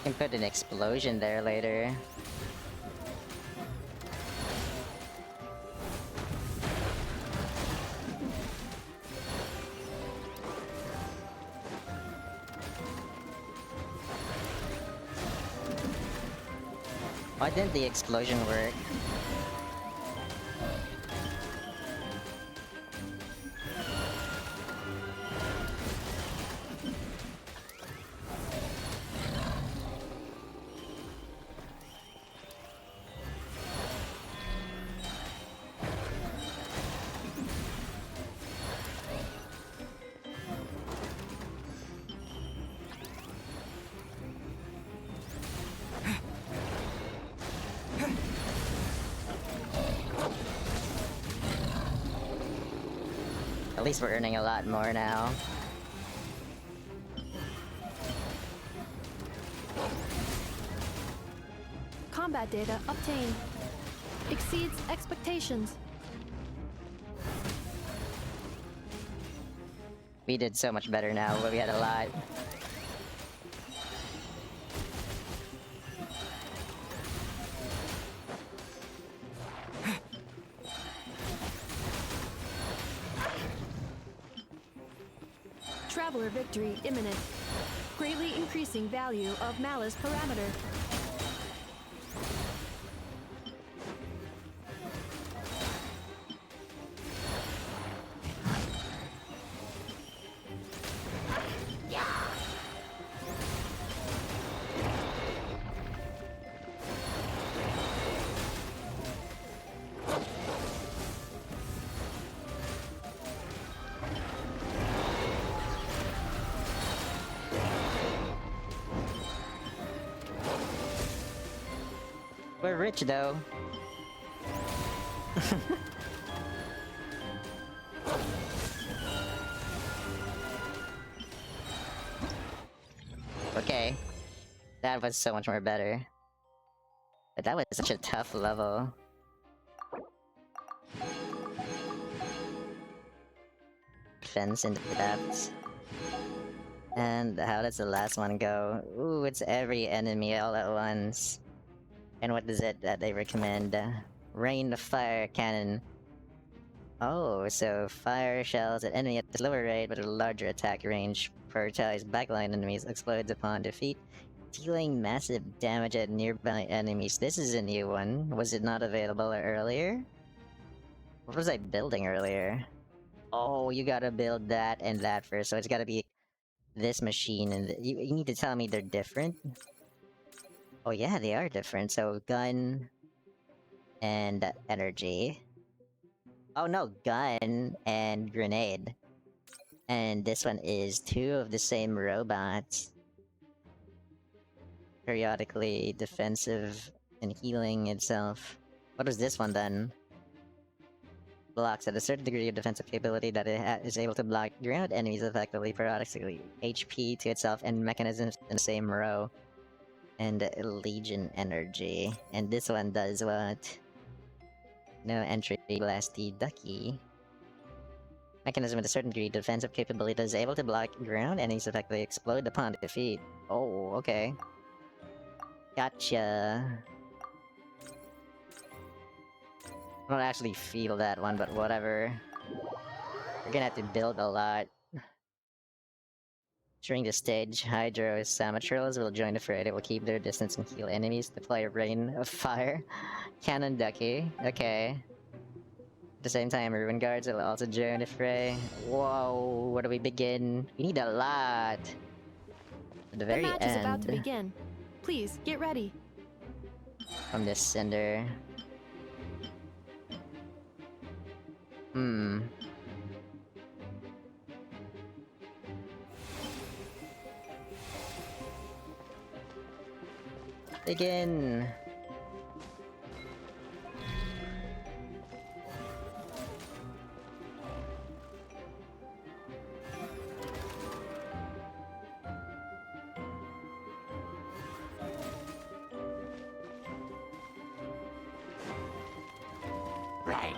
Speaker 1: Can put an explosion there later. Why didn't the explosion work? At least we're earning a lot more now.
Speaker 5: Combat data obtained. Exceeds expectations.
Speaker 1: We did so much better now, but we had a lot.
Speaker 5: Traveler victory imminent. Greatly increasing value of malice parameter. We're rich though. Okay. That was so much more better. But that was such a tough level. Fence in the depths.
Speaker 1: And how does the last one go? Ooh, it's every enemy all at once. And what is it that they recommend? Rain of fire cannon. Oh, so fire shells at enemy at a lower rate but a larger attack range. Prioritize backline enemies, explodes upon defeat, dealing massive damage at nearby enemies. This is a new one. Was it not available earlier? What was I building earlier? Oh, you gotta build that and that first, so it's gotta be this machine and you need to tell me they're different? Oh yeah, they are different. So gun and energy. Oh no, gun and grenade. And this one is 2 of the same robots. Periodically defensive and healing itself. What was this one then? Blocks at a certain degree of defensive capability that it is able to block ground enemies effectively, periodically. HP to itself and mechanisms in the same row. And Legion energy. And this one does what? No entry, blasty, ducky. Mechanism with a certain degree of defensive capability that is able to block ground enemies effectively, explode upon defeat. Oh, okay. Gotcha. I don't actually feel that one, but whatever. We're gonna have to build a lot. During the stage, Hydro Samatrils will join the fray. They will keep their distance and heal enemies. Deploy a rain of fire. Cannon Ducky. Okay. At the same time, Ruin Guards will also join the fray. Whoa, where do we begin? We need a lot. At the very
Speaker 5: match
Speaker 1: end.
Speaker 5: is about to begin. Please, get ready.
Speaker 1: From this cinder. Begin! Right.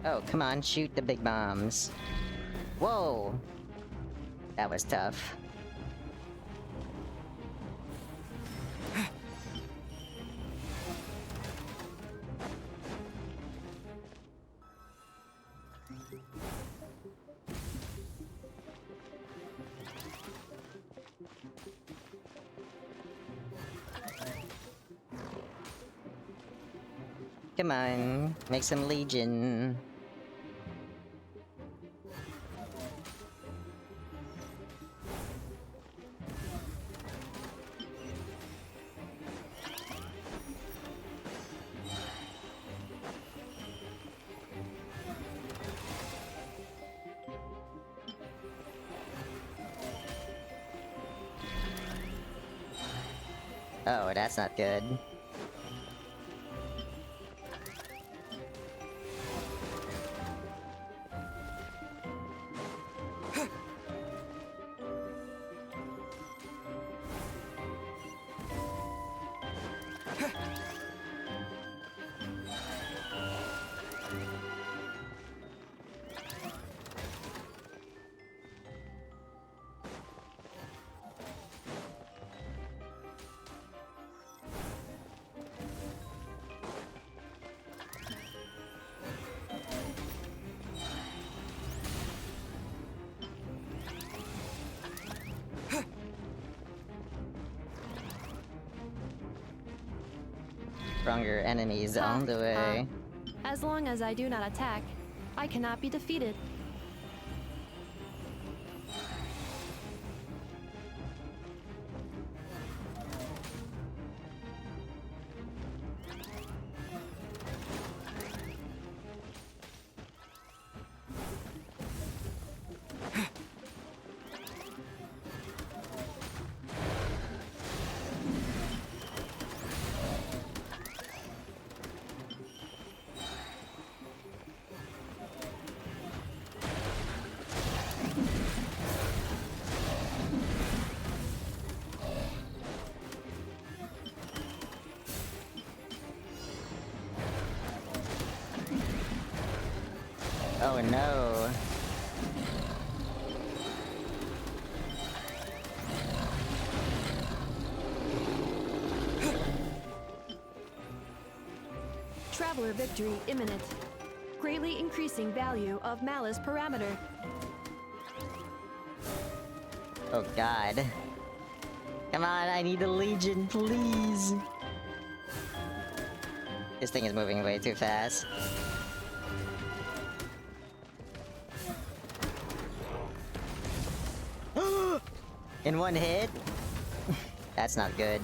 Speaker 1: Oh, come on, shoot the big bombs. Whoa! That was tough. Come on, make some Legion. Oh, that's not good. Stronger enemies on the way.
Speaker 5: As long as I do not attack, I cannot be defeated.
Speaker 1: Oh no.
Speaker 5: Traveler victory imminent. Greatly increasing value of malice parameter.
Speaker 1: Oh god. Come on, I need a legion, please. This thing is moving way too fast. In one hit? That's not good.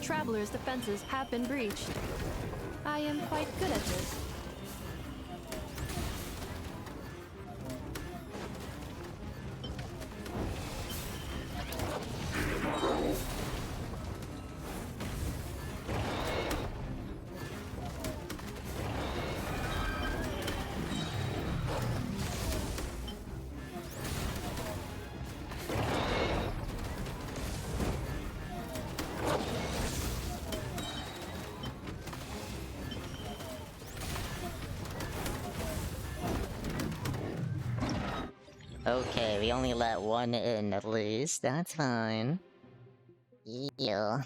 Speaker 5: Traveler's defenses have been breached. I am quite good at this.
Speaker 1: Okay, we only let one in at least. That's fine. Yeah.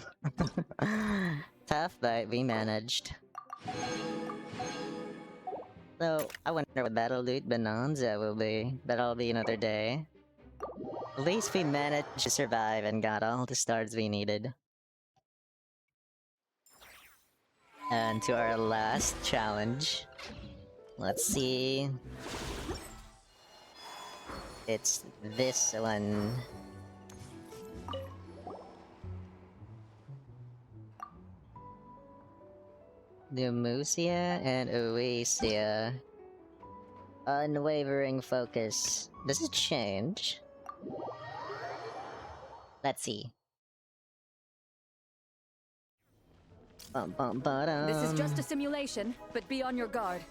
Speaker 1: Tough, but we managed. So, I wonder what Battle Loot Bonanza will be. That'll be another day. At least we managed to survive and got all the stars we needed. And to our last challenge. Let's see. It's this one. Pneumousia and Oasia. Unwavering focus. Does it change? Let's see.
Speaker 7: This is just a simulation, but be on your guard.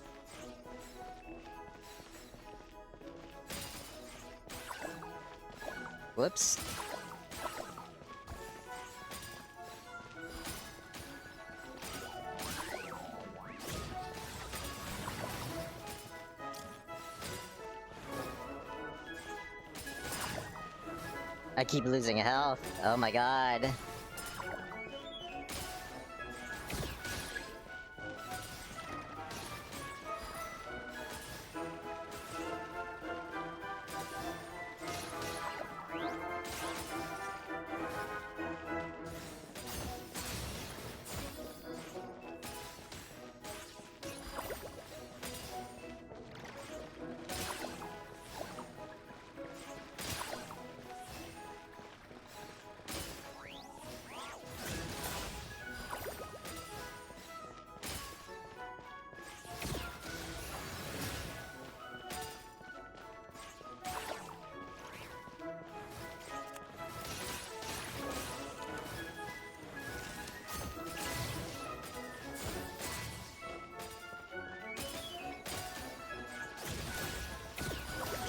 Speaker 1: Whoops. I keep losing health. Oh my god.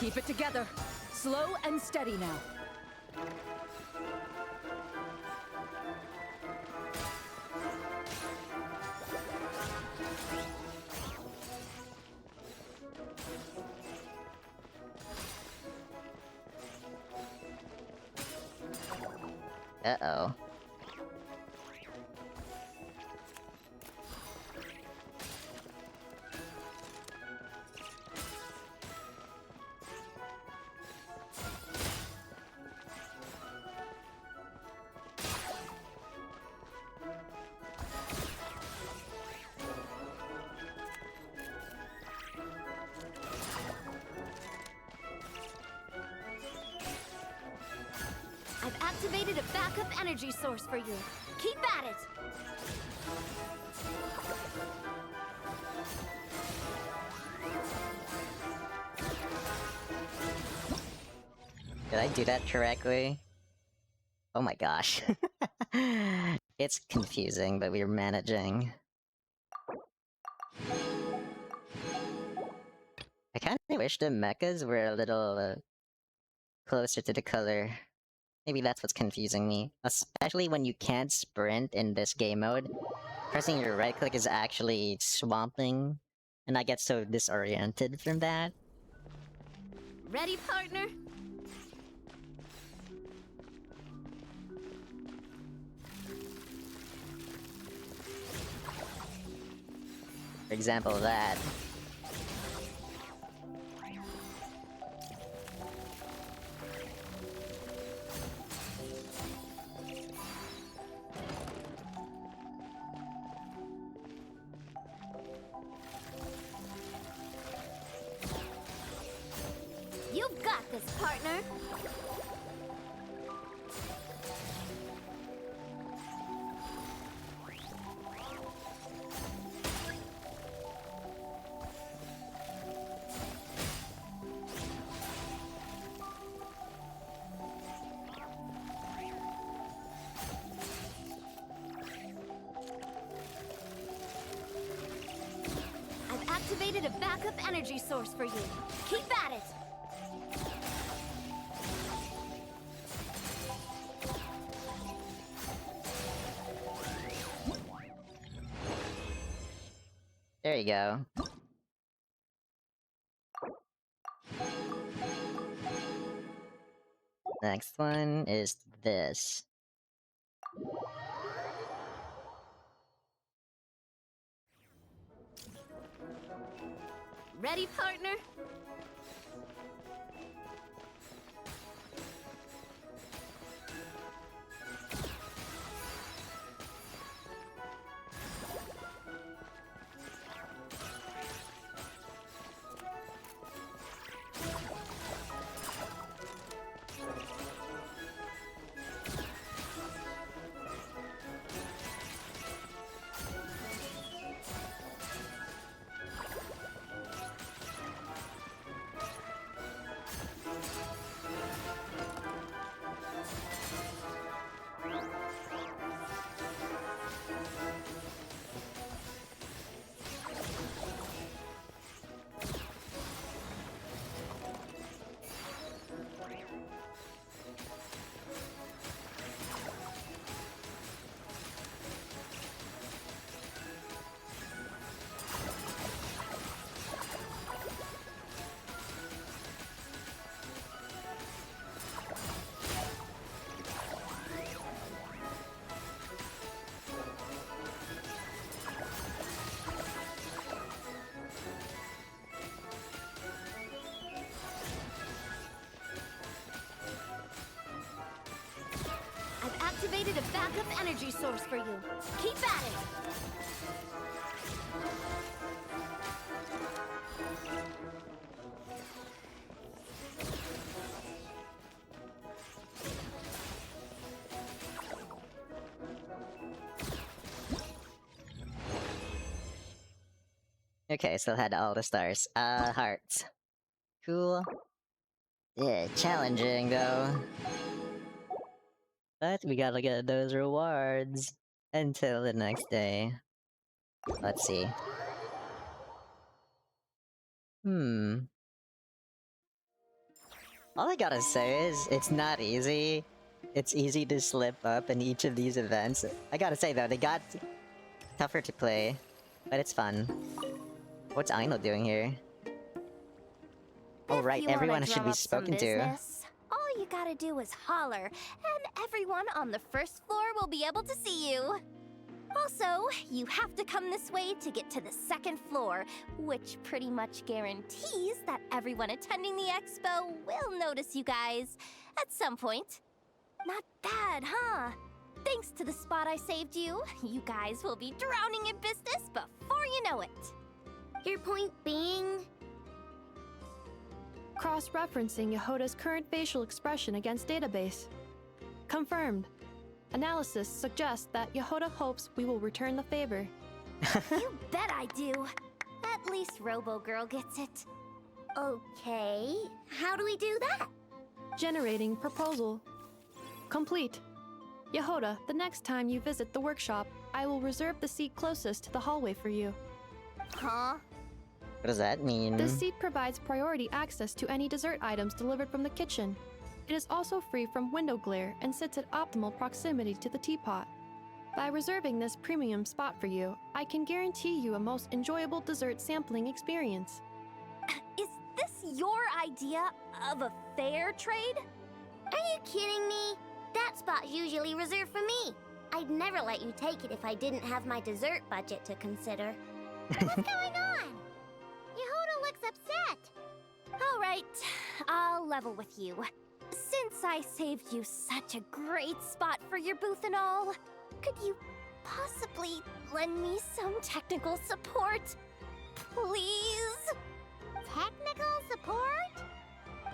Speaker 7: Keep it together. Slow and steady now.
Speaker 1: Uh-oh.
Speaker 2: I've activated a backup energy source for you. Keep at it!
Speaker 1: Did I do that correctly? Oh my gosh. It's confusing, but we're managing. I kinda wish the mechas were a little closer to the color. Maybe that's what's confusing me. Especially when you can't sprint in this game mode. Pressing your right click is actually swamping and I get so disoriented from that.
Speaker 2: Ready, partner?
Speaker 1: For example, that.
Speaker 2: You've got this, partner. I've activated a backup energy source for you. Keep at it.
Speaker 1: There you go. Next one is this.
Speaker 2: Ready, partner? I've activated a backup energy source for you. Keep at it!
Speaker 1: Okay, still had all the stars. Hearts. Cool. Yeah, challenging though. But we gotta get those rewards until the next day. Let's see. All I gotta say is, it's not easy. It's easy to slip up in each of these events. I gotta say though, they got tougher to play, but it's fun. What's Aino doing here? Oh right, everyone should be spoken to.
Speaker 2: All you gotta do is holler, and everyone on the first floor will be able to see you. Also, you have to come this way to get to the second floor, which pretty much guarantees that everyone attending the expo will notice you guys at some point. Not bad, huh? Thanks to the spot I saved you, you guys will be drowning in business before you know it.
Speaker 17: Your point being?
Speaker 5: Cross-referencing Yehoda's current facial expression against database. Confirmed. Analysis suggests that Yehoda hopes we will return the favor.
Speaker 2: You bet I do. At least Robo-Girl gets it.
Speaker 17: Okay, how do we do that?
Speaker 5: Generating proposal. Complete. Yehoda, the next time you visit the workshop, I will reserve the seat closest to the hallway for you.
Speaker 2: Huh?
Speaker 1: What does that mean?
Speaker 5: This seat provides priority access to any dessert items delivered from the kitchen. It is also free from window glare and sits at optimal proximity to the teapot. By reserving this premium spot for you, I can guarantee you a most enjoyable dessert sampling experience.
Speaker 2: Is this your idea of a fair trade?
Speaker 6: Are you kidding me? That spot's usually reserved for me. I'd never let you take it if I didn't have my dessert budget to consider. What's going on? Yehoda looks upset.
Speaker 2: All right, I'll level with you. Since I saved you such a great spot for your booth and all, could you possibly lend me some technical support? Please?
Speaker 6: Technical support?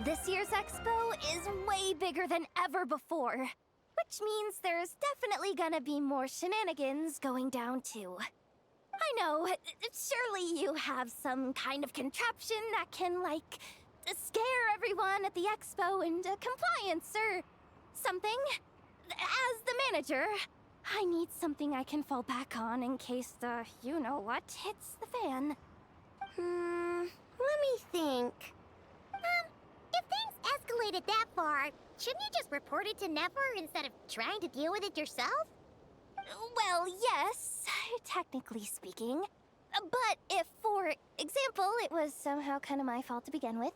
Speaker 2: This year's expo is way bigger than ever before, which means there's definitely gonna be more shenanigans going down too. I know, surely you have some kind of contraption that can, like, scare everyone at the expo into compliance or something. As the manager, I need something I can fall back on in case the you-know-what hits the fan.
Speaker 6: Let me think. If things escalated that far, shouldn't you just report it to Nefer instead of trying to deal with it yourself?
Speaker 2: Well, yes, technically speaking. But if, for example, it was somehow kind of my fault to begin with,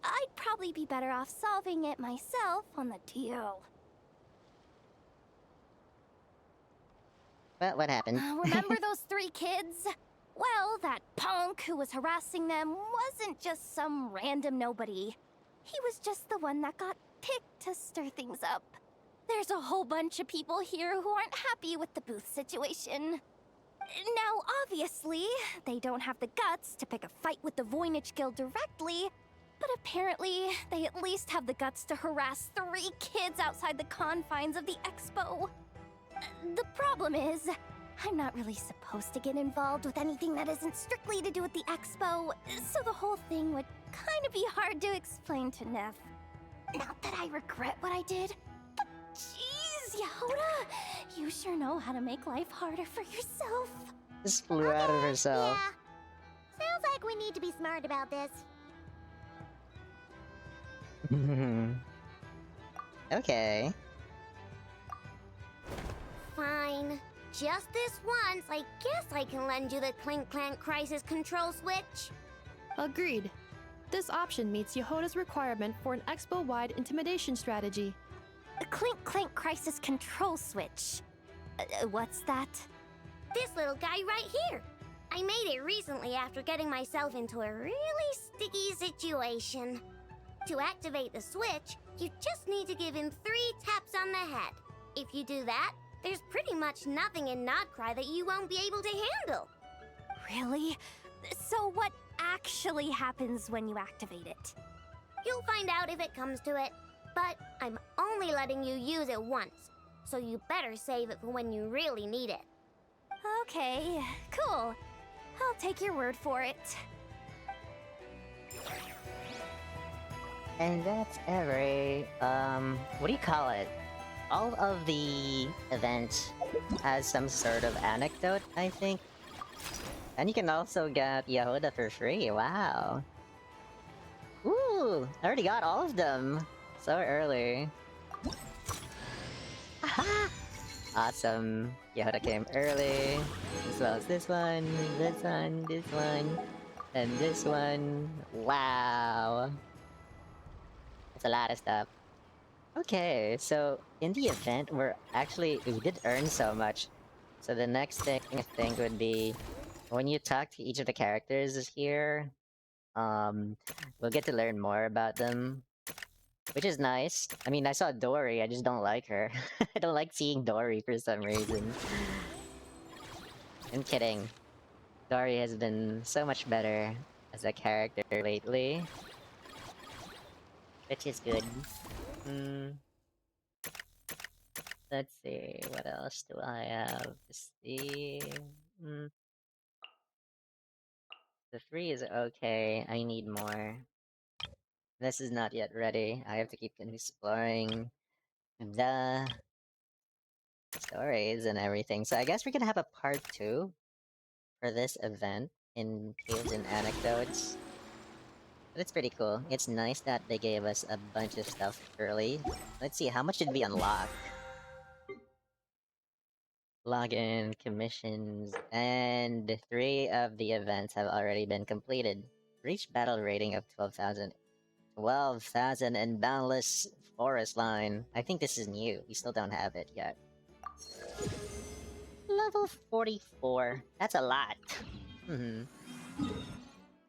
Speaker 2: I'd probably be better off solving it myself on the DO.
Speaker 1: What happened?
Speaker 2: Remember those 3 kids? Well, that punk who was harassing them wasn't just some random nobody. He was just the one that got picked to stir things up. There's a whole bunch of people here who aren't happy with the booth situation. Now, obviously, they don't have the guts to pick a fight with the Voynich Guild directly, but apparently, they at least have the guts to harass 3 kids outside the confines of the expo. The problem is, I'm not really supposed to get involved with anything that isn't strictly to do with the expo, so the whole thing would kind of be hard to explain to Neff. Not that I regret what I did, but jeez, Yehoda, you sure know how to make life harder for yourself.
Speaker 1: Just flew out of herself.
Speaker 6: Yeah. Sounds like we need to be smart about this.
Speaker 1: Okay.
Speaker 6: Fine. Just this once, I guess I can lend you the Clink Clank Crisis Control Switch.
Speaker 5: Agreed. This option meets Yehoda's requirement for an expo-wide intimidation strategy.
Speaker 2: A Clink Clank Crisis Control Switch. What's that?
Speaker 6: This little guy right here. I made it recently after getting myself into a really sticky situation. To activate the switch, you just need to give him 3 taps on the head. If you do that, there's pretty much nothing in Nod Krai that you won't be able to handle.
Speaker 2: Really? So what actually happens when you activate it?
Speaker 6: You'll find out if it comes to it, but I'm only letting you use it once, so you better save it for when you really need it.
Speaker 2: Okay, cool. I'll take your word for it.
Speaker 1: And that's every, what do you call it? All of the events has some sort of anecdote, I think. And you can also get Yehoda for free, wow. Ooh, I already got all of them. So early. Aha! Awesome. Yehoda came early. As well as this one, and this one. Wow. That's a lot of stuff. Okay, so in the event, we did earn so much. So the next thing I think would be when you talk to each of the characters here, we'll get to learn more about them, which is nice. I mean, I saw Dori, I just don't like her. I don't like seeing Dori for some reason. I'm kidding. Dori has been so much better as a character lately, which is good. Let's see, what else do I have to see? The 3 is okay, I need more. This is not yet ready, I have to keep exploring the stories and everything. So I guess we're gonna have a part 2 for this event in Tales and Anecdotes. But it's pretty cool. It's nice that they gave us a bunch of stuff early. Let's see, how much did we unlock? login, commissions, and 3 of the events have already been completed. Reach battle rating of 12,000. 12,000 and Boundless Forest Line. I think this is new. We still don't have it yet. Level 44. That's a lot.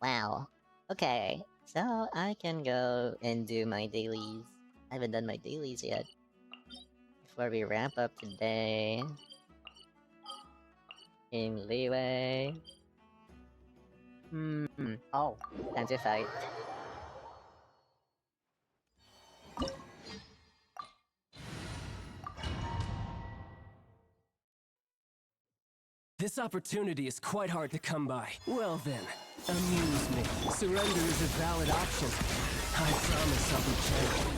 Speaker 1: Wow. Okay, so I can go and do my dailies. I haven't done my dailies yet. Before we wrap up today. In leeway. Oh, time to fight.
Speaker 21: This opportunity is quite hard to come by. Well then, amuse me. Surrender is a valid option. I promise I'll be gentle.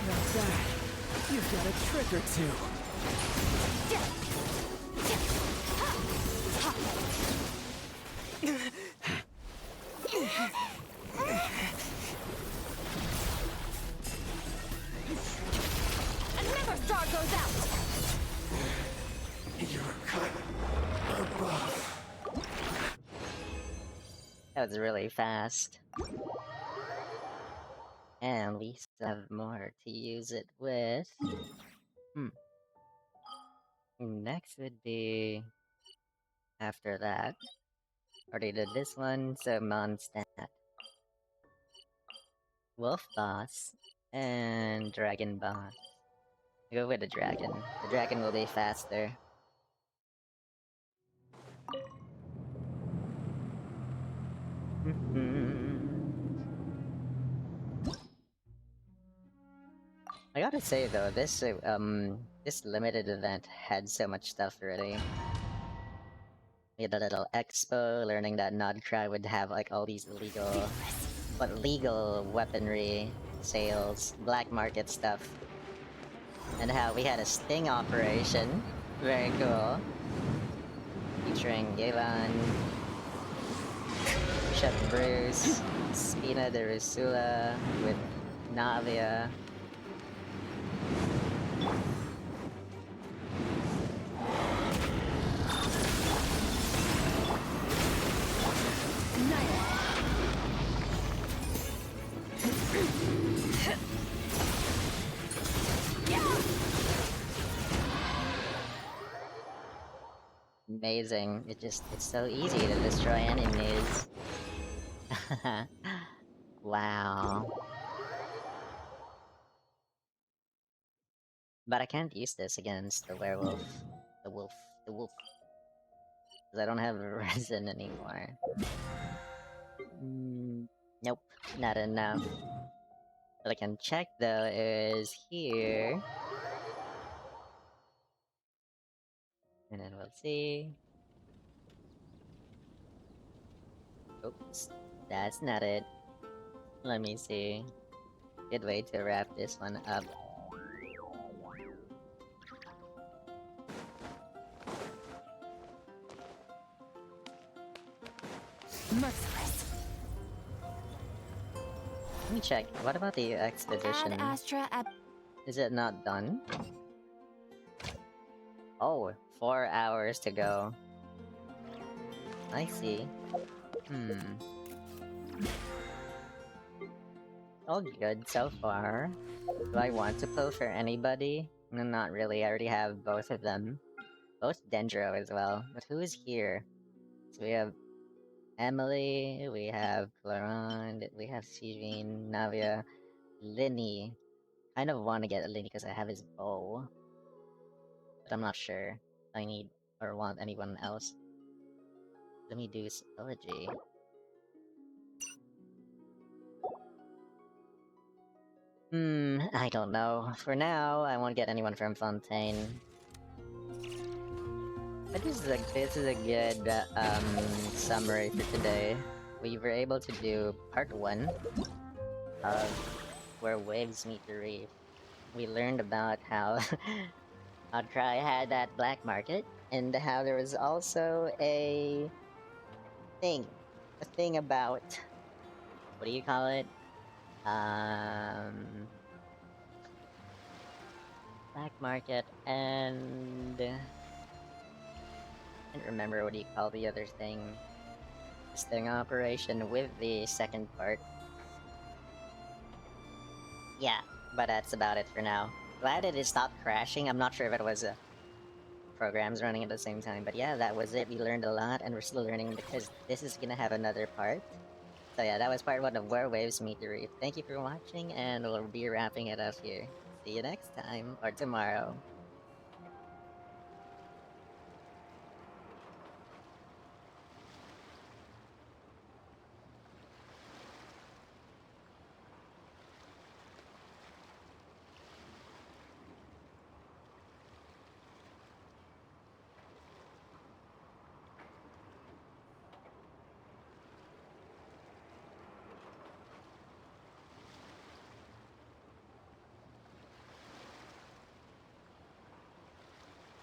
Speaker 21: Not that. You've got a trick or two.
Speaker 2: Another star goes out!
Speaker 21: You're cut above.
Speaker 1: That was really fast. And we still have more to use it with. Next would be... after that. Already did this one, so Mondstadt. Wolf Boss. And Dragon Boss. Go with the dragon. The dragon will be faster. I gotta say though, this limited event had so much stuff already. We had a little expo, learning that Nod Krai would have like all these legal weaponry sales, black market stuff, and how we had a sting operation, very cool, featuring Yelan, Chevreuse, Spina de Rusula with Navia. Amazing. It's so easy to destroy enemies. Wow. But I can't use this against the werewolf. The wolf. Because I don't have resin anymore. Nope, not enough. What I can check though is here. And then we'll see. Oops, that's not it. Let me see. Good way to wrap this one up.
Speaker 2: Merciless.
Speaker 1: Let me check. What about the expedition?
Speaker 2: Ad Astra
Speaker 1: Is it not done? Oh, 4 hours to go. I see. All good so far. Do I want to pull for anybody? No, not really. I already have both of them. Both Dendro as well. But who is here? So we have Emily, we have Clorinde, we have Sivine, Navia, Linny. Kind of want to get Linny because I have his bow. But I'm not sure if I need or want anyone else. Let me do Elegy. I don't know. For now, I won't get anyone from Fontaine. But this is a good summary for today. We were able to do part 1 of where waves meet the reef. We learned about how Nod Krai had that black market, and how there was also a thing about, what do you call it? black market, and I can't remember what do you call the other thing. Sting operation with the second part. Yeah, but that's about it for now. Glad it stopped crashing. I'm not sure if it was programs running at the same time, but yeah, that was it. We learned a lot, and we're still learning because this is gonna have another part. So yeah, that was part 1 of Where Waves Meet the Reef. Thank you for watching, and we'll be wrapping it up here. See you next time, or tomorrow.